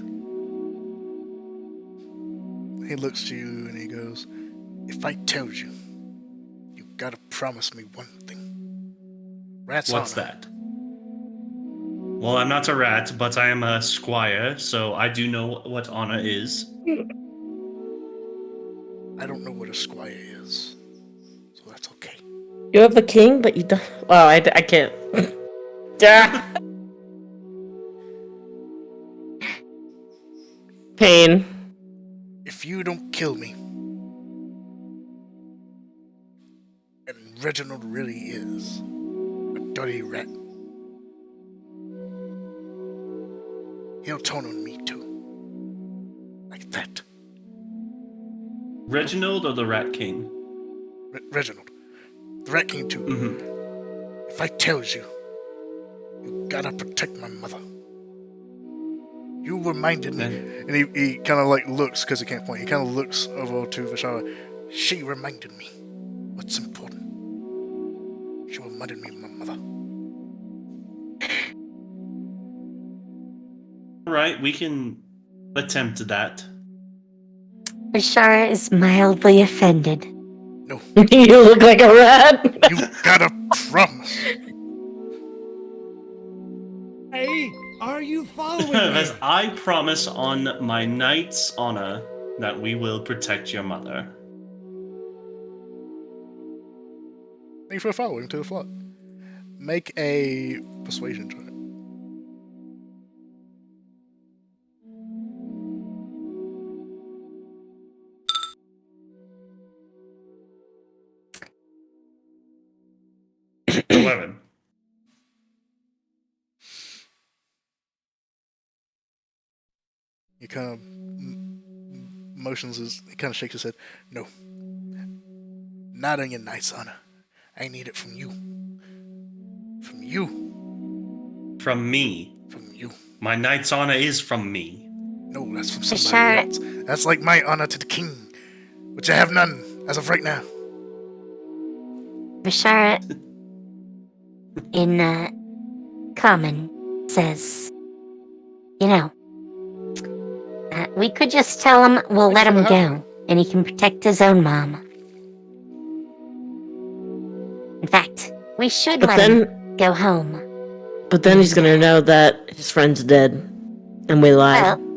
He looks to you and he goes, if I told you, you gotta promise me one thing. Rat's What's honor. that? Well, I'm not a rat, but I am a squire, so I do know what honor is. I don't know what a squire is, so that's okay. You have a king, but you don't... Oh, I can't. pain. If you don't kill me, and Reginald really is a dirty rat, he'll turn on me too. Like that. Reginald or the Rat King? Reginald. The Rat King too. Mm-hmm. If I tells you, you gotta protect my mother. You reminded me, and he kind of like looks, because he can't point, he kind of looks over to Vishara. She reminded me what's important. She reminded me of my mother. Alright, we can attempt that. Bashara is mildly offended. No, You look like a rat. you gotta promise. Hey, are you following me? As I promise on my knight's honor that we will protect your mother. Thank you for following to the flock. Make a persuasion check. $11. He kind of motions he kind of shakes his head. No. Not on your knight's honor. I need it from you. From you. From me. From you. My knight's honor is from me. No, that's from somebody else. That's like my honor to the king, which I have none as of right now. Bashara, in common, says, you know, we could just tell him we'll let him go, and he can protect his own mom. In fact, we should let him go home. But then he's gonna know that his friend's dead, and we lied. Well,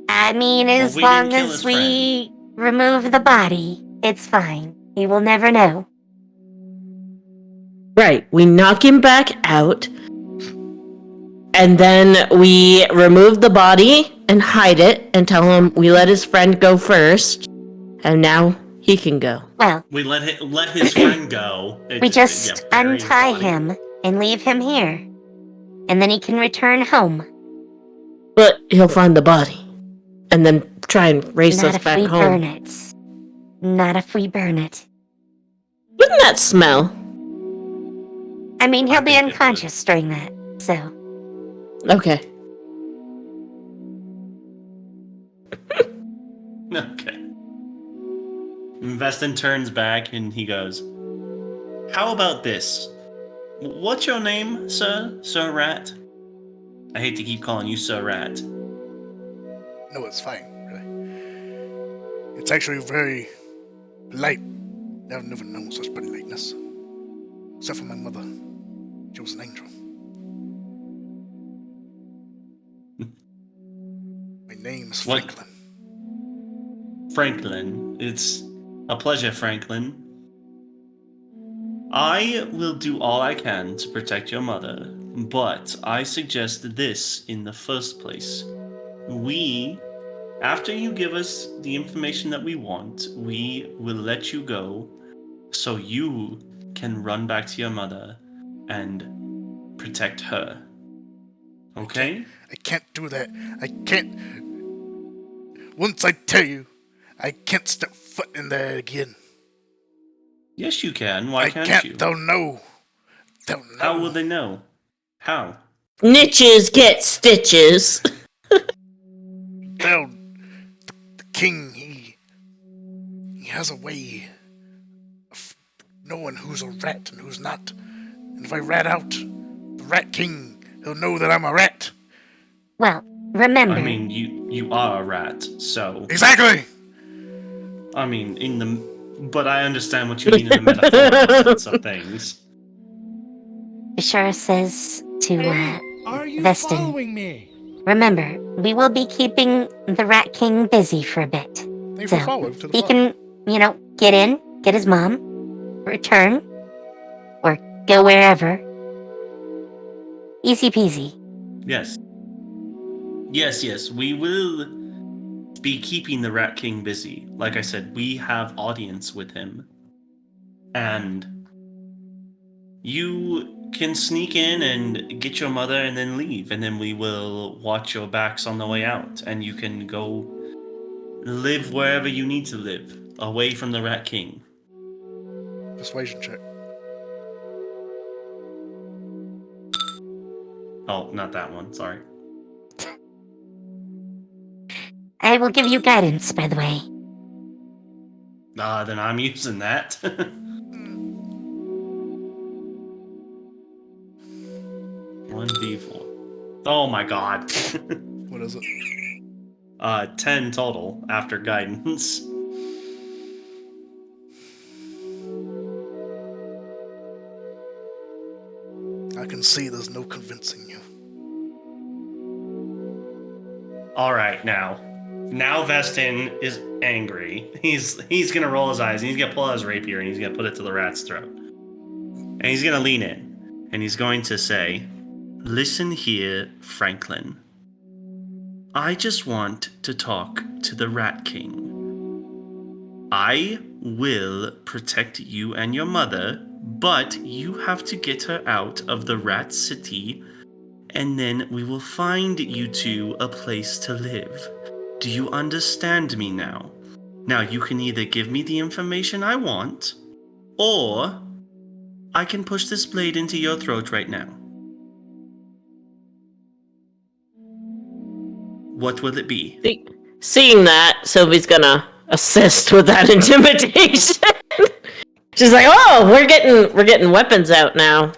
I mean, as we long didn't kill as his we remove the body, it's fine. He will never know. Right, we knock him back out, and then we remove the body and hide it and tell him we let his friend go first, and now he can go. Well, We let his friend go. we just untie him and leave him here. And then he can return home. But he'll find the body, and then try and race Not us if back we home. burn it. Not if we burn it. Wouldn't that smell? I mean, he'll I be think it would. unconscious during that, so. Okay. Okay. Investon turns back and he goes, "How about this? What's your name, sir? Sir Rat? I hate to keep calling you Sir Rat." No, it's fine. Really. It's actually very polite. I've never known such politeness. Except for my mother. She was an angel. My name is What? Franklin. Franklin. It's a pleasure, Franklin. I will do all I can to protect your mother, but I suggest this in the first place. After you give us the information that we want, we will let you go so you can run back to your mother and protect her. Okay? I can't do that. I can't. Once I tell you, I can't step foot in there again. Yes, you can. Why I can't can't. you? They'll know. They'll know. How will they know? How? Niches get stitches. They'll. The king, he has a way of knowing who's a rat and who's not. And if I rat out the Rat King, he'll know that I'm a rat. Well, remember. I mean, you are a rat, so Exactly. I mean, but I understand what you mean in the metaphorical sense of things. Bashara says to Hey, are you Veston. following me? remember, we will be keeping the Rat King busy for a bit. Thanks So, for following to the he flock. can, get in, get his mom, return, or go wherever. Easy peasy. Yes. Yes, we will be keeping the Rat King busy. Like I said, we have audience with him. And you can sneak in and get your mother and then leave. And then we will watch your backs on the way out. And you can go live wherever you need to live, away from the Rat King. Persuasion check. Oh, not that one, sorry. I will give you guidance, by the way. Then I'm using that. 1d4. Oh my god. What is it? 10 total after guidance. I can see there's no convincing you. Alright, now Vestin is angry. He's gonna roll his eyes, and he's gonna pull out his rapier, and he's gonna put it to the rat's throat. And he's gonna lean in, and he's going to say, "Listen here, Franklin. I just want to talk to the Rat King. I will protect you and your mother, but you have to get her out of the Rat City, and then we will find you two a place to live. Do you understand me now? Now you can either give me the information I want, or I can push this blade into your throat right now. What will it be?" Seeing that, Sylvie's gonna assist with that intimidation. She's like, "Oh, we're getting weapons out now."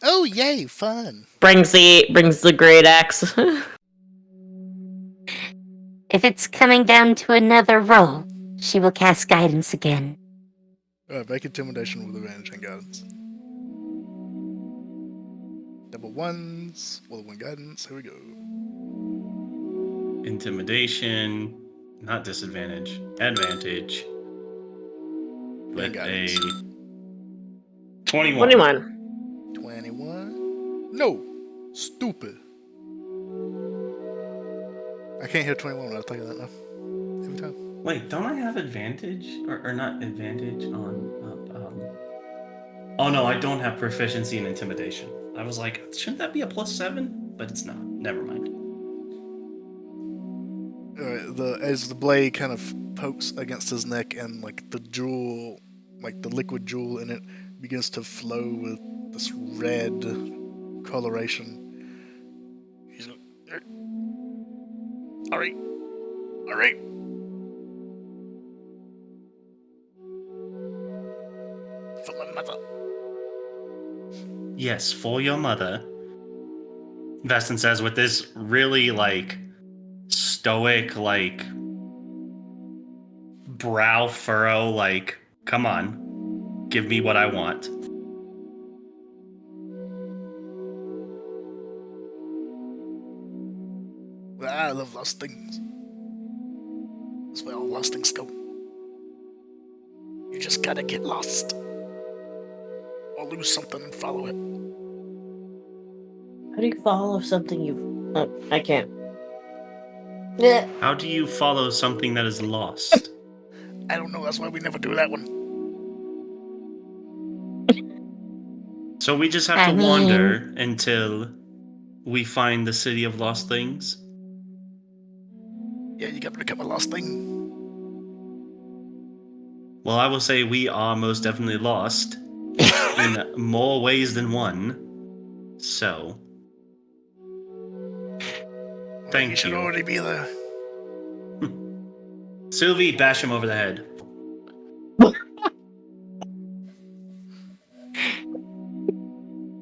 Oh, yay, fun. Brings the great axe. If it's coming down to another roll, she will cast guidance again. Alright, make intimidation with advantage and guidance. Double ones, well, one guidance, here we go. Intimidation, not disadvantage, advantage. With a 21. 21? No! Stupid. I can't hear 21 when I think of that now. Every time. Wait, don't I have advantage? Or not advantage on... Oh no, I don't have proficiency in intimidation. I was like, shouldn't that be a +7? But it's not. Never mind. Alright, as the blade kind of pokes against his neck and like the jewel, like the liquid jewel in it begins to flow with this red coloration. He's like, alright. For my mother. Yes, for your mother. Vestin says with this really, like, stoic, like, brow furrow, like, come on, give me what I want. I love lost things. That's where all lost things go. You just gotta get lost. Or lose something and follow it. How do you follow something you've... Oh, I can't. Yeah. How do you follow something that is lost? I don't know, that's why we never do that one. So we just have I to mean- wander until we find the city of lost things? Yeah, you gotta become a lost thing. Well, I will say we are most definitely lost in more ways than one. So, thank You should you. already be there. Sylvie, bash him over the head.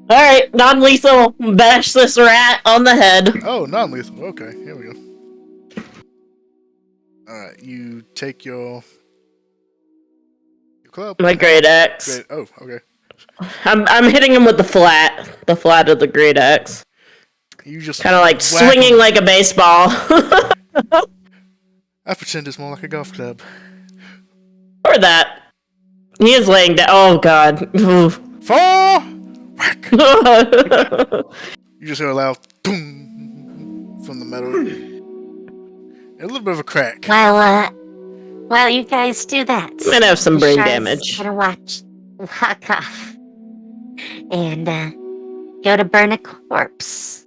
Alright, non-lethal, bash this rat on the head. Oh, non-lethal. Okay, here we go. Alright, you take your club. My great axe. Great. Oh, okay. I'm hitting him with the flat of the great axe. You just Kind of like whack swinging him. like a baseball. I pretend it's more like a golf club. Or that. He is laying down. Oh god. Oof. Four! Whack! You just hear a loud boom from the metal. A little bit of a crack. While you guys do that, I'm gonna have some brain Bashard's damage. gonna walk off and go to burn a corpse.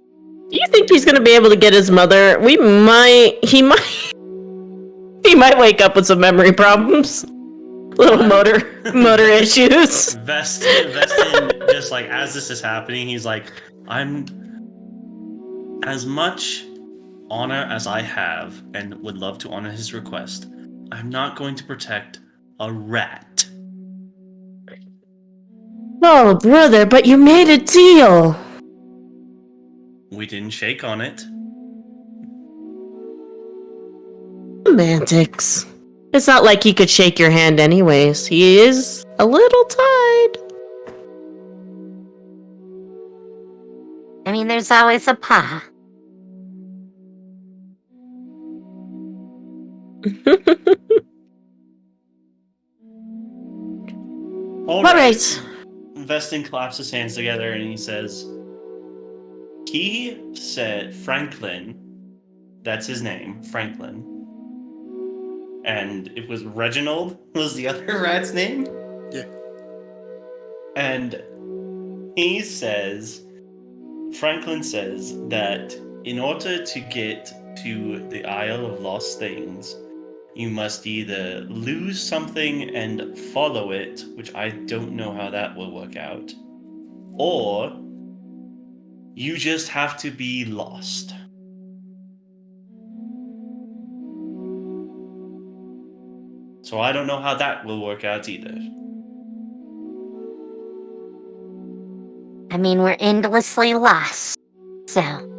Do you think he's gonna be able to get his mother? He might wake up with some memory problems. Little motor issues. Vestin, just like as this is happening, he's like, I'm as much honor as I have and would love to honor his request. I'm not going to protect a rat. Oh, brother, but you made a deal. We didn't shake on it. Semantics. It's not like he could shake your hand anyways. He is a little tied. I mean, there's always a paw. All Alright. Vestin claps his hands together and he says, he said Franklin, that's his name, Franklin. And it was Reginald was the other rat's name? Yeah. And Franklin says that in order to get to the Isle of Lost Things, you must either lose something and follow it, which I don't know how that will work out, or you just have to be lost. So I don't know how that will work out either. I mean, we're endlessly lost. So,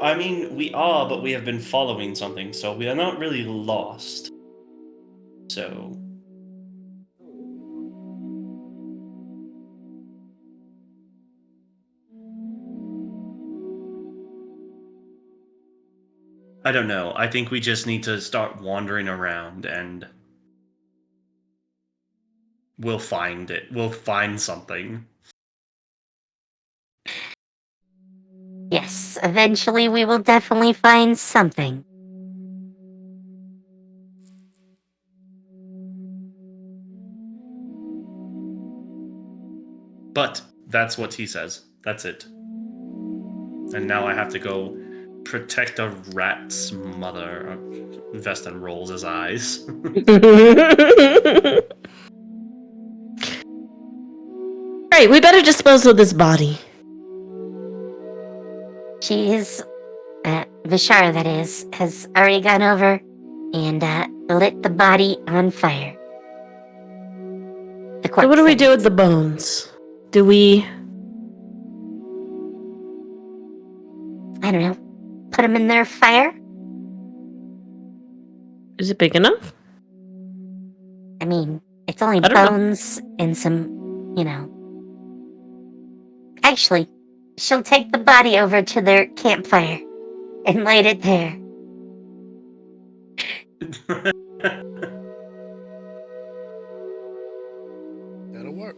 I mean, we are, but we have been following something, so we are not really lost. So... I don't know. I think we just need to start wandering around and we'll find it. We'll find something. yes, eventually we will definitely find something. But that's what he says. That's it. And now I have to go protect a rat's mother. Vestin rolls his eyes. Right, we better dispose of this body. Vishara, that is, has already gone over and lit the body on fire. The corpse. So what do we that do is. with the bones? Do we... I don't know. Put them in their fire? Is it big enough? I mean, it's only I don't know. bones and some, Actually, she'll take the body over to their campfire and light it there. That'll work.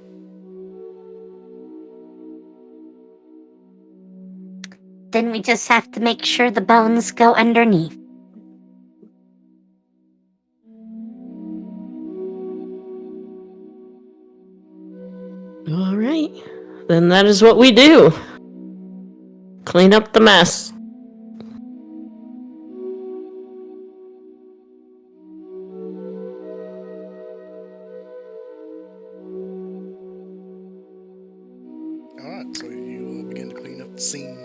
Then we just have to make sure the bones go underneath. All right. Then that is what we do. Clean up the mess. Alright, so you begin to clean up the scene.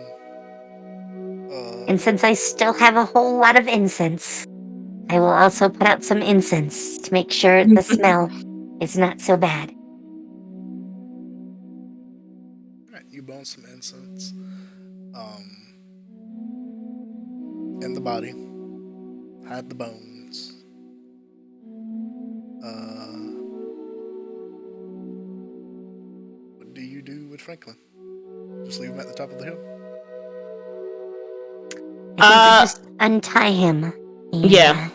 And since I still have a whole lot of incense, I will also put out some incense to make sure the smell is not so bad. Alright, you burn some incense. In the body. Hide the bones. What do you do with Franklin? Just leave him at the top of the hill? I think we just untie him. And, Yeah.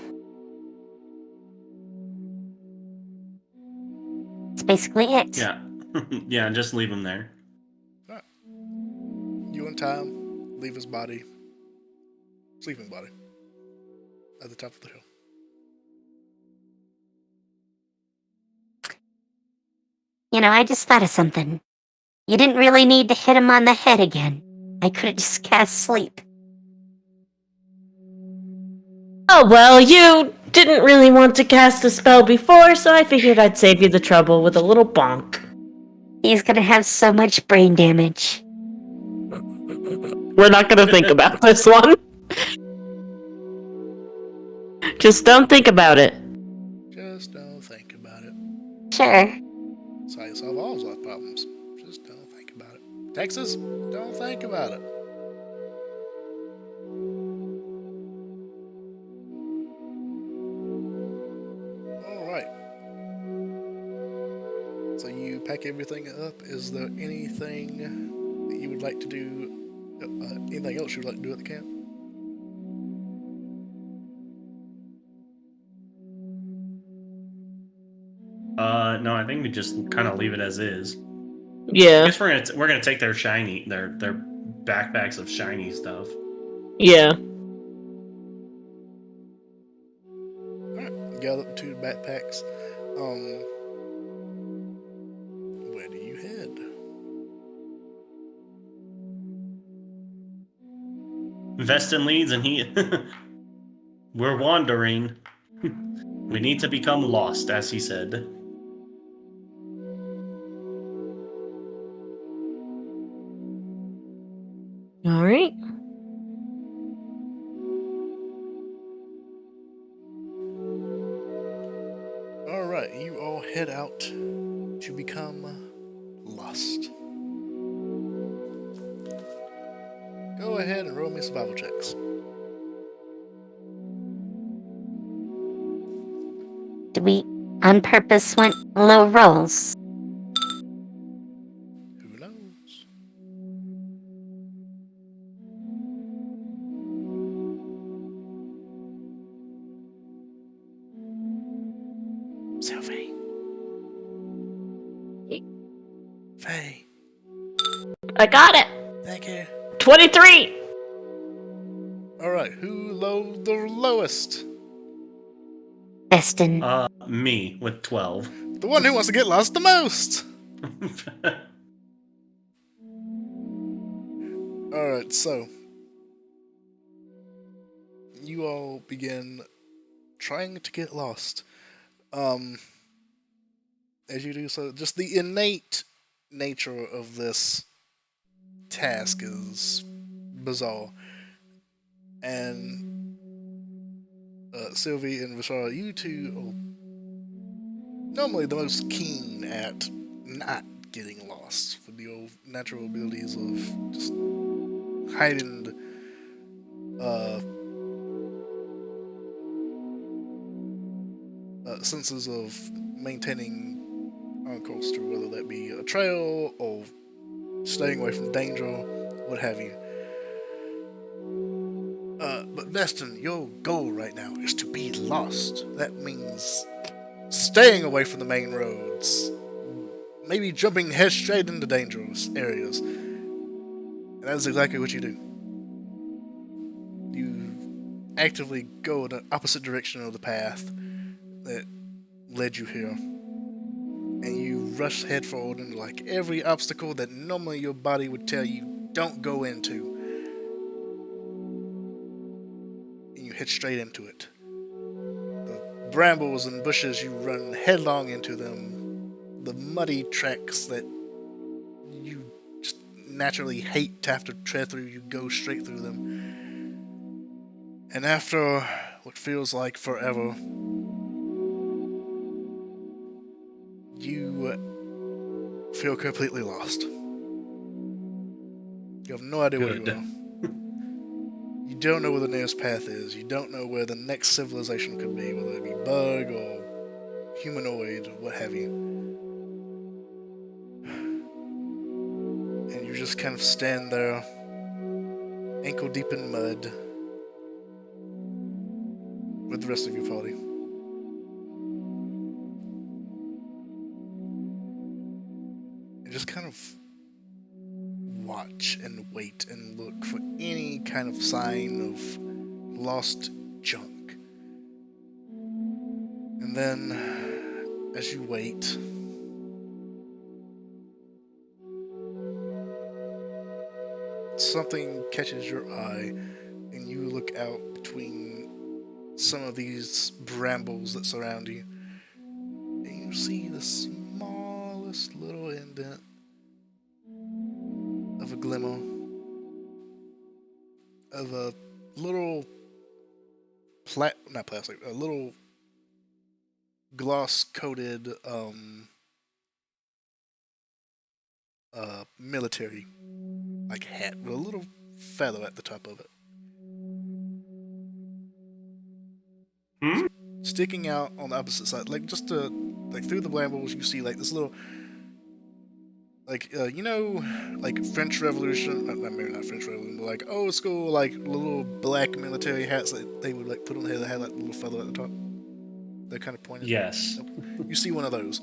That's basically it. Yeah. Yeah, just leave him there. You untie him, leave his body sleeping body at the top of the hill. You know, I just thought of something. You didn't really need to hit him on the head again. I could have just cast sleep. Oh, well, you didn't really want to cast a spell before, so I figured I'd save you the trouble with a little bonk. He's gonna have so much brain damage. We're not gonna think about this one. Just don't think about it. Just don't think about it. Sure. That's how you solve all life problems. Just don't think about it. Texas, don't think about it. Alright. So you pack everything up. Is there anything that you would like to do? Anything else you would like to do at the camp? No, I think we just kind of leave it as is. I Yeah, guess we're gonna take their backpacks of shiny stuff. yeah. Alright, you gather up 2 backpacks. Where do you head? Veston leads, and he. We're wandering. We need to become lost, as he said. All right. Alright, you all head out to become lost. Go ahead and roll me survival checks. We, on purpose, went low rolls. Who knows? Sylvie. Faye. I got it. Thank you. 23. Alright, who low the lowest? Veston. Me with 12. The one who wants to get lost the most! Alright, so you all begin trying to get lost. As you do so, just the innate nature of this task is bizarre. And Sylvie and Vishara, you two are normally the most keen at not getting lost with your natural abilities of just heightened senses of maintaining on course, to whether that be a trail or staying away from danger, what have you. But Veston, your goal right now is to be lost. That means staying away from the main roads, maybe jumping head straight into dangerous areas. And that's exactly what you do. You actively go in the opposite direction of the path that led you here. And you rush head forward into like every obstacle that normally your body would tell you don't go into. And you head straight into it. The brambles and bushes, you run headlong into them. The muddy tracks that you just naturally hate to have to tread through, you go straight through them. And after what feels like forever, you feel completely lost. You have no idea where you are. You don't know where the nearest path is. You don't know where the next civilization could be, whether it be bug or humanoid or what have you. And you just kind of stand there, ankle deep in mud, with the rest of your party. And just kind of watch and wait and look for any kind of sign of lost junk. And then, as you wait, something catches your eye, and you look out between some of these brambles that surround you, and you see the smallest little indent of a glimmer of a little a little gloss coated military like hat with a little feather at the top of it. Hmm? Sticking out on the opposite side, like just through the brambles, you see like this little, like like French Revolution, maybe not French Revolution, but like old school, like little black military hats that they would like put on their head that had like a little feather at the top. They're kind of pointed. Yes. You see one of those,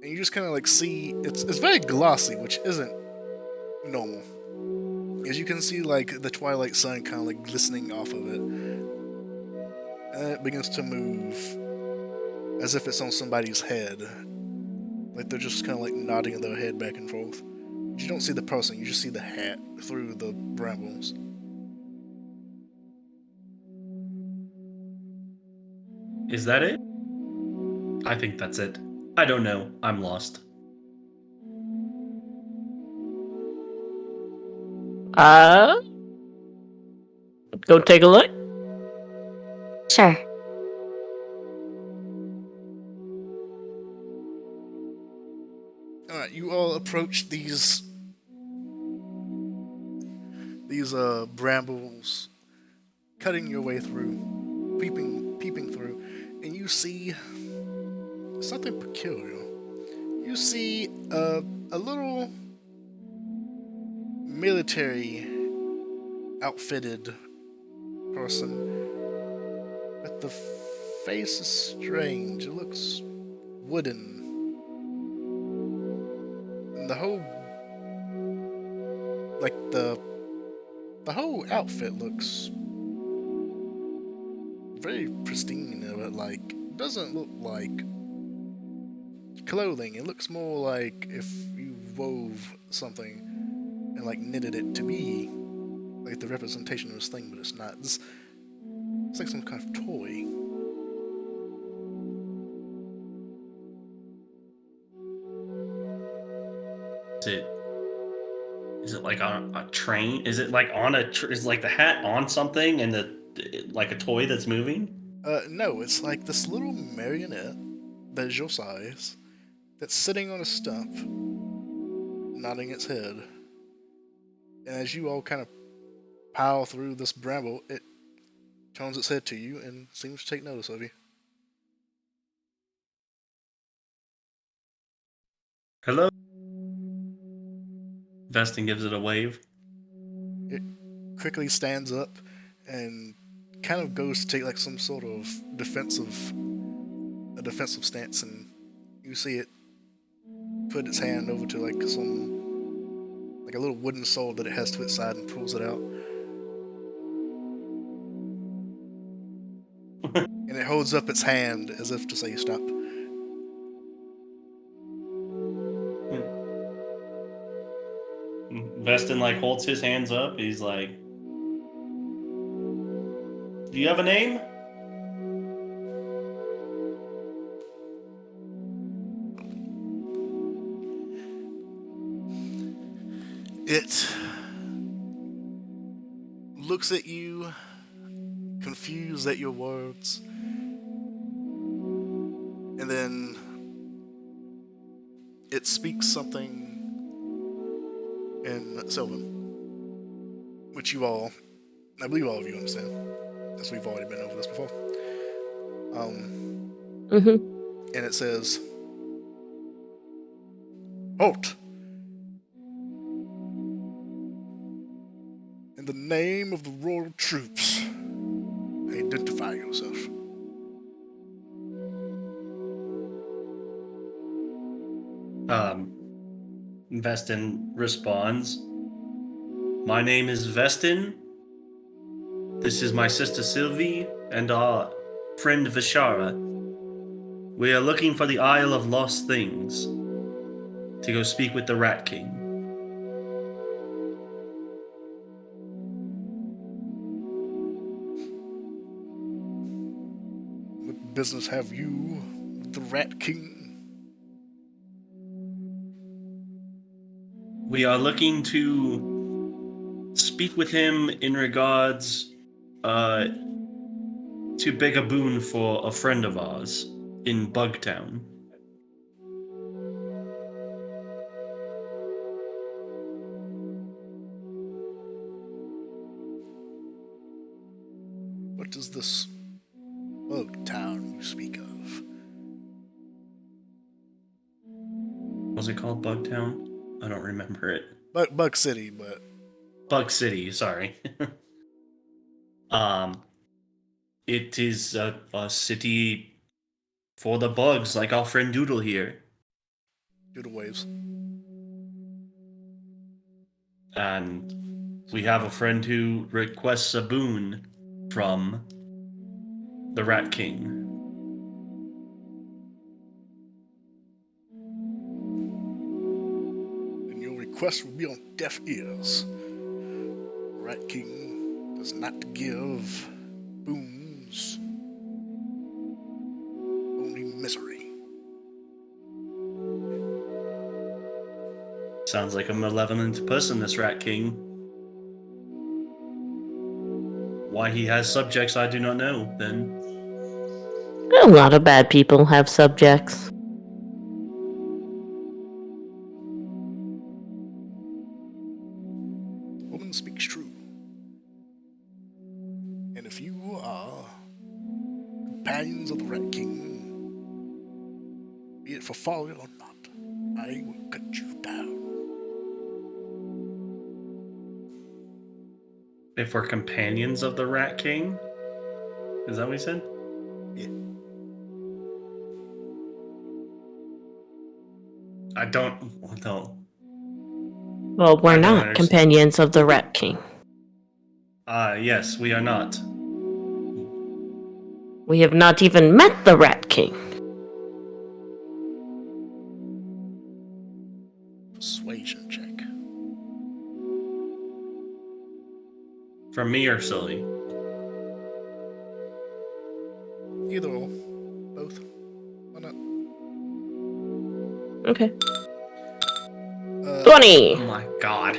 and you just kind of like see it's very glossy, which isn't normal. As you can see, like the twilight sun kind of like glistening off of it, and it begins to move as if it's on somebody's head. Like they're just kind of like nodding their head back and forth. But you don't see the person, you just see the hat through the brambles. Is that it? I think that's it. I don't know. I'm lost. Go take a look. Sure. Alright, you all approach these brambles, cutting your way through, peeping through, and you see something peculiar. You see a little military outfitted person, but the face is strange. It looks wooden. And the whole whole outfit looks very pristine. But like doesn't look like clothing. It looks more like if you wove something and like knitted it to be like the representation of this thing, but it's not. It's like some kind of toy. Is it like on a train? Is it like on a? Is like the hat on something and like a toy that's moving? No, it's like this little marionette that is your size that's sitting on a stump, nodding its head. And as you all kind of pile through this bramble, it turns its head to you and seems to take notice of you. Hello. Vestin gives it a wave. It quickly stands up and kind of goes to take like some sort of defensive stance, and you see it put its hand over to like a little wooden sword that it has to its side and pulls it out. And it holds up its hand as if to say stop. Vestin like holds his hands up. He's like, "Do you have a name?" It looks at you, confused at your words, and then it speaks something in Sylvan, which I believe all of you understand, as we've already been over this before. And it says, "Halt! In the name of the royal troops, identify yourself." Vestin responds, "My name is Vestin, This is my sister Sylvie and our friend Vishara. We are looking for the Isle of Lost Things to go speak with the Rat King. What business have you with the Rat King? We are looking to speak with him in regards to beg a boon for a friend of ours in Bugtown. What is this bug town you speak of? Was it called Bugtown? I don't remember it. Bug City, but Bug City, sorry. It is a city for the bugs, like our friend Doodle here. Doodle Waves. And we have a friend who requests a boon from the Rat King. And your request will be on deaf ears. Rat King does not give boons, only misery. Sounds like a malevolent person, this Rat King. Why he has subjects, I do not know, then. A lot of bad people have subjects. Woman speaks true. And if you are companions of the Rat King, be it for folly or not, I will cut you down. If we're companions of the Rat King? Is that what he said? Yeah. I don't. No. Well, we're I don't not understand. companions of the Rat King. Yes, we are not. We have not even met the Rat King. Persuasion check. From me or Sully? Either or. Both. Why not? Okay. 20! Oh my god.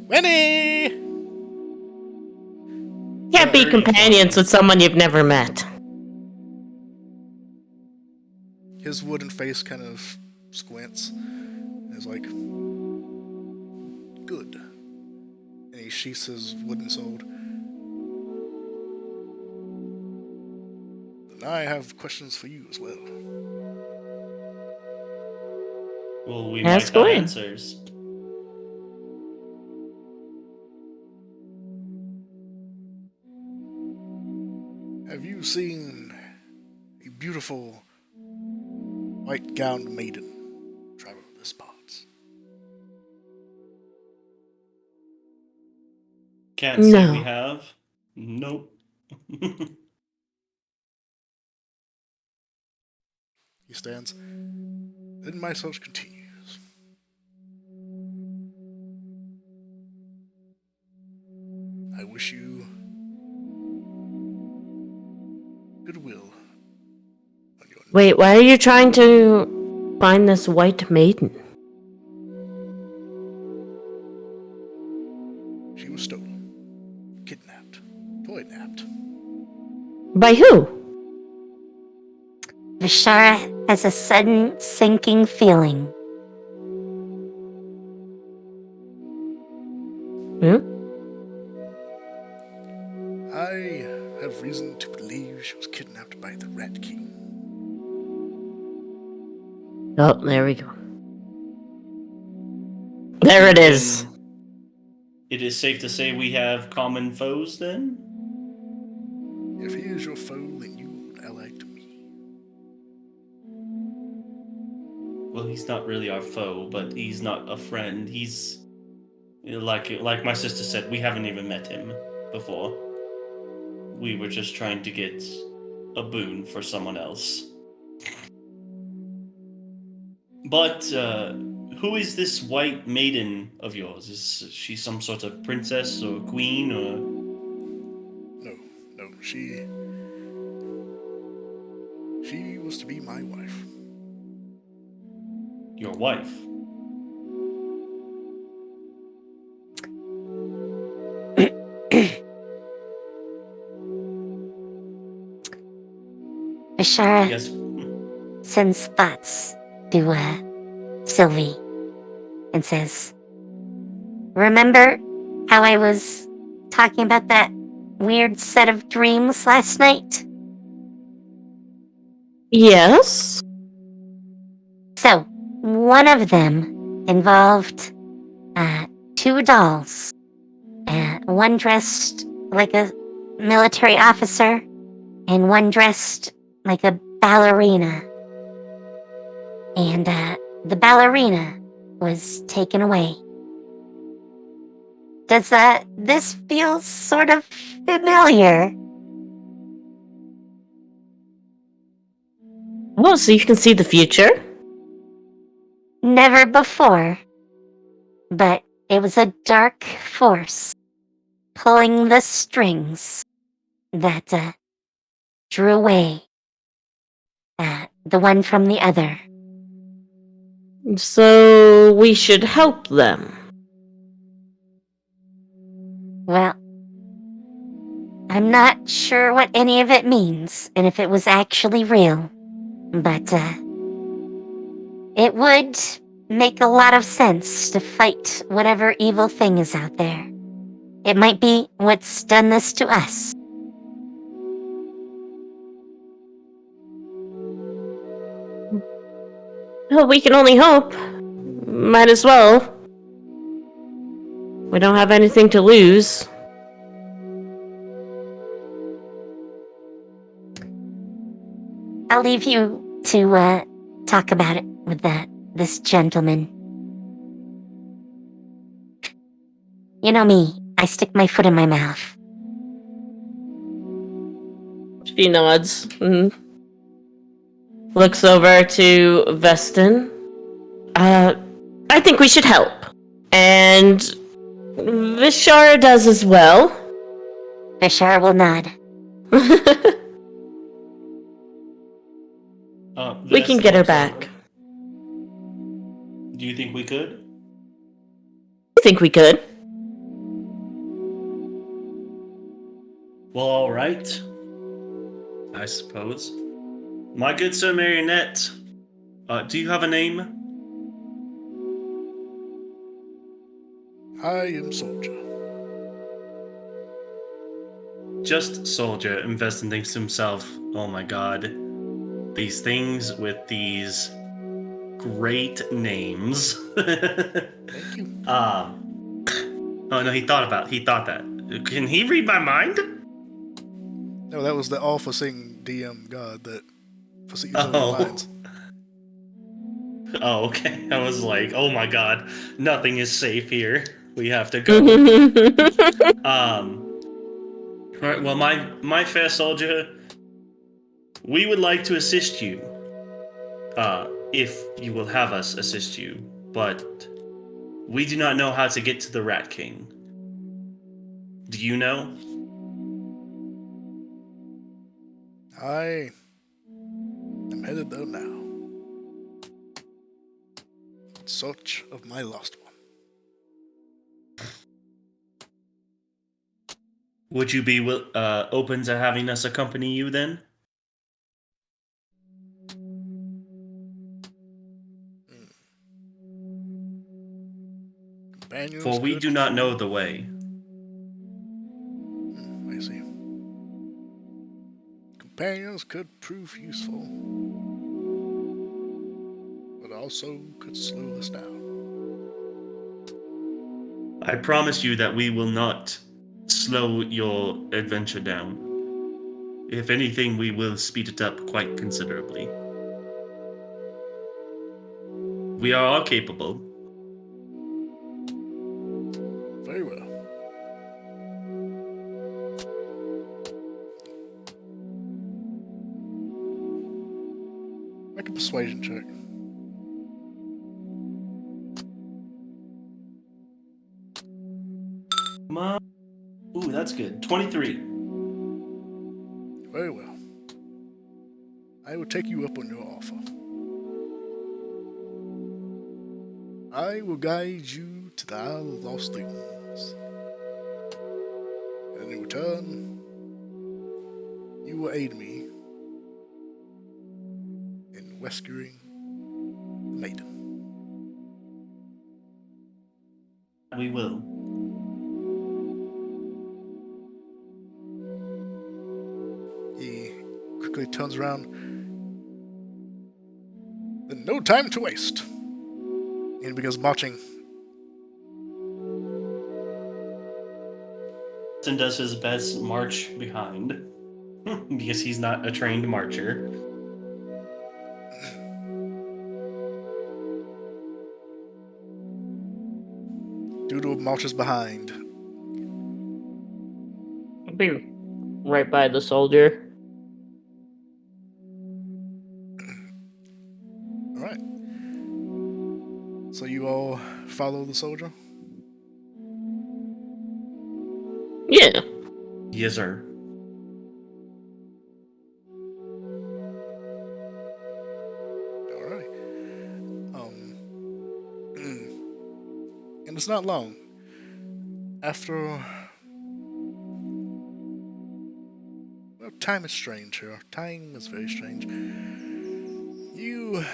20! Can't be Very companions funny. with someone you've never met. His wooden face kind of squints and is like, good. And he sheaths his wooden sword. Then I have questions for you as well. Well, we Ask might have away. answers. Have you seen a beautiful white-gowned maiden travel this parts? Can't say No. we have. Nope. He stands. Then my search continues. I wish you goodwill on your Wait, why are you trying to find this white maiden? She was stolen, kidnapped, toy-napped. By who? Vishara has a sudden sinking feeling. Hmm? I have reason to believe she was kidnapped by the Rat King. Oh, there we go. There it is. Then it is safe to say we have common foes then? If he is your foe, then you are allied to me. Well, he's not really our foe, but he's not a friend. He's Like my sister said, we haven't even met him before. We were just trying to get a boon for someone else. But who is this white maiden of yours? Is she some sort of princess or queen or? No, she was to be my wife. Your wife? Ashara Yes. sends thoughts to Sylvie and says, "Remember how I was talking about that weird set of dreams last night? Yes. So, one of them involved two dolls. One dressed like a military officer, and one dressed like a ballerina. And the ballerina was taken away. Does this feel sort of familiar?" Oh, so you can see the future? Never before. But it was a dark force pulling the strings that drew away the one from the other. So we should help them. Well, I'm not sure what any of it means and if it was actually real, but it would make a lot of sense to fight whatever evil thing is out there. It might be what's done this to us. Well, we can only hope. Might as well. We don't have anything to lose. I'll leave you to talk about it with this gentleman. You know me, I stick my foot in my mouth. She nods and looks over to Vestin. I think we should help. And Vishara does as well. Vishara will nod. We can get her back. Do you think we could? I think we could. Well, all right. I suppose. My good Sir Marionette, do you have a name? I am Soldier. Just Soldier. And Vestin thinks to himself, oh my god. These things with these great names. Thank you. Oh no, he thought that. Can he read my mind? No, that was the all-foreseeing DM god that foresees all your minds. Oh, okay. I was like, oh my god, nothing is safe here. We have to go. Alright, well, my fair soldier, we would like to assist you. If you will have us assist you. But we do not know how to get to the Rat King. Do you know? I am headed there now. In search of my lost one. Would you be open to having us accompany you then? Companions For we could do not prove- know the way. I see. Companions could prove useful, but also could slow us down. I promise you that we will not slow your adventure down. If anything, we will speed it up quite considerably. We are all capable. Make a persuasion check. Come on. Ooh, that's good. 23. Very well. I will take you up on your offer. I will guide you to the Isle of Lost Things. And in return, you will aid me in rescuing the maiden. We will. He quickly turns around. Then no time to waste. And begins marching. And does his best march behind. Because he's not a trained marcher. Doodle marches behind. I'll be right by the soldier. Alright. So you all follow the soldier? Yeah. Yes, sir. Alright. And it's not long. After... Well, time is strange here. Time is very strange. You...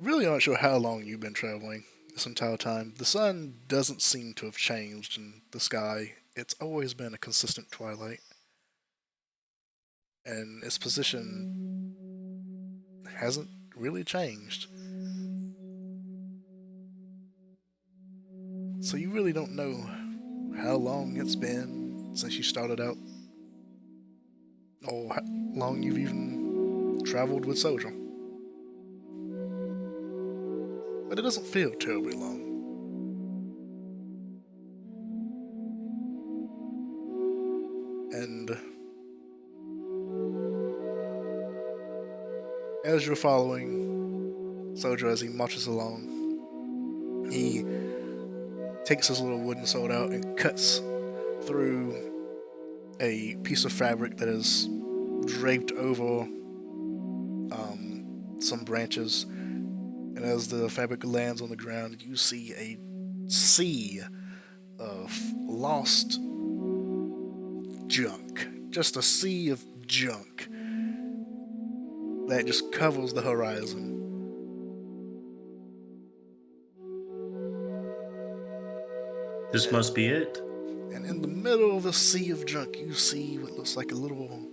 really aren't sure how long you've been traveling this entire time. The sun doesn't seem to have changed in the sky. It's always been a consistent twilight. And its position hasn't really changed. So you really don't know how long it's been since you started out, or how long you've even traveled with Soldier. But it doesn't feel terribly long. And as you're following Soldier as he marches along, he takes his little wooden sword out and cuts through a piece of fabric that is draped over some branches. And as the fabric lands on the ground, you see a sea of lost junk. Just a sea of junk that just covers the horizon. This must be it. And in the middle of the sea of junk, you see what looks like a little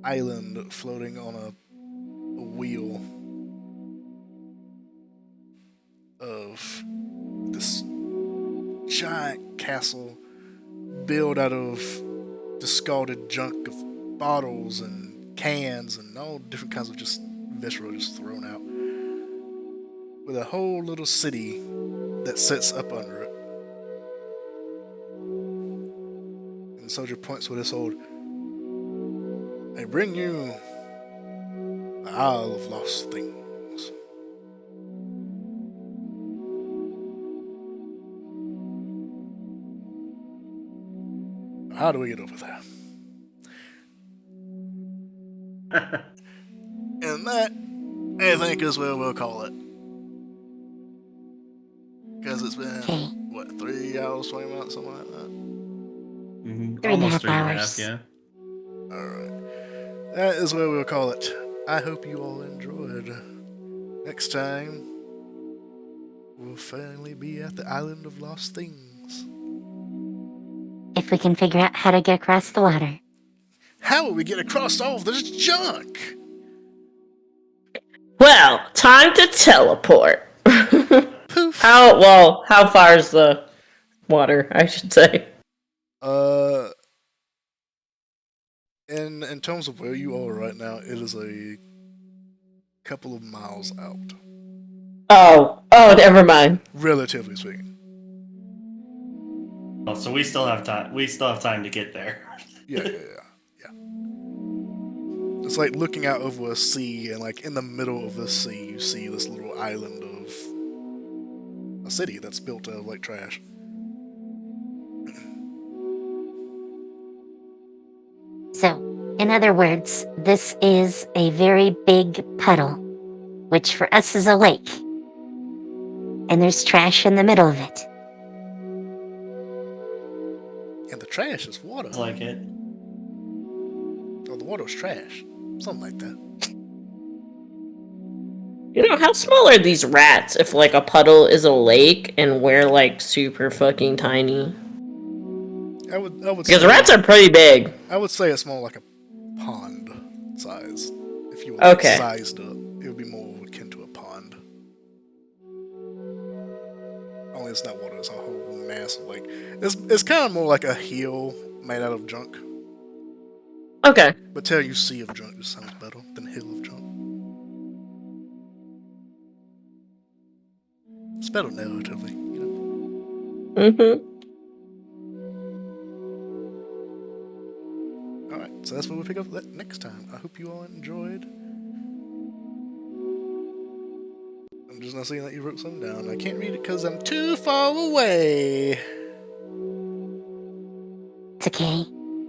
island floating on a wheel of this giant castle built out of discarded junk of bottles and cans and all different kinds of just viscera just thrown out, with a whole little city that sits up under it. And the soldier points with his sword. I bring you the Isle of Lost Things. How do we get over there? And that, I think, is where we'll call it. Because it's been, what, 3 hours, 20 minutes, something like that? Mm-hmm. 3.5 Almost 3.5, hours. yeah. Alright. That is where we'll call it. I hope you all enjoyed. Next time, we'll finally be at the Island of Lost Things. If we can figure out how to get across the water. How will we get across all of this junk? Well, time to teleport. Poof. How far is the water, I should say? In terms of where you are right now, it is a couple of miles out, Oh, never mind. relatively speaking. Oh, so we still have time. We still have time to get there. Yeah. It's like looking out over a sea, and like in the middle of the sea, you see this little island of a city that's built out of like trash. So, in other words, this is a very big puddle, which for us is a lake. And there's trash in the middle of it. And the trash is water. Sounds like it. Or the water's trash. Something like that. You know, how small are these rats if, like, a puddle is a lake and we're, like, super fucking tiny? I would Because say, rats are pretty big. I would say it's more like a pond size. If you were Okay. sized up, it would be more akin to a pond. Only it's not water, it's a whole mass of like it's kind of more like a hill made out of junk. Okay. But tell you sea of junk just sounds better than hill of junk. It's better narratively, you know. Mm-hmm. Alright, so that's what we'll pick up next time. I hope you all enjoyed. I'm just not seeing that you wrote something down. I can't read it because I'm too far away. It's okay.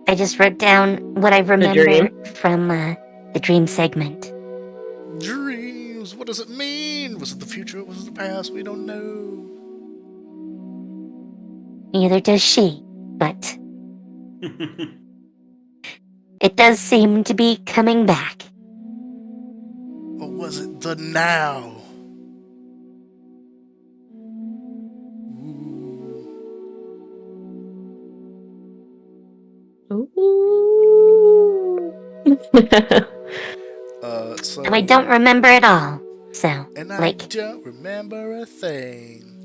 I just wrote down what I remember dream. from the dream segment. Dreams, what does it mean? Was it the future? Was it the past? We don't know. Neither does she, but it does seem to be coming back. Or was it the now? Ooh. So. And I don't remember it all. So, And I like, don't remember a thing.